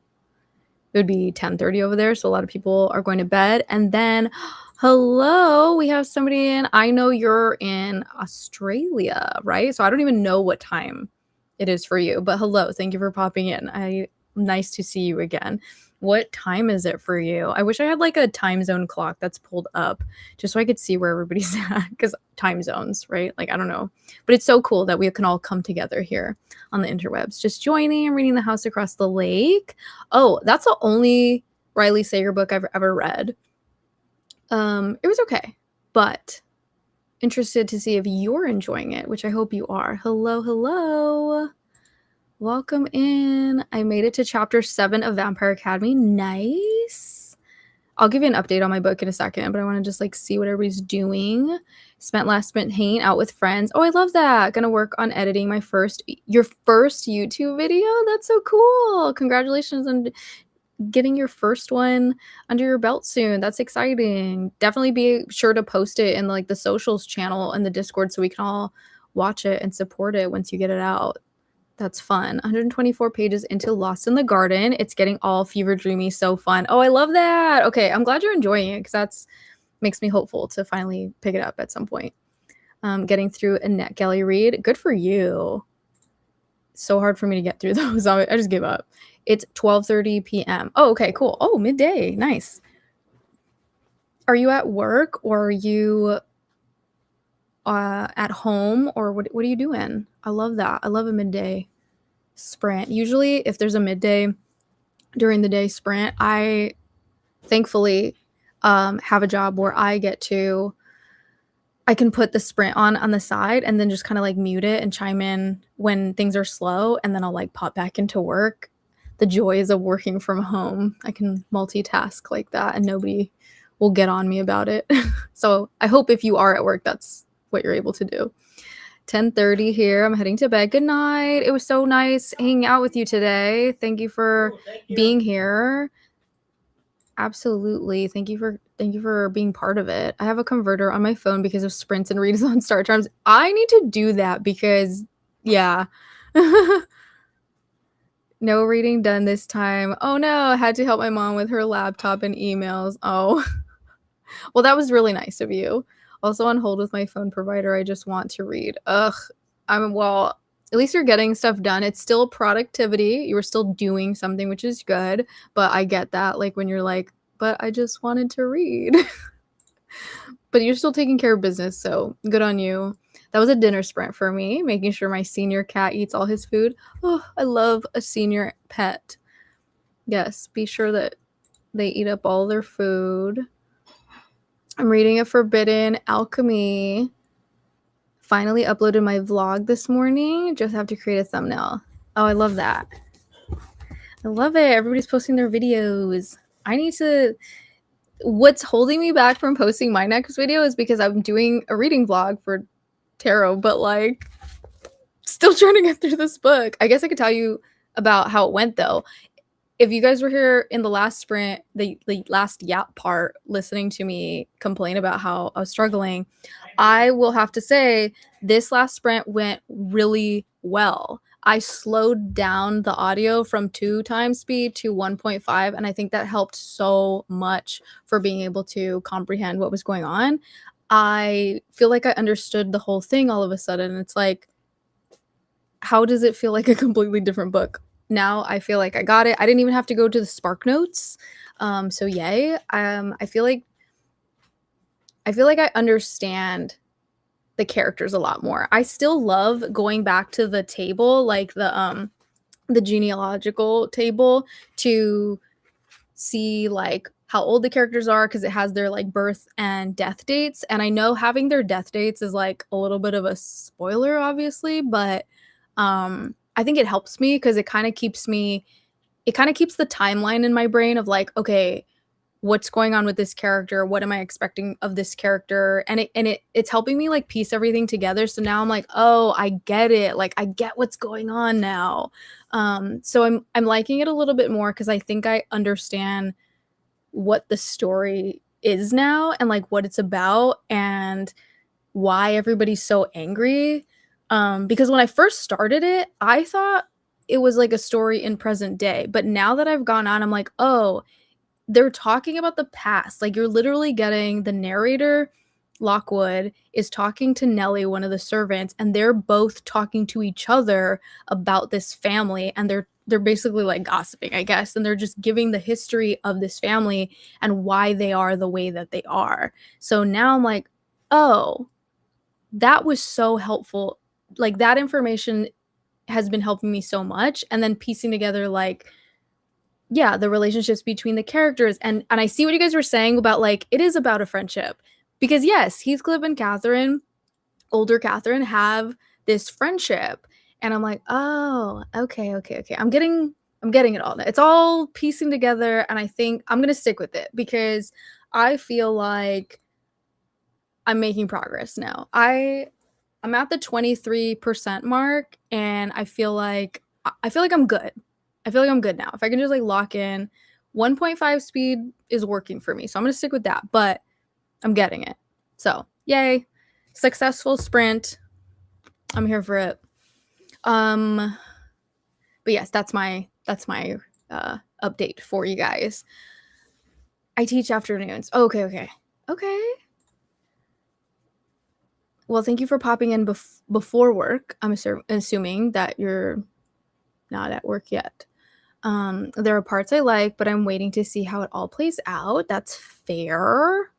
It would be 10:30 over there, so a lot of people are going to bed. And then, hello, we have somebody in. I know you're in Australia, right? So I don't even know what time it is for you, but hello, thank you for popping in. Nice to see you again. What time is it for you? I wish I had like a time zone clock that's pulled up just so I could see where everybody's at, because time zones, right? Like, I don't know. But it's so cool that we can all come together here on the interwebs. Just joining and reading The House Across the Lake. Oh, that's the only Riley Sager book I've ever read. It was okay, but interested to see if you're enjoying it, which I hope you are. Hello. Welcome in. I made it to chapter 7 of Vampire Academy. Nice. I'll give you an update on my book in a second, but I want to just like see what everybody's doing. Spent last sprint hanging out with friends. Oh, I love that. Gonna work on editing your first YouTube video. That's so cool. Congratulations on getting your first one under your belt soon. That's exciting. Definitely be sure to post it in like the socials channel and the Discord so we can all watch it and support it once you get it out. That's fun. 124 pages into Lost in the Garden. It's getting all fever dreamy, so fun. Oh, I love that. Okay, I'm glad you're enjoying it because that's makes me hopeful to finally pick it up at some point. Getting through a NetGalley read. Good for you. So hard for me to get through those. I just give up. It's 12:30 p.m. Oh, okay, cool. Oh, midday. Nice. Are you at work or are you at home, or what are you doing? I love that. I love a midday sprint. Usually if there's a midday during the day sprint, I thankfully have a job where I can put the sprint on the side and then just kind of like mute it and chime in when things are slow, and then I'll like pop back into work. The joys of working from home. I can multitask like that and nobody will get on me about it. So I hope if you are at work, that's what you're able to do. 10:30 here. I'm heading to bed. Good night. It was so nice hanging out with you today. Thank you for being here. Absolutely. Thank you for being part of it. I have a converter on my phone because of sprints and readathon start times. I need to do that because yeah. No reading done this time. Oh no, I had to help my mom with her laptop and emails. Oh. Well, that was really nice of you. Also on hold with my phone provider. I just want to read. Ugh. Well, at least you're getting stuff done. It's still productivity. You were still doing something, which is good. But I get that, like when you're like, but I just wanted to read. But you're still taking care of business, so good on you. That was a dinner sprint for me, making sure my senior cat eats all his food. Oh, I love a senior pet. Yes, be sure that they eat up all their food. I'm reading A Forbidden Alchemy. Finally uploaded my vlog this morning. Just have to create a thumbnail. Oh, I love that. I love it. Everybody's posting their videos. What's holding me back from posting my next video is because I'm doing a reading vlog for tarot, but like still trying to get through this book. I guess I could tell you about how it went though. If you guys were here in the last sprint, the last yap part, listening to me complain about how I was struggling, I will have to say this last sprint went really well. I slowed down the audio from 2 times speed to 1.5, and I think that helped so much for being able to comprehend what was going on. I feel like I understood the whole thing all of a sudden. It's like, how does it feel like a completely different book? Now I feel like I got it. I didn't even have to go to the Spark Notes. So yay. I feel like I understand the characters a lot more. I still love going back to the table, like the genealogical table, to see like how old the characters are, because it has their like birth and death dates. And I know having their death dates is like a little bit of a spoiler, obviously, but I think it helps me because it kind of keeps the timeline in my brain of like, okay, what's going on with this character? What am I expecting of this character? And it's helping me like piece everything together. So now I'm like, oh, I get it. Like I get what's going on now. So I'm liking it a little bit more because I think I understand what the story is now and like what it's about and why everybody's so angry. Because when I first started it, I thought it was like a story in present day. But now that I've gone on, I'm like, oh, they're talking about the past. Like you're literally getting the narrator, Lockwood, is talking to Nellie, one of the servants, and they're both talking to each other about this family, and they're basically like gossiping, I guess, and they're just giving the history of this family and why they are the way that they are. So now I'm like, oh, that was so helpful. Like that information has been helping me so much, and then piecing together like, yeah, the relationships between the characters. And I see what you guys were saying about like it is about a friendship. Because yes, Heathcliff and Catherine, older Catherine, have this friendship. And I'm like, oh, okay, okay, okay. I'm getting it all. It's all piecing together, and I think I'm gonna stick with it because I feel like I'm making progress now. I'm at the 23% mark, and I feel like I'm good. I feel like I'm good now. If I can just like lock in 1.5 speed is working for me. So I'm going to stick with that, but I'm getting it. So, yay. Successful sprint. I'm here for it. But yes, that's my update for you guys. I teach afternoons. Okay. Well, thank you for popping in before work. I'm assuming that you're not at work yet. There are parts I like, but I'm waiting to see how it all plays out. That's fair.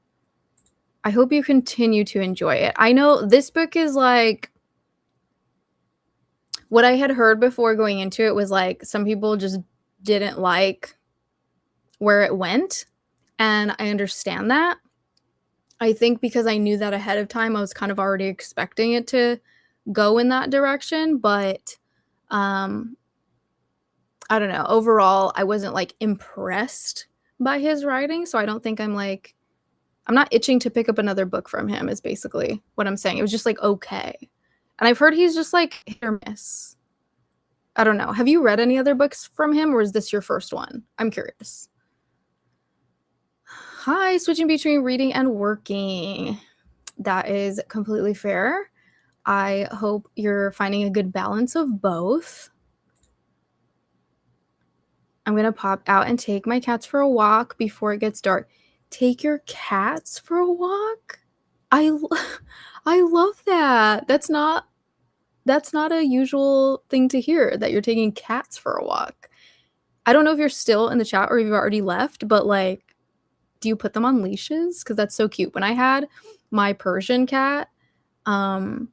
I hope you continue to enjoy it. I know this book is like, what I had heard before going into it was like some people just didn't like where it went, and I understand that. I think because I knew that ahead of time, I was kind of already expecting it to go in that direction, but I don't know. Overall, I wasn't like impressed by his writing, so I don't think I'm not itching to pick up another book from him is basically what I'm saying. It was just like okay. And I've heard he's just like hit or miss. I don't know. Have you read any other books from him, or is this your first one? I'm curious. Hi, switching between reading and working. That is completely fair. I hope you're finding a good balance of both. I'm going to pop out and take my cats for a walk before it gets dark. Take your cats for a walk? I love that. That's not a usual thing to hear, that you're taking cats for a walk. I don't know if you're still in the chat or if you've already left, but like, do you put them on leashes? Because that's so cute. When I had my Persian cat, I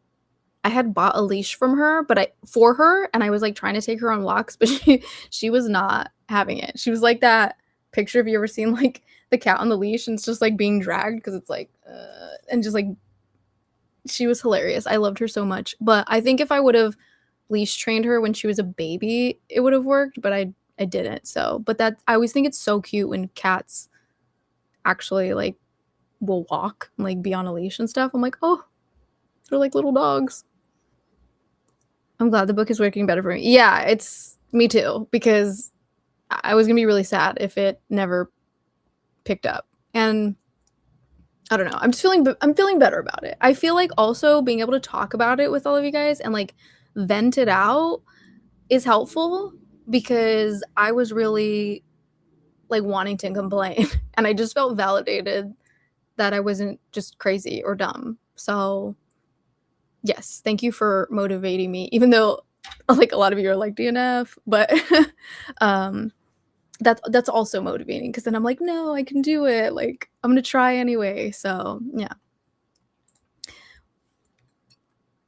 had bought a leash from her, for her, and I was like trying to take her on walks, but she was not having it. She was like that picture. Have you ever seen like the cat on the leash and it's just like being dragged because it's like, and just like, she was hilarious. I loved her so much. But I think if I would have leash trained her when she was a baby, it would have worked, but I didn't. So, but that, I always think it's so cute when cats actually like will walk and like be on a leash and stuff. I'm like, oh, they're like little dogs. I'm glad the book is working better for me. Yeah, it's me too, because I was gonna be really sad if it never picked up. And I don't know. I'm feeling better about it. I feel like also being able to talk about it with all of you guys and like vent it out is helpful, because I was really like wanting to complain and I just felt validated that I wasn't just crazy or dumb. So yes, thank you for motivating me, even though like a lot of you are like DNF, but that's also motivating, because then I'm like, no, I can do it. Like I'm gonna try anyway. So yeah.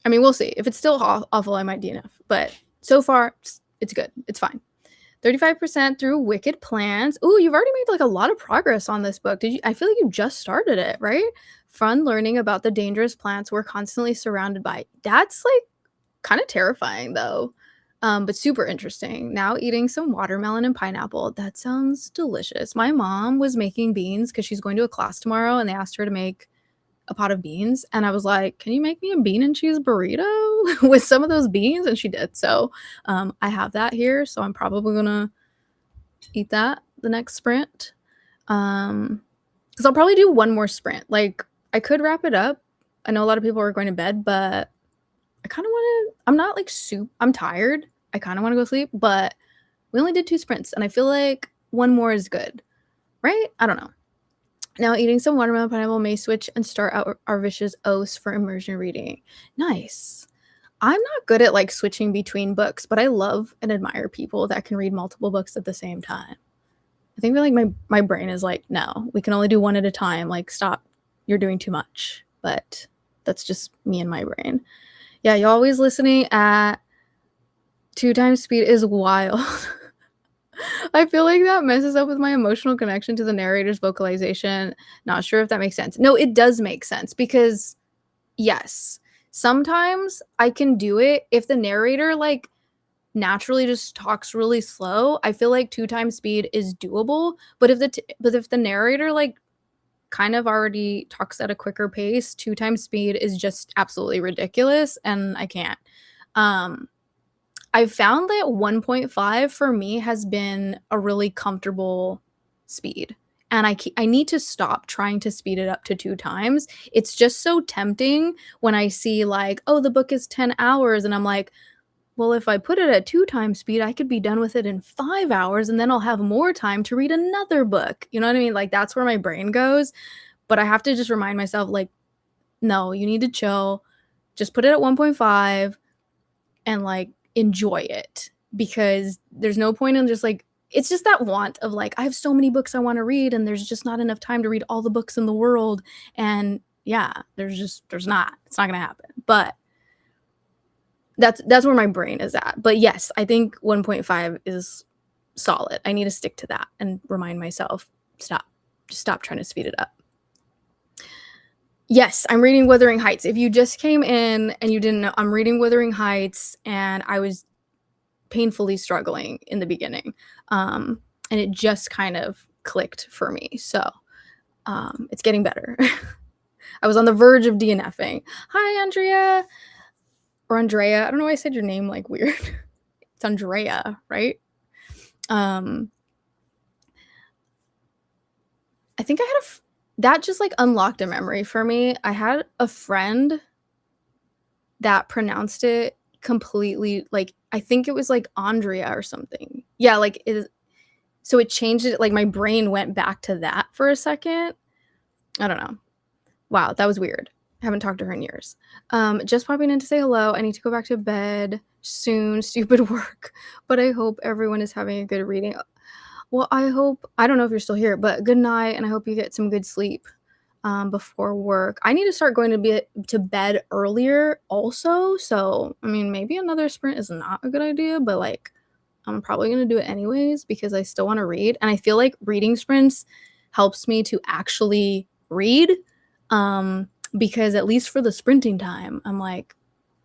I mean, we'll see. If it's still awful, I might DNF. But so far, it's good. It's fine. 35% through Wicked Plans. Ooh, you've already made like a lot of progress on this book. I feel like you just started it, right? Fun learning about the dangerous plants we're constantly surrounded by. That's like kind of terrifying though. But super interesting. Now eating some watermelon and pineapple. That sounds delicious. My mom was making beans because she's going to a class tomorrow and they asked her to make a pot of beans. And I was like, can you make me a bean and cheese burrito with some of those beans? And she did. So I have that here. So I'm probably going to eat that the next sprint. Because I'll probably do one more sprint. Like, I could wrap it up. I know a lot of people are going to bed, but I kind of want to, I'm not like I'm tired. I kind of want to go sleep, but we only did 2 sprints and I feel like one more is good, right? I don't know. Now eating some watermelon pineapple may switch and start out our vicious oaths for immersion reading. Nice. I'm not good at like switching between books, but I love and admire people that can read multiple books at the same time. I think like my brain is like, no, we can only do one at a time. Like, stop. You're doing too much. But that's just me and my brain. Yeah, you're always listening at 2 times speed is wild. I feel like that messes up with my emotional connection to the narrator's vocalization. Not sure if that makes sense. No, it does make sense because, yes, sometimes I can do it if the narrator, like, naturally just talks really slow. I feel like 2 times speed is doable, but if the narrator, like, kind of already talks at a quicker pace, 2 times speed is just absolutely ridiculous, and I can't. I've found that 1.5 for me has been a really comfortable speed. And I need to stop trying to speed it up to 2 times. It's just so tempting when I see like, oh, the book is 10 hours. And I'm like, well, if I put it at 2 times speed, I could be done with it in 5 hours and then I'll have more time to read another book. You know what I mean? Like, that's where my brain goes. But I have to just remind myself, like, no, you need to chill. Just put it at 1.5 and like enjoy it, because there's no point in just like, it's just that want of like, I have so many books I want to read and there's just not enough time to read all the books in the world. And yeah, it's not gonna happen. But that's where my brain is at. But yes, I think 1.5 is solid. I need to stick to that and remind myself, just stop trying to speed it up. Yes, I'm reading Wuthering Heights. If you just came in and you didn't know, I'm reading Wuthering Heights, and I was painfully struggling in the beginning. And it just kind of clicked for me. So it's getting better. I was on the verge of DNFing. Hi, Andrea. Or Andrea. I don't know why I said your name like weird. It's Andrea, right? I think I had that just like unlocked a memory for me. I had a friend that pronounced it completely, like, I think it was like Andrea or something. Yeah, like so it changed it. Like, my brain went back to that for a second. I don't know. Wow, that was weird. I haven't talked to her in years. Just popping in to say hello. I need to go back to bed soon. Stupid work. But I hope everyone is having a good reading. Well, I don't know if you're still here, but good night, and I hope you get some good sleep before work. I need to start going to bed earlier also. So, I mean, maybe another sprint is not a good idea, but like, I'm probably going to do it anyways because I still want to read. And I feel like reading sprints helps me to actually read. Because at least for the sprinting time, I'm like,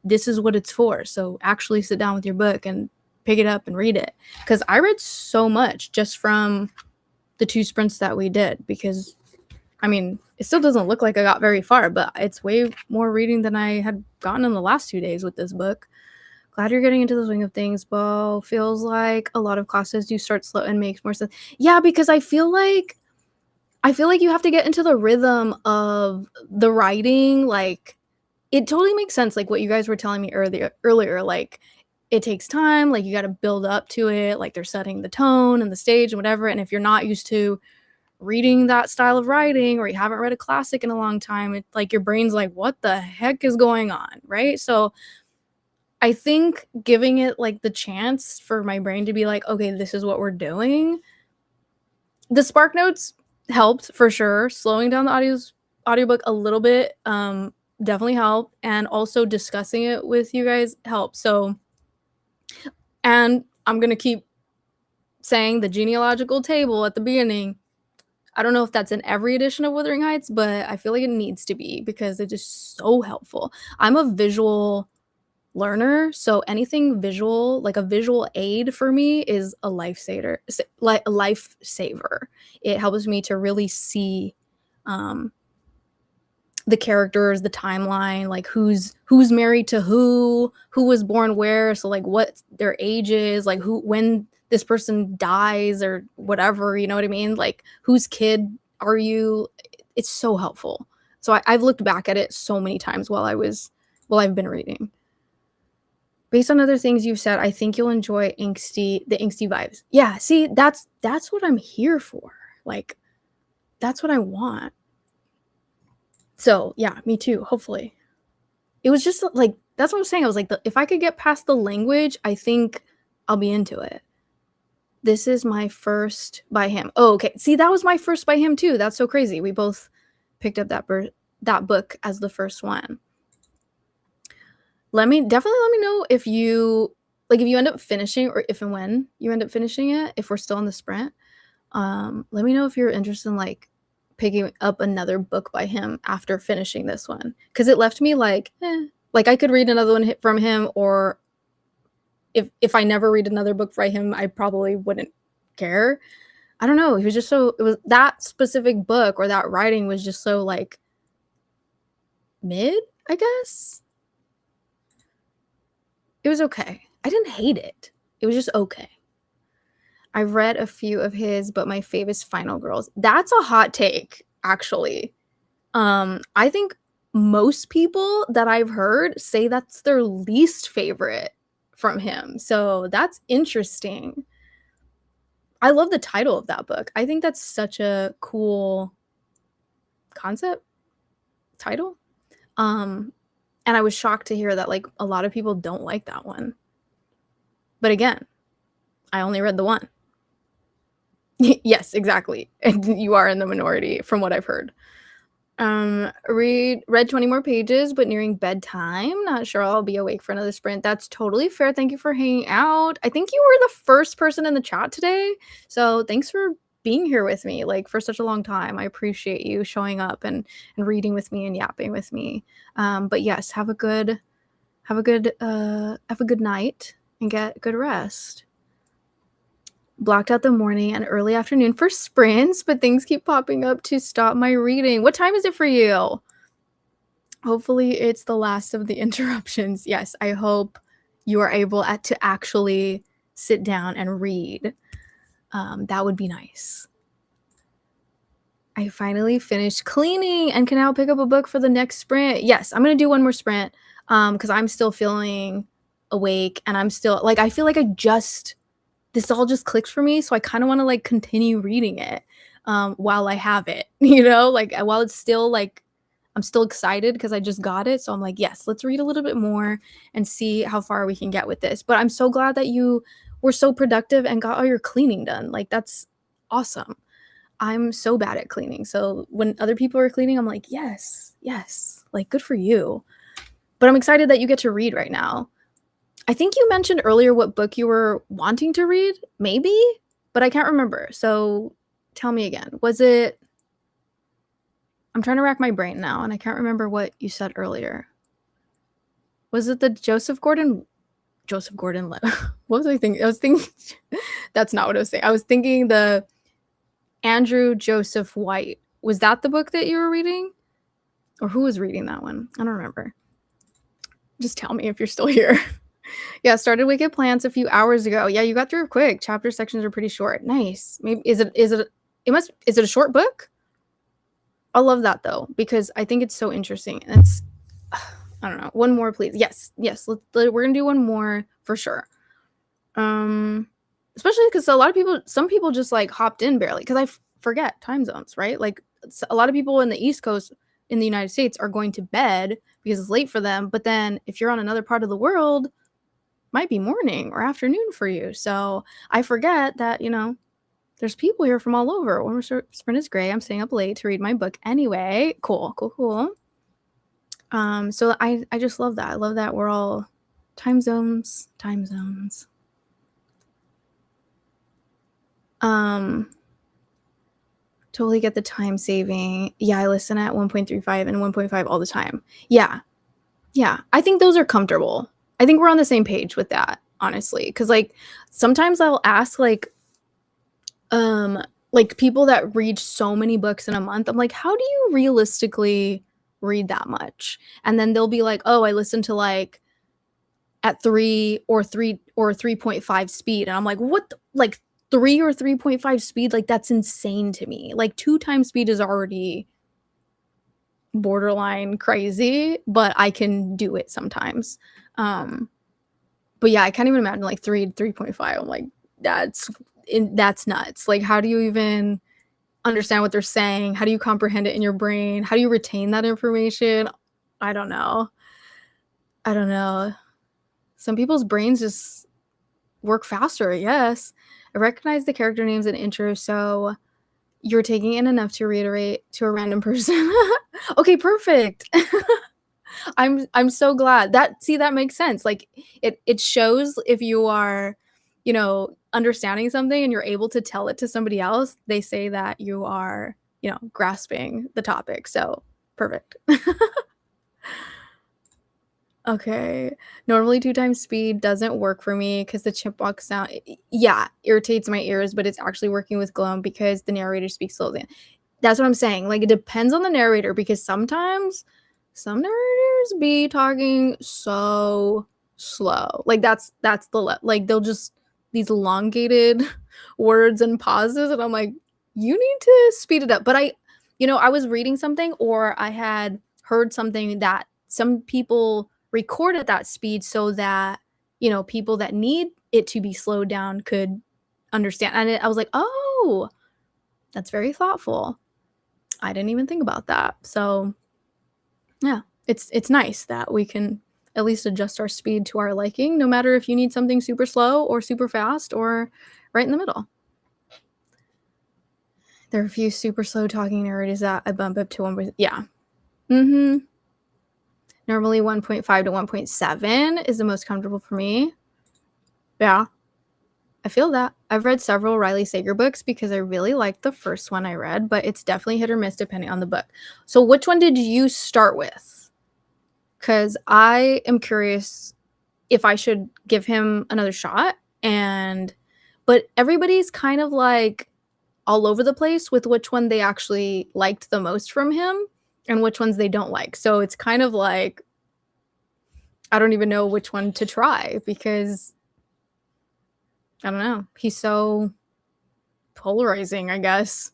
this is what it's for. So actually sit down with your book and pick it up and read it. Because I read so much just from the 2 sprints that we did, because I mean, it still doesn't look like I got very far, but it's way more reading than I had gotten in the last 2 days with this book. Glad you're getting into the swing of things, Bo. Feels like a lot of classes do start slow and makes more sense. Yeah, because I feel like you have to get into the rhythm of the writing. Like, it totally makes sense, like what you guys were telling me earlier. Like, it takes time, like you got to build up to it, like they're setting the tone and the stage and whatever. And if you're not used to reading that style of writing, or you haven't read a classic in a long time, it's like your brain's like, what the heck is going on, right? So I think giving it like the chance for my brain to be like, okay, this is what we're doing. The Spark Notes helped for sure. Slowing down the audiobook a little bit definitely helped, and also discussing it with you guys helped. So, and I'm gonna keep saying the genealogical table at the beginning. I don't know if that's in every edition of Wuthering Heights, but I feel like it needs to be because it's just so helpful. I'm a visual learner, so anything visual, like a visual aid for me is a lifesaver. Like a lifesaver. It helps me to really see the characters, the timeline, like who's married to who was born where, so like what their age is, like who when this person dies or whatever, you know what I mean? Like whose kid are you? It's so helpful. So I've looked back at it so many times while I've been reading. Based on other things you've said, I think you'll enjoy the angsty vibes. Yeah, see, that's what I'm here for. Like, that's what I want. So, yeah, me too, hopefully. It was just, like that's what I was saying. I was like, if I could get past the language, I think I'll be into it. This is my first by him. Oh, okay. See, that was my first by him too. That's so crazy. We both picked up that book as the first one. Definitely let me know if you end up finishing, or if and when you end up finishing it, if we're still on the sprint. Let me know if you're interested in like picking up another book by him after finishing this one, because it left me like I could read another one from him, or if I never read another book by him, I probably wouldn't care. I don't know. He was just so, it was that specific book, or that writing was just so like mid, I guess. It was okay. I didn't hate it. It was just okay. I've read a few of his, but my favorite's Final Girls. That's a hot take, actually. I think most people that I've heard say that's their least favorite from him. So that's interesting. I love the title of that book. I think that's such a cool concept title. And I was shocked to hear that like a lot of people don't like that one. But again, I only read the one. Yes, exactly. And you are in the minority from what I've heard. Read 20 more pages, but nearing bedtime. Not sure I'll be awake for another sprint. That's totally fair. Thank you for hanging out. I think you were the first person in the chat today. So thanks for being here with me, like for such a long time. I appreciate you showing up and reading with me and yapping with me. But yes, have a good night and get good rest. Blocked out the morning and early afternoon for sprints, but things keep popping up to stop my reading. What time is it for you? Hopefully it's the last of the interruptions. Yes, I hope you are able to actually sit down and read. That would be nice. I finally finished cleaning and can now pick up a book for the next sprint. Yes, I'm going to do one more sprint because I'm still feeling awake, and I'm still like, I feel like this all just clicked for me, so I kind of want to like continue reading it while I have it, you know, like while it's still like, I'm still excited because I just got it. So I'm like, yes, let's read a little bit more and see how far we can get with this. But I'm so glad that you were so productive and got all your cleaning done. Like, that's awesome. I'm so bad at cleaning. So when other people are cleaning, I'm like, yes, like good for you. But I'm excited that you get to read right now. I think you mentioned earlier what book you were wanting to read, maybe, but I can't remember. So tell me again. Was it, I'm trying to rack my brain now, and I can't remember what you said earlier. Was it the Joseph Gordon? What was I thinking? I was thinking, that's not what I was saying. I was thinking the Andrew Joseph White. Was that the book that you were reading? Or who was reading that one? I don't remember. Just tell me if you're still here. Yeah, started Wicked Plants a few hours ago. Yeah, you got through it quick. Chapter sections are pretty short. Nice. Maybe is it a short book? I love that though, because I think it's so interesting. It's I don't know. One more, please. Yes. We're gonna do one more for sure. Especially because some people just like hopped in barely, because I forget time zones, right? Like a lot of people in the East Coast in the United States are going to bed because it's late for them. But then if you're on another part of the world, might be morning or afternoon for you. So I forget that, you know, there's people here from all over. When sprint is great. I'm staying up late to read my book anyway. Cool. So I just love that. I love that we're all time zones. Totally get the time saving. Yeah, I listen at 1.35 and 1.5 all the time. Yeah. I think those are comfortable. I think we're on the same page with that, honestly, because like sometimes I'll ask like people that read so many books in a month, I'm like, how do you realistically read that much? And then they'll be like, oh, I listen to like at 3 or 3.5 speed, and I'm like, what like 3 or 3.5 speed, like that's insane to me. Like 2 times speed is already borderline crazy, but I can do it sometimes. But yeah, I can't even imagine like 3.5. I'm like, that's nuts. Like, how do you even understand what they're saying? How do you comprehend it in your brain? How do you retain that information? I don't know. Some people's brains just work faster, yes. I recognize the character names and intros, so you're taking in enough to reiterate to a random person. Okay, perfect. I'm so glad. That makes sense. Like it shows if you are, understanding something and you're able to tell it to somebody else, they say that you are, grasping the topic. So, perfect. Okay. Normally 2 times speed doesn't work for me because the chipmunk sound, yeah, irritates my ears, but it's actually working with Gloam because the narrator speaks slowly. That's what I'm saying. Like, it depends on the narrator because sometimes some narrators be talking so slow. Like, that's like, they'll just, these elongated words and pauses, and I'm like, you need to speed it up. But I was reading something, or I had heard something that some people record at that speed so that, people that need it to be slowed down could understand. And I was like, oh, that's very thoughtful. I didn't even think about that. So yeah, it's nice that we can at least adjust our speed to our liking, no matter if you need something super slow or super fast or right in the middle. There are a few super slow talking narrators that I bump up to 1. Yeah. Normally 1.5 to 1.7 is the most comfortable for me. Yeah. I feel that. I've read several Riley Sager books because I really liked the first one I read, but it's definitely hit or miss depending on the book. So which one did you start with? Because I am curious if I should give him another shot. But everybody's kind of like all over the place with which one they actually liked the most from him and which ones they don't like. So it's kind of like, I don't even know which one to try because I don't know. He's so polarizing, I guess.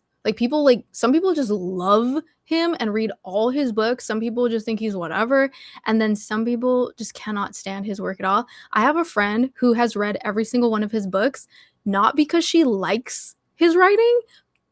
Some people just love him and read all his books. Some people just think he's whatever. And then some people just cannot stand his work at all. I have a friend who has read every single one of his books, not because she likes his writing,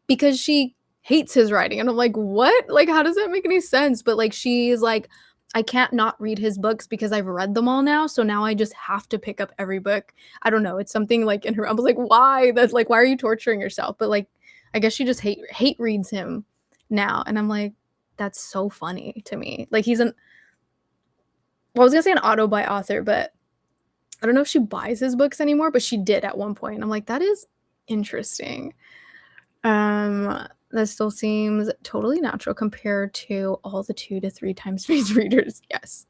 because she hates his writing. And I'm like, what? Like, how does that make any sense? But like, she's like, I can't not read his books because I've read them all now. So now I just have to pick up every book. I don't know. It's something like in her. I was like, why? That's like, why are you torturing yourself? But like, I guess she just hate reads him now. And I'm like, that's so funny to me. Like I was gonna say an auto buy author, but I don't know if she buys his books anymore, but she did at one point. And I'm like, that is interesting. That still seems totally natural compared to all the 2 to 3 times speed readers. Yes.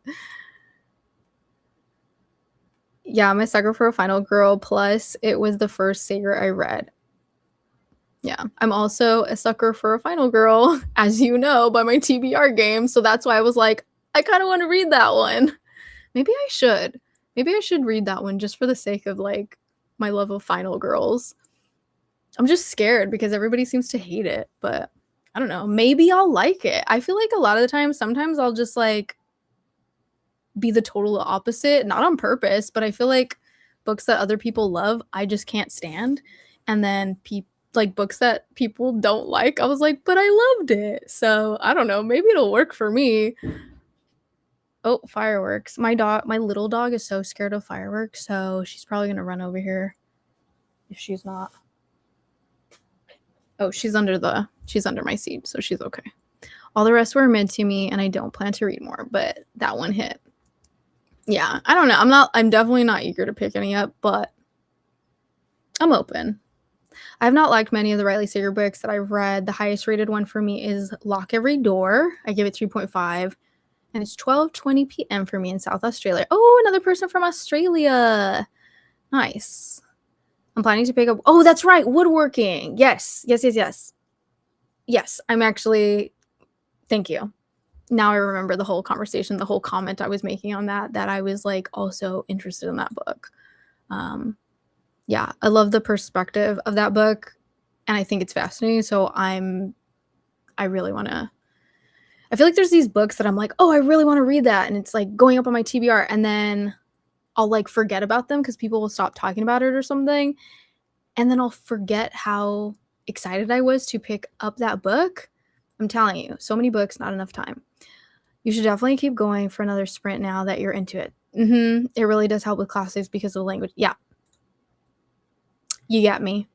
Yeah, I'm a sucker for a final girl. Plus, it was the first Sager I read. Yeah, I'm also a sucker for a final girl, as you know, by my TBR game. So that's why I was like, I kind of want to read that one. Maybe I should. Maybe I should read that one just for the sake of like my love of final girls. I'm just scared because everybody seems to hate it, but I don't know. Maybe I'll like it. I feel like a lot of the time, sometimes I'll just like be the total opposite, not on purpose, but I feel like books that other people love, I just can't stand. And then like books that people don't like, I was like, but I loved it. So I don't know. Maybe it'll work for me. Oh, fireworks. My little dog is so scared of fireworks, so she's probably gonna run over here if she's not. Oh, she's under my seat, so she's okay. All the rest were mid to me, and I don't plan to read more, but that one hit. Yeah, I don't know. I'm definitely not eager to pick any up, but I'm open. I have not liked many of the Riley Sager books that I've read. The highest rated one for me is Lock Every Door. I give it 3.5. And it's 12:20 p.m. for me in South Australia. Oh, another person from Australia. Nice. I'm planning to pick up. Oh, that's right. Woodworking. Yes. Yes, I'm actually. Thank you. Now I remember the whole conversation, the whole comment I was making on that I was like also interested in that book. Yeah, I love the perspective of that book and I think it's fascinating. So I really want to. I feel like there's these books that I'm like, oh, I really want to read that. And it's like going up on my TBR and then I'll like forget about them because people will stop talking about it or something. And then I'll forget how excited I was to pick up that book. I'm telling you, so many books, not enough time. You should definitely keep going for another sprint now that you're into it. It really does help with classics because of the language. Yeah. You get me.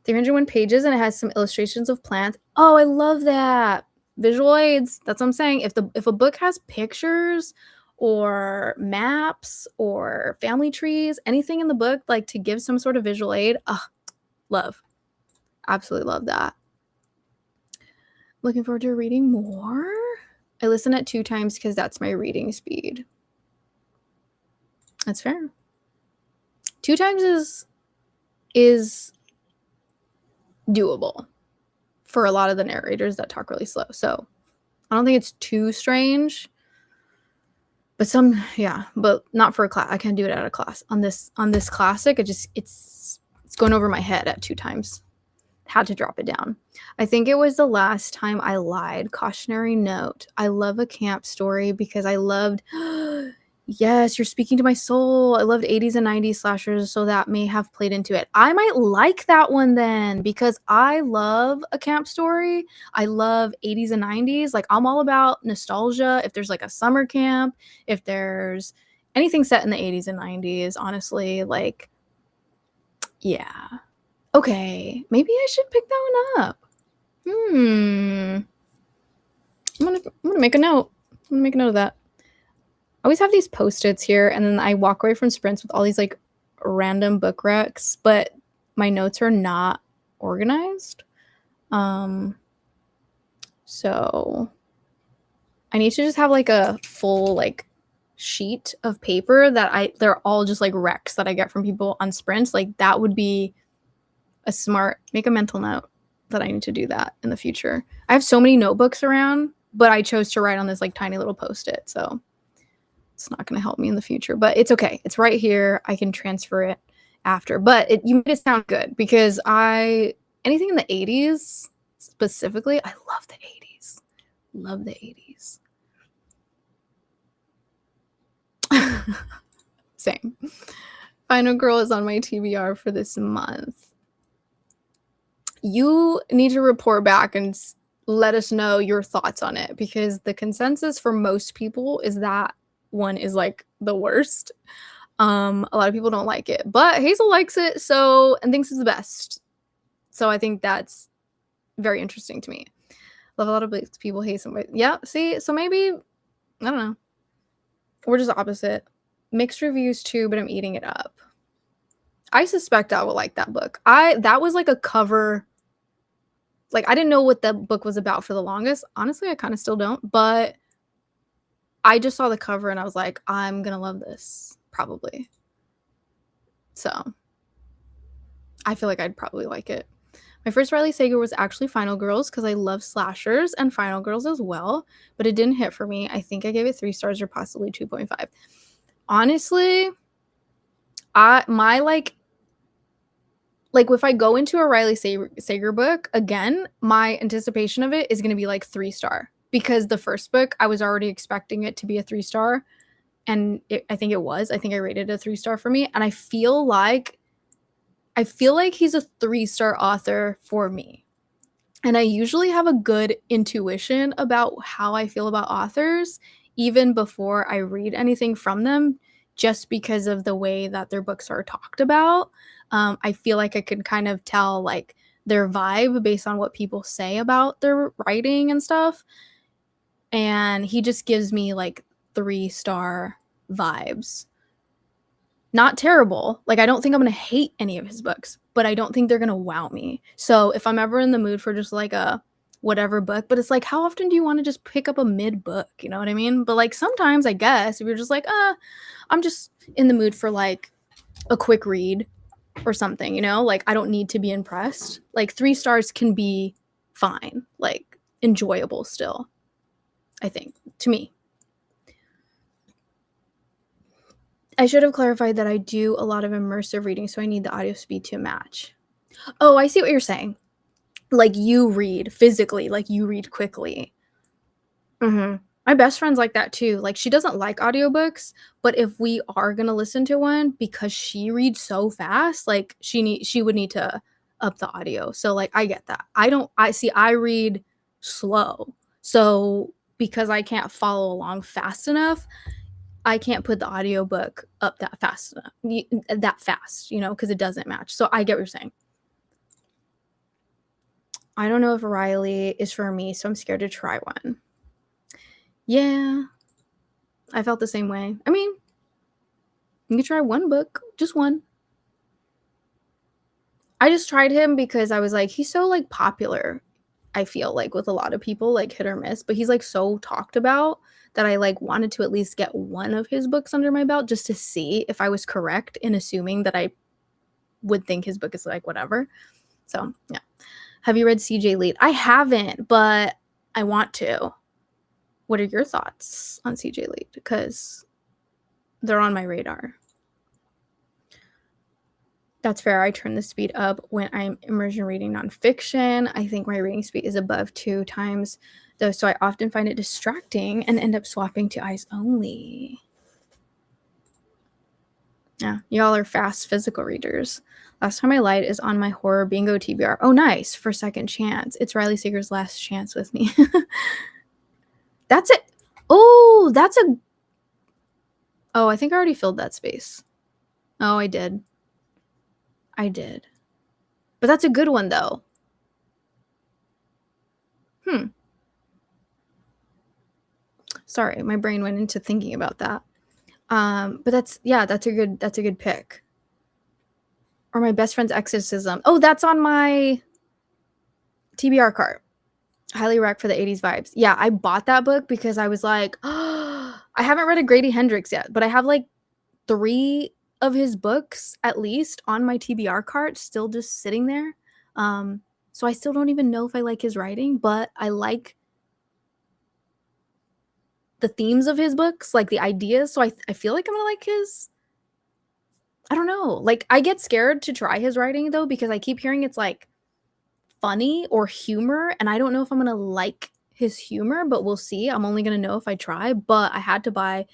301 pages and it has some illustrations of plants. Oh, I love that. Visual aids. That's what I'm saying. If a book has pictures or maps or family trees, anything in the book like to give some sort of visual aid, love. Absolutely love that. Looking forward to reading more. I listen at 2 times because that's my reading speed. That's fair. 2 times is doable for a lot of the narrators that talk really slow. So I don't think it's too strange. But but not for a class. I can't do it at a class. On this classic, it's going over my head at 2 times. Had to drop it down. I think it was the last time I lied. Cautionary note. I love a camp story because I loved yes, you're speaking to my soul. I loved 80s and 90s slashers, so that may have played into it. I might like that one then because I love a camp story. I love 80s and 90s. Like I'm all about nostalgia. If there's like a summer camp, if there's anything set in the 80s and 90s, honestly, like yeah. Okay, maybe I should pick that one up. I'm gonna make a note. I'm gonna make a note of that. I always have these post-its here, and then I walk away from sprints with all these like random book recs, but my notes are not organized. So I need to just have like a full like sheet of paper that they're all just like recs that I get from people on sprints. Like that would be make a mental note that I need to do that in the future. I have so many notebooks around, but I chose to write on this like tiny little post-it. So it's not going to help me in the future, but it's okay. It's right here. I can transfer it after, but you made it sound good because anything in the 80s specifically, I love the 80s. Love the 80s. Same. Final Girl is on my TBR for this month. You need to report back and let us know your thoughts on it because the consensus for most people is that one is like the worst. A lot of people don't like it, but Hazel likes it and thinks it's the best. So I think that's very interesting to me. Love a lot of people hate somebody. Yeah, see, so maybe I don't know. We're just opposite. Mixed reviews too, but I'm eating it up. I suspect I will like that book. That was like a cover. Like I didn't know what that book was about for the longest. Honestly, I kind of still don't, but I just saw the cover and I was like, I'm gonna love this, probably. So I feel like I'd probably like it. My first Riley Sager was actually Final Girls because I love slashers and Final Girls as well, but it didn't hit for me. I think I gave it 3 stars or possibly 2.5. Honestly, my like if I go into a Riley Sager book again, my anticipation of it is going to be like 3-star because the first book I was already expecting it to be a 3-star, and I think it was. I think I rated a 3-star for me, and I feel like he's a 3-star author for me. And I usually have a good intuition about how I feel about authors even before I read anything from them, just because of the way that their books are talked about. I feel like I can kind of tell like their vibe based on what people say about their writing and stuff. And he just gives me like 3-star vibes. Not terrible. Like I don't think I'm going to hate any of his books, but I don't think they're going to wow me. So if I'm ever in the mood for just like a whatever book, but it's like, how often do you want to just pick up a mid book? You know what I mean? But like sometimes, I guess, if you're just like, I'm just in the mood for like a quick read or something, you know, like I don't need to be impressed. Like 3 stars can be fine, like enjoyable still, I think, to me. I should have clarified that I do a lot of immersive reading, so I need the audio speed to match. Oh, I see what you're saying. Like you read physically, like you read quickly. My best friend's like that too. Like she doesn't like audiobooks, but if we are going to listen to one, because she reads so fast, like she would need to up the audio. So like I get that. I read slow. So because I can't follow along fast enough, I can't put the audiobook up that fast, you know, because it doesn't match. So I get what you're saying. I don't know if Riley is for me, so I'm scared to try one. Yeah, I felt the same way. I mean, you could try one book, just one. I just tried him because I was like, he's so like popular. I feel like with a lot of people, like hit or miss, but he's like so talked about that I like wanted to at least get one of his books under my belt just to see if I was correct in assuming that I would think his book is like whatever. So yeah. Have you read CJ Lead? I haven't, but I want to. What are your thoughts on CJ Lead? Because they're on my radar. That's fair. I turn the speed up when I'm immersion reading nonfiction. I think my reading speed is above 2 times, though, so I often find it distracting and end up swapping to eyes only. Yeah, y'all are fast physical readers. Last Time I Lied is on my horror bingo TBR. Oh, nice. For second chance. It's Riley Seeger's last chance with me. That's it. Oh, that's a... Oh, I think I already filled that space. Oh, I did. But that's a good one, though. Sorry, my brain went into thinking about that. But that's a good pick. Or My Best Friend's Exorcism. Oh, that's on my TBR cart. Highly rec for the 80s vibes. Yeah, I bought that book because I was like, oh, I haven't read a Grady Hendrix yet, but I have like 3 of his books at least on my TBR cart still just sitting there. So I still don't even know if I like his writing, but I like the themes of his books, like the ideas. So I feel like I'm gonna like his. I don't know. Like I get scared to try his writing though because I keep hearing it's like funny or humor, and I don't know if I'm gonna like his humor, but we'll see. I'm only gonna know if I try. But I had to buy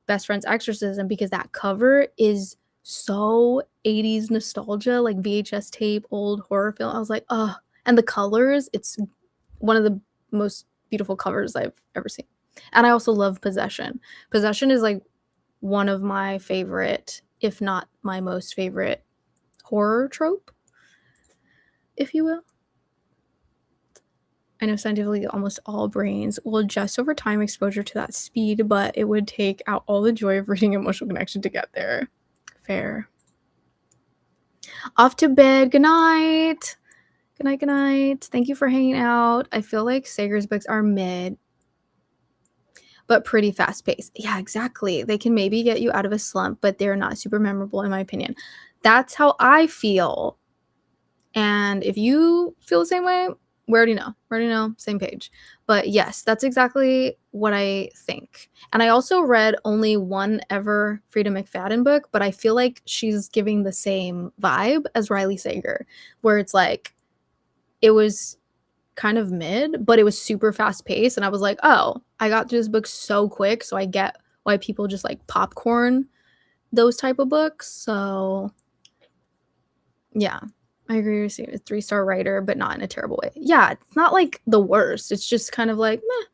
Best Friend's Exorcism because that cover is so 80s nostalgia, like VHS tape, old horror film. I was like, oh, and the colors, it's one of the most beautiful covers I've ever seen. And I also love Possession. Possession is like one of my favorite, if not my most favorite, horror trope, if you will. I know scientifically almost all brains will adjust over time exposure to that speed, but it would take out all the joy of reading emotional connection to get there. Fair. Off to bed. Good night. Good night. Thank you for hanging out. I feel like Sager's books are mid, but pretty fast paced. Yeah, exactly. They can maybe get you out of a slump, but they're not super memorable in my opinion. That's how I feel. And if you feel the same way, we already know, same page. But yes, that's exactly what I think. And I also read only one ever Frida McFadden book, but I feel like she's giving the same vibe as Riley Sager, where it's like, it was kind of mid, but it was super fast paced. And I was like, oh, I got through this book so quick. So I get why people just like popcorn those type of books. So yeah. I agree with you. A 3-star writer, but not in a terrible way. Yeah, it's not like the worst. It's just kind of like, meh.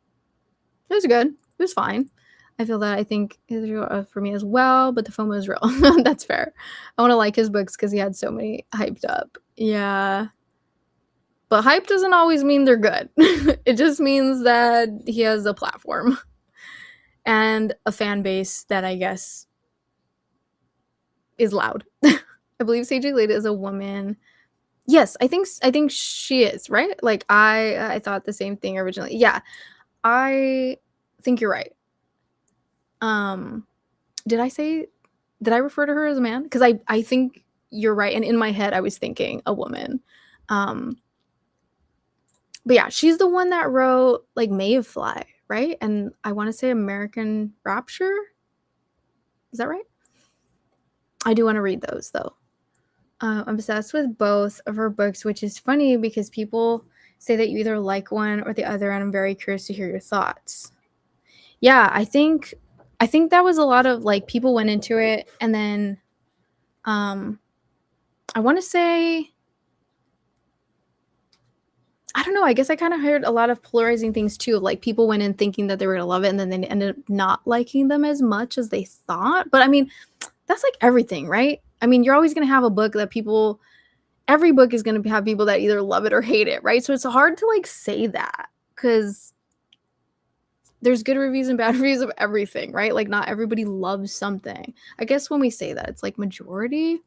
It was good. It was fine. I feel that I think is for me as well, but the FOMO is real. That's fair. I want to like his books because he had so many hyped up. Yeah. But hype doesn't always mean they're good. It just means that he has a platform and a fan base that I guess is loud. I believe CJ Leda is a woman Yes, I think she is, right? Like, I thought the same thing originally. Yeah, I think you're right. Um, did I say did I refer to her as a man? Because I think you're right, and in my head, I was thinking a woman. Um, but yeah, she's the one that wrote, like, Mayfly, right? And I wanna say American Rapture? Is that right? I do wanna read those, though. I'm obsessed with both of her books, which is funny because people say that you either like one or the other, and I'm very curious to hear your thoughts. Yeah, I think that was a lot of, like, people went into it, and then, um, I wanna say I don't know, I guess I kinda heard a lot of polarizing things too, like, people went in thinking that they were gonna love it, and then they ended up not liking them as much as they thought, but, I mean, that's like everything, right? I mean, you're always gonna have a book that people every book is gonna have people that either love it or hate it, right? So it's hard to, like, say that because there's good reviews and bad reviews of everything, right? Like, not everybody loves something. I guess when we say that, it's like majority.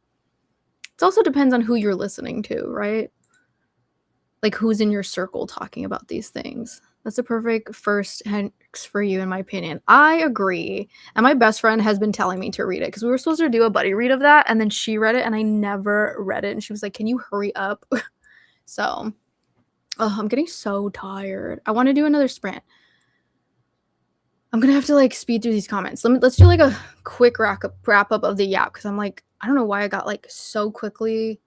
It also depends on who you're listening to, right? Like, who's in your circle talking about these things. That's a perfect first Hanks for you, in my opinion. I agree, and my best friend has been telling me to read it because we were supposed to do a buddy read of that, and then she read it, and I never read it, and she was like, "Can you hurry up?" So, I'm getting so tired. I wanna do another sprint. I'm gonna have to, like, speed through these comments. Let's do, like, a quick wrap up of the yap because I'm like, I don't know why I got, like, so quickly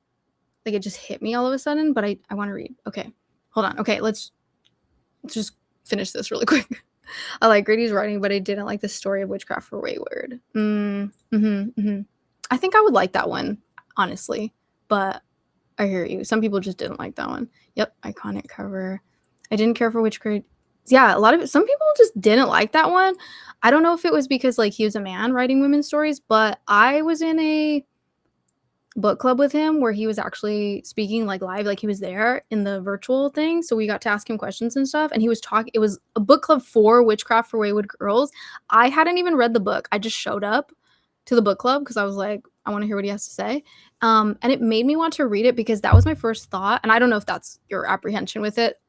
like, it just hit me all of a sudden, but I wanna read. Okay. Hold on. Okay, let's just finish this really quick. I like Grady's writing, but I didn't like the story of Witchcraft for Wayward. I think I would like that one, honestly, but I hear you. Some people just didn't like that one. Yep, iconic cover. I didn't care for which grade. Yeah, a lot of some people just didn't like that one. I don't know if it was because like he was a man writing women's stories, but I was in a book club with him where he was actually speaking like live, like he was there in the virtual thing. So we got to ask him questions and stuff. And he was talking, it was a book club for Witchcraft for Wayward Girls. I hadn't even read the book. I just showed up to the book club because I was like, I want to hear what he has to say. And it made me want to read it because that was my first thought. And I don't know if that's your apprehension with it,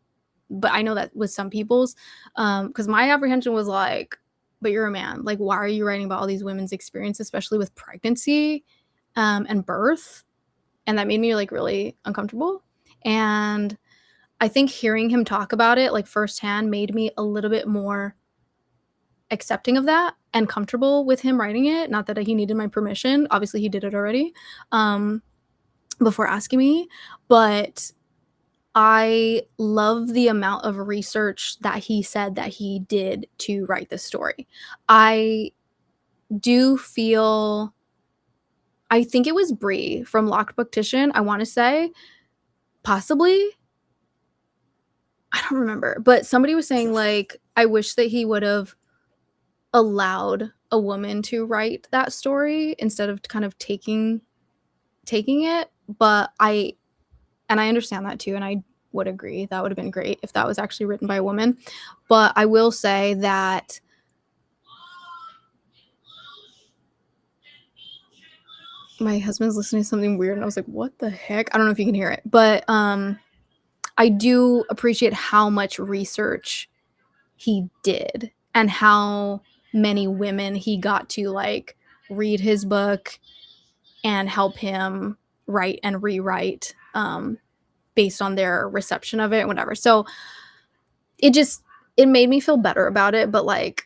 but I know that was some people's. Because my apprehension was like, but you're a man. Like, why are you writing about all these women's experience, especially with pregnancy and birth? And that made me like really uncomfortable. And I think hearing him talk about it like firsthand made me a little bit more accepting of that and comfortable with him writing it. Not that he needed my permission. Obviously, he did it already before asking me. But I love the amount of research that he said that he did to write this story. I do feel, I think it was Bree from Locked Booktition, I want to say, possibly. I don't remember, but somebody was saying like, I wish that he would have allowed a woman to write that story instead of kind of taking it. But I understand that too, and I would agree that would have been great if that was actually written by a woman. But I will say that my husband's listening to something weird, and I was like, "What the heck?" I don't know if you can hear it, but I do appreciate how much research he did and how many women he got to like read his book and help him write and rewrite based on their reception of it and whatever. So it just it made me feel better about it, but like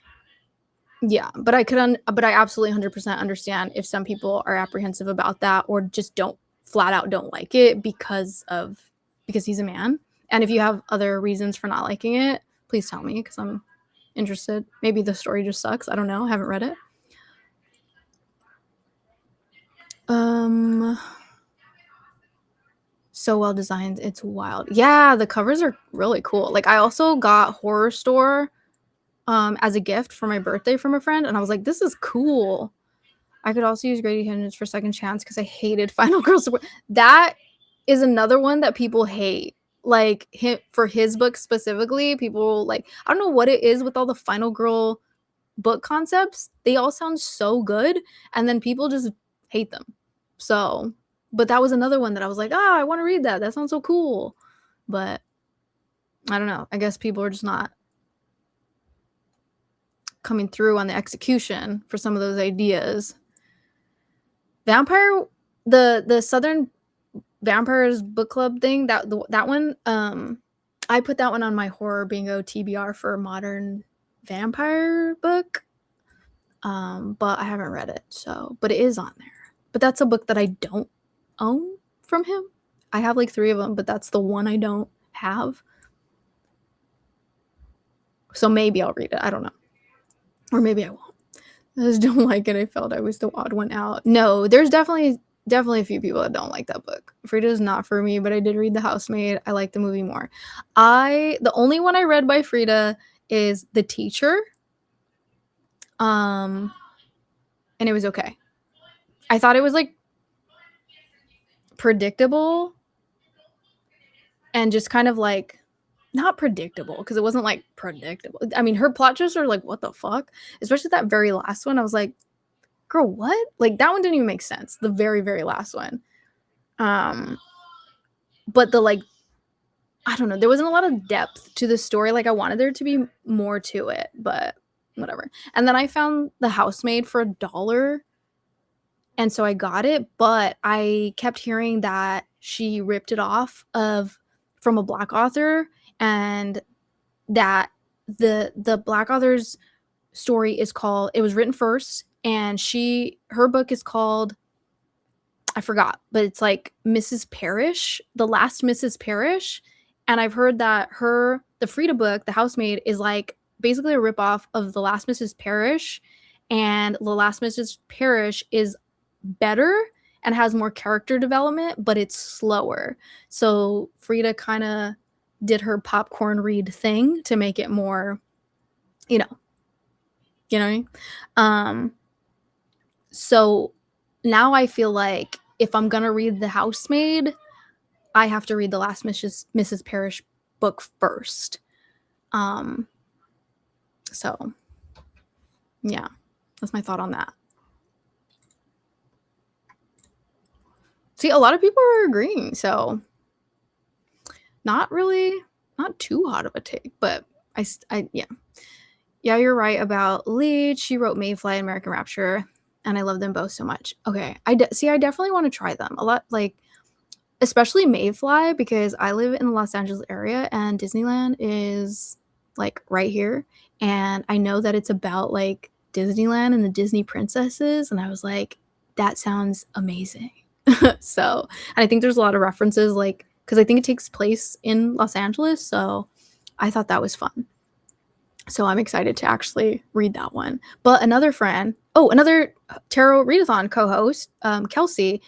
yeah, but but I absolutely 100% understand if some people are apprehensive about that or just don't flat out don't like it because he's a man. And if you have other reasons for not liking it, please tell me because I'm interested. Maybe the story just sucks. I don't know. I haven't read it. Um so well designed. It's wild. Yeah, the covers are really cool. Like I also got Horror Store as a gift for my birthday from a friend and I was like, this is cool. I could also use Grady Hendrix for Second Chance because I hated Final Girl Support. That is another one that people hate. Like him for his book specifically, people like I don't know what it is with all the Final Girl book concepts. They all sound so good, and then people just hate them. So But that was another one that I was like, I want to read that. That sounds so cool. But I don't know. I guess people are just not coming through on the execution for some of those ideas. Vampire, the Southern Vampires book club thing, that one, I put that one on my horror bingo TBR for a modern vampire book. But I haven't read it, so, but it is on there. But that's a book that I don't own from him. I have like 3 of them, but that's the one I don't have. So maybe I'll read it. I don't know. Or maybe I won't. I just don't like it. I felt I was the odd one out. No, there's definitely a few people that don't like that book. Frida is not for me, but I did read The Housemaid. I like the movie more. The only one I read by Frida is The Teacher. And it was okay. I thought it was like predictable and just kind of like not predictable, because it wasn't like predictable. I mean, her plot twists are like, what the fuck? Especially that very last one. I was like, girl, what? Like, that one didn't even make sense. The very, very last one. But the like, I don't know, there wasn't a lot of depth to the story. Like, I wanted there to be more to it, but whatever. And then I found The Housemaid for $1, and so I got it, but I kept hearing that she ripped it off from a Black author, and that the Black author's story is called, it was written first, and her book is called, I forgot, but it's like Mrs. Parrish, The Last Mrs. Parrish. And I've heard that the Frida book, The Housemaid, is like basically a ripoff of The Last Mrs. Parrish, and The Last Mrs. Parrish is better and has more character development, but it's slower. So Frida kind of did her popcorn read thing to make it more, you know what I mean? So now I feel like if I'm gonna read The Housemaid, I have to read The Last Mrs. Parrish book first. So yeah, that's my thought on that. See, a lot of people are agreeing, so not too hot of a take, but yeah. Yeah, you're right about Leech. She wrote Mayfly and American Rapture, and I love them both so much. Okay, I definitely want to try them a lot, like especially Mayfly, because I live in the Los Angeles area and Disneyland is like right here, and I know that it's about like Disneyland and the Disney princesses, and I was like, that sounds amazing. So, and I think there's a lot of references, like, because I think it takes place in Los Angeles, so I thought that was fun. So I'm excited to actually read that one. But another Tarot Readathon co-host, Kelsey,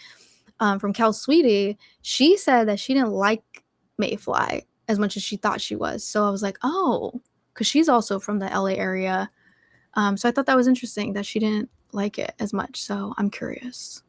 from Cal Sweetie, she said that she didn't like Mayfly as much as she thought she was. So I was like, oh, because she's also from the LA area. So I thought that was interesting that she didn't like it as much. So I'm curious.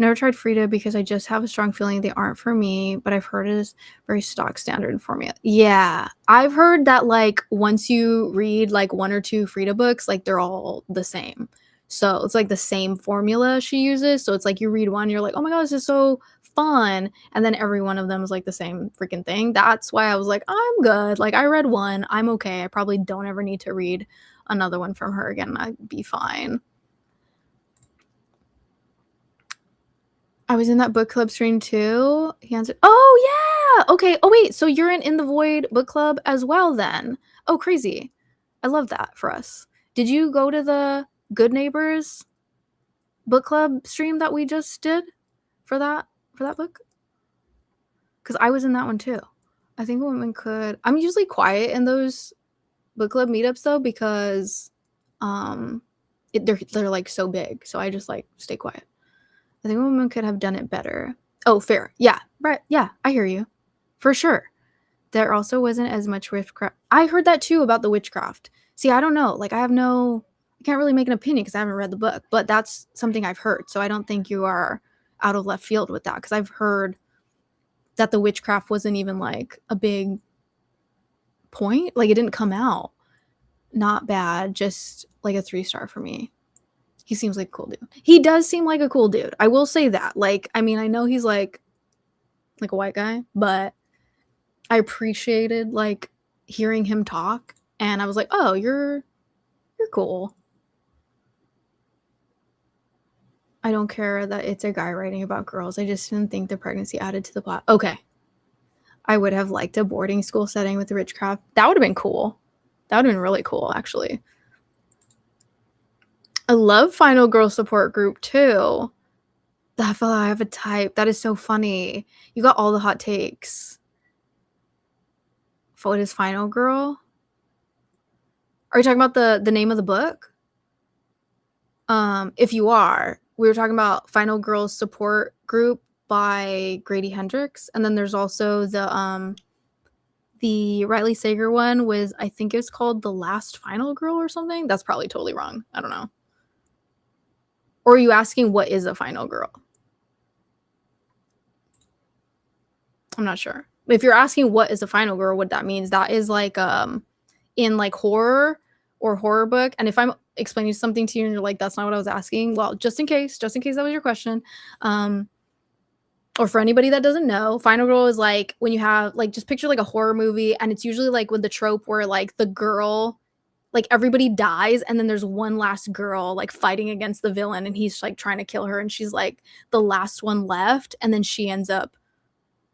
Never tried Frida because I just have a strong feeling they aren't for me, but I've heard it is very stock standard formula. Yeah, I've heard that like once you read like 1 or 2 Frida books, like they're all the same. So it's like the same formula she uses. So it's like you read one, you're like, oh my god, this is so fun. And then every one of them is like the same freaking thing. That's why I was like, I'm good. Like I read one, I'm okay. I probably don't ever need to read another one from her again. I'd be fine. I was in that book club stream too. He answered, oh yeah, okay. Oh wait, so you're in the Void book club as well then? Oh, crazy. I love that for us. Did you go to the Good Neighbors book club stream that we just did for that book? Because I was in that one too. I think women could. I'm usually quiet in those book club meetups though, because they're like so big, so I just like stay quiet. I think women could have done it better. Oh, fair. Yeah, right. Yeah, I hear you. For sure. There also wasn't as much witchcraft. I heard that too about the witchcraft. See, I don't know. Like, I can't really make an opinion because I haven't read the book, but that's something I've heard. So I don't think you are out of left field with that, because I've heard that the witchcraft wasn't even like a big point. Like, it didn't come out. Not bad. Just like a 3-star for me. He seems like a cool dude. He does seem like a cool dude. I will say that. Like, I mean, I know he's like a white guy, but I appreciated like hearing him talk, and I was like, "Oh, you're cool." I don't care that it's a guy writing about girls. I just didn't think the pregnancy added to the plot. Okay. I would have liked a boarding school setting with witchcraft. That would have been cool. That would have been really cool, actually. I love Final Girl Support Group too. That fella, I have a type. That is so funny. You got all the hot takes. For what is Final Girl? Are you talking about the name of the book? If you are, we were talking about Final Girls Support Group by Grady Hendrix, and then there's also the Riley Sager one was, I think it's called The Last Final Girl or something. That's probably totally wrong. I don't know. Or are you asking what is a final girl? I'm not sure. If you're asking what is a final girl, what that means, that is like in like horror or horror book. And if I'm explaining something to you and you're like, that's not what I was asking, well, just in case that was your question. Or for anybody that doesn't know, final girl is like when you have like, just picture like a horror movie, and it's usually like with the trope where like the girl, like everybody dies and then there's one last girl like fighting against the villain, and he's like trying to kill her, and she's like the last one left, and then she ends up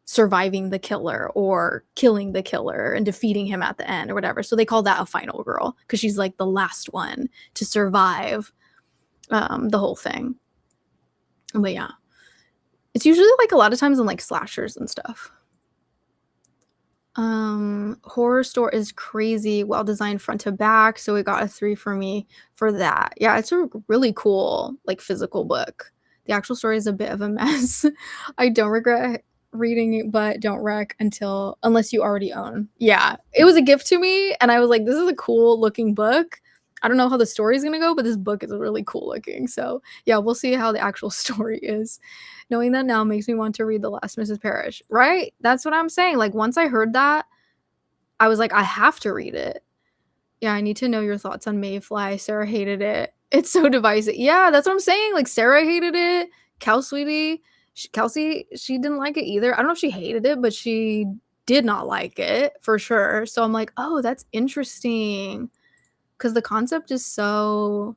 surviving the killer or killing the killer and defeating him at the end or whatever. So they call that a final girl because she's like the last one to survive the whole thing. But yeah, it's usually like a lot of times in like slashers and stuff. Horror Store is crazy, well designed front to back, so it got a 3 for me for that. Yeah, it's a really cool like physical book. The actual story is a bit of a mess. I don't regret reading it, but don't rec unless you already own. Yeah, it was a gift to me, and I was like, this is a cool looking book. I don't know how the story is gonna go, but this book is really cool looking. So yeah, we'll see how the actual story is. Knowing that now makes me want to read The Last Mrs. Parrish, right? That's what I'm saying. Like, once I heard that, I was like, I have to read it. Yeah, I need to know your thoughts on Mayfly. Sarah hated it. It's so divisive. Yeah, that's what I'm saying. Like, Sarah hated it. Kelsey, she didn't like it either. I don't know if she hated it, but she did not like it for sure. So I'm like, oh, that's interesting. Because the concept is so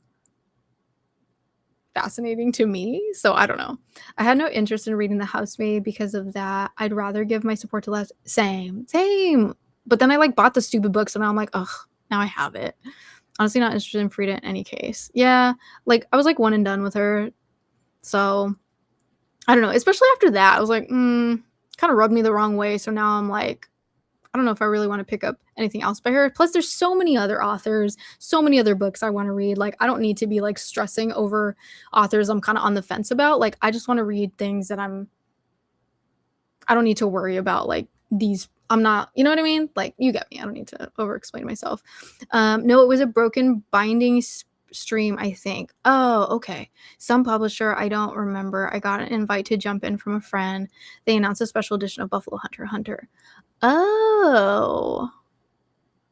fascinating to me. So I don't know. I had no interest in reading The Housemaid because of that. I'd rather give my support to less. Same. But then I like bought the stupid books, and now I'm like, ugh, now I have it. Honestly, not interested in Frida in any case. Yeah, like I was like one and done with her. So I don't know. Especially after that, I was like, kind of rubbed me the wrong way. So now I'm like, I don't know if I really want to pick up anything else by her. Plus, there's so many other authors, so many other books I want to read. Like, I don't need to be like stressing over authors I'm kind of on the fence about. Like, I just want to read things that I don't need to worry about like these. I'm not, you know what I mean? Like, you get me. I don't need to over explain myself. No, it was a broken binding stream, I think. Oh, okay. Some publisher, I don't remember. I got an invite to jump in from a friend. They announced a special edition of Buffalo Hunter. Oh.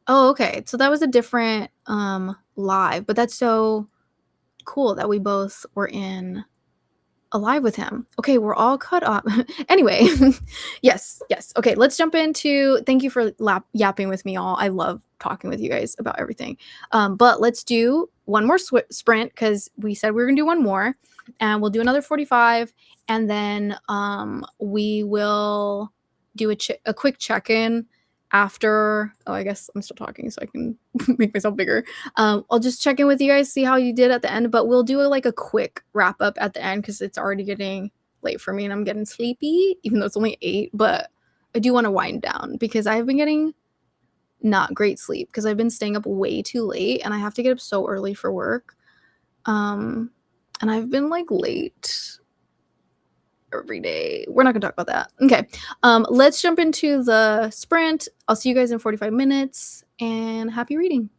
Oh, okay. So that was a different live, but that's so cool that we both were in a live with him. Okay, we're all caught up. Anyway, yes. Okay, let's jump into. Thank you for yapping with me all. I love talking with you guys about everything. But let's do one more sprint because we said we were gonna do one more, and we'll do another 45, and then we will do a quick check-in after. Oh, I guess I'm still talking so I can make myself bigger. I'll just check in with you guys, see how you did at the end, but we'll do like a quick wrap up at the end because it's already getting late for me and I'm getting sleepy, even though it's only 8, but I do want to wind down because I've been getting not great sleep because I've been staying up way too late and I have to get up so early for work. And I've been like late every day. We're not gonna talk about that. Okay. Let's jump into the sprint. I'll see you guys in 45 minutes and happy reading.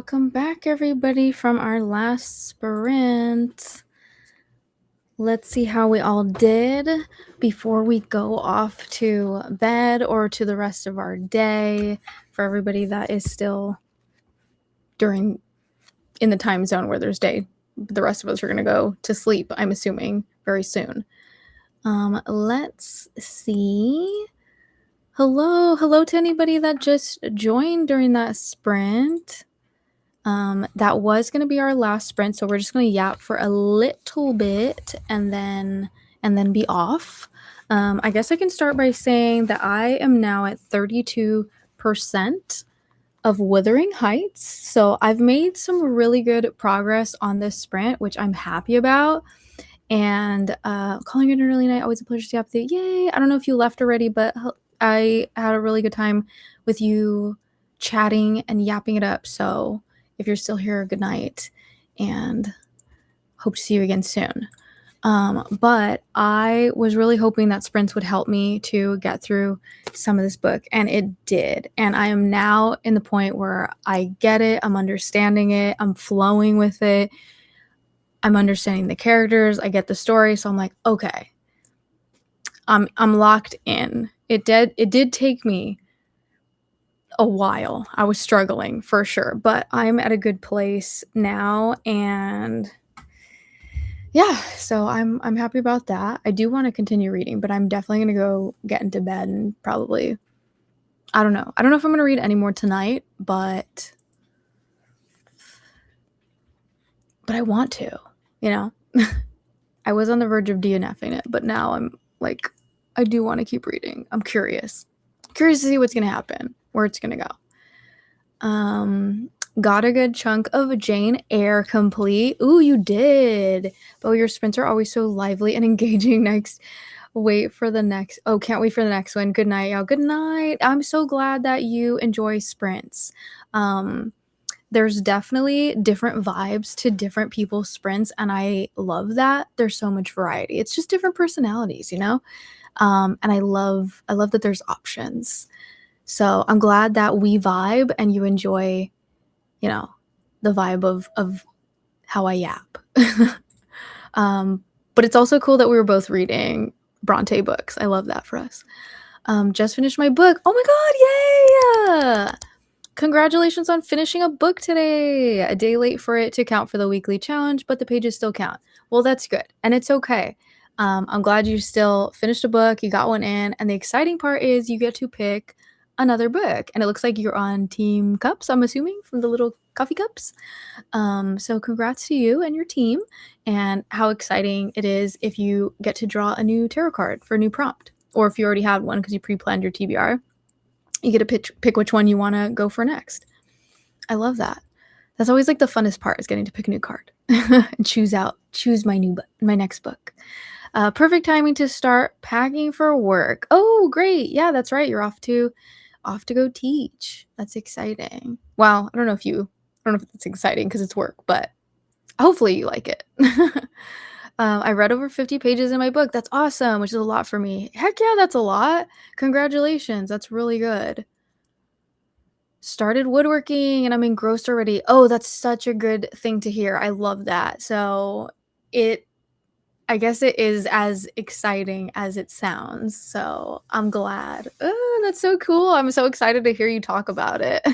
welcome back, everybody, from our last sprint. Let's see how we all did before we go off to bed or to the rest of our day. For everybody that is still in the time zone where there's day, the rest of us are going to go to sleep, I'm assuming, very soon. Let's see. Hello to anybody that just joined during that sprint. That was going to be our last sprint, so we're just going to yap for a little bit and then be off. I guess I can start by saying that I am now at 32% of Wuthering Heights, so I've made some really good progress on this sprint, which I'm happy about. And calling it an early night, always a pleasure to yap with you. Yay! I don't know if you left already, but I had a really good time with you chatting and yapping it up, so if you're still here, good night, and hope to see you again soon. But I was really hoping that sprints would help me to get through some of this book, and it did. And I am now in the point where I get it, I'm understanding it, I'm flowing with it, I'm understanding the characters, I get the story, so I'm like, okay, I'm locked in. It did take me a while. I was struggling for sure, but I'm at a good place now, and yeah, so I'm happy about that. I do want to continue reading, but I'm definitely going to go get into bed and probably I don't know if I'm going to read any more tonight, but I want to, you know. I was on the verge of DNFing it, but now I'm like, I do want to keep reading. I'm curious to see what's going to happen, where it's going to go. Got a good chunk of Jane Eyre complete. Ooh, you did. But your sprints are always so lively and engaging. Next, can't wait for the next one. Good night, y'all. Good night. I'm so glad that you enjoy sprints. There's definitely different vibes to different people's sprints, and I love that. There's so much variety. It's just different personalities, you know? And I love that there's options. So I'm glad that we vibe and you enjoy, you know, the vibe of how I yap. But it's also cool that we were both reading Bronte books. I love that for us. Just finished my book. Oh my god, yay! Congratulations on finishing a book today. A day late for it to count for the weekly challenge, but the pages still count. Well, that's good, and it's okay. I'm glad you still finished a book, you got one in, and the exciting part is you get to pick another book, and it looks like you're on Team Cups, I'm assuming, from the little coffee cups. So congrats to you and your team, and how exciting it is if you get to draw a new tarot card for a new prompt, or if you already had one because you pre-planned your TBR. You get to pick which one you want to go for next. I love that. That's always like the funnest part, is getting to pick a new card and choose my next book. Perfect timing to start packing for work. Oh, great. Yeah, that's right. You're off to go teach. That's exciting. Well, I don't know if it's exciting because it's work, but hopefully you like it. I read over 50 pages in my book. That's awesome, which is a lot for me. Heck yeah, that's a lot. Congratulations. That's really good. Started woodworking and I'm engrossed already. Oh, that's such a good thing to hear. I love that. So I guess it is as exciting as it sounds. So I'm glad. Oh, that's so cool. I'm so excited to hear you talk about it.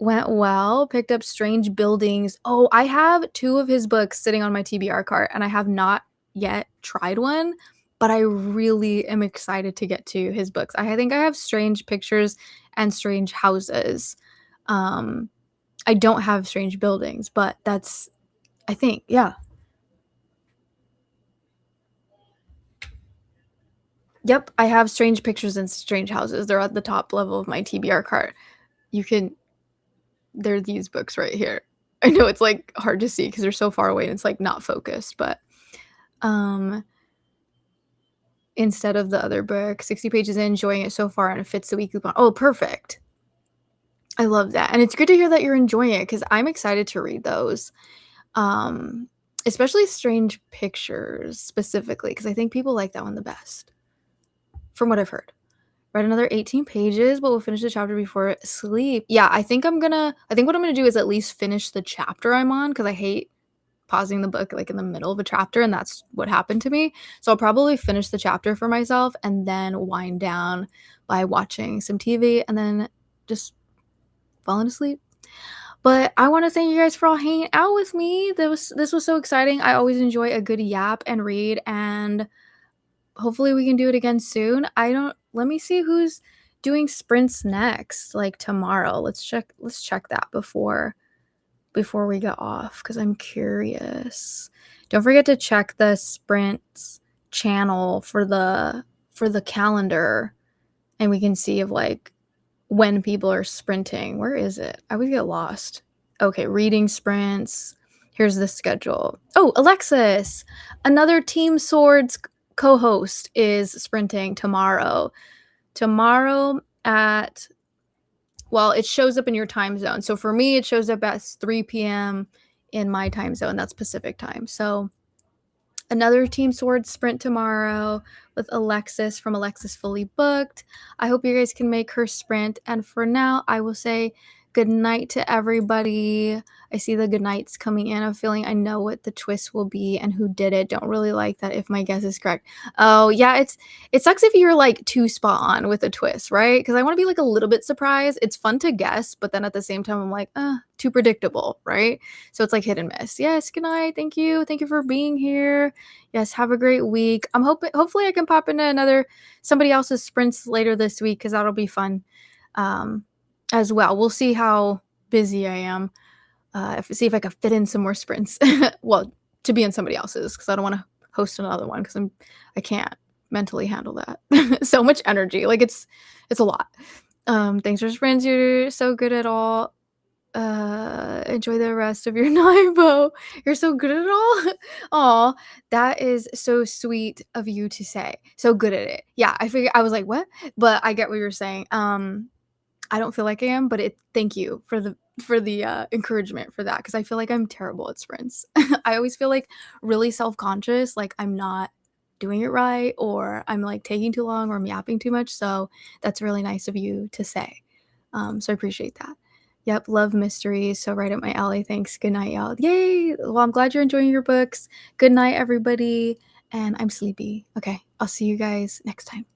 Went well. Picked up Strange Buildings. Oh, I have 2 of his books sitting on my TBR cart, and I have not yet tried one, but I really am excited to get to his books. I think I have Strange Pictures and Strange Houses. I don't have Strange Buildings, but that's, I think, yeah. Yep, I have Strange Pictures and Strange Houses. They're at the top level of my TBR cart. They're these books right here. I know it's like hard to see because they're so far away and it's like not focused, but instead of the other book, 60 pages in, enjoying it so far, and it fits the weekly bond. Oh, perfect. I love that. And it's good to hear that you're enjoying it because I'm excited to read those. Especially Strange Pictures specifically, because I think people like that one the best, from what I've heard. read another 18 pages, but we'll finish the chapter before sleep. Yeah, I think what I'm gonna do is at least finish the chapter I'm on, because I hate pausing the book like in the middle of a chapter, and that's what happened to me. So I'll probably finish the chapter for myself and then wind down by watching some TV and then just falling asleep. But I want to thank you guys for all hanging out with me. This was so exciting. I always enjoy a good yap and read, and hopefully we can do it again soon. Let me see who's doing sprints next, like tomorrow. Let's check that before we get off, because I'm curious. Don't forget to check the sprints channel for the calendar, and we can see of like when people are sprinting. Where is it? I always get lost. Okay, reading sprints. Here's the schedule. Oh, Alexis, another Team Swords co-host, is sprinting tomorrow. Tomorrow at, well, it shows up in your time zone. So for me, it shows up at 3 p.m. in my time zone. That's Pacific time. So another Team Swords sprint tomorrow with Alexis from Alexis Fully Booked. I hope you guys can make her sprint. And for now, I will say good night to everybody. I see the good nights coming in. I'm feeling I know what the twist will be and who did it. Don't really like that if my guess is correct. Oh, yeah, it sucks if you're like too spot on with a twist, right? Because I want to be like a little bit surprised. It's fun to guess, but then at the same time, I'm like, too predictable, right? So it's like hit and miss. Yes, good night. Thank you. Thank you for being here. Yes, have a great week. I'm hopefully I can pop into somebody else's sprints later this week, because that'll be fun as well. We'll see how busy I am. See if I can fit in some more sprints. Well, to be in somebody else's, because I don't want to host another one, because I can't mentally handle that. So much energy. Like it's a lot. Thanks for sprints. You're so good at all. Enjoy the rest of your night, Bo. You're so good at it all. Aw, that is so sweet of you to say. So good at it. Yeah, I was like, what? But I get what you're saying. I don't feel like I am, but thank you for the encouragement for that, because I feel like I'm terrible at sprints. I always feel like really self-conscious, like I'm not doing it right, or I'm like taking too long, or I'm yapping too much. So that's really nice of you to say. So I appreciate that. Yep, love mysteries. So right up my alley. Thanks. Good night, y'all. Yay! Well, I'm glad you're enjoying your books. Good night, everybody. And I'm sleepy. Okay, I'll see you guys next time.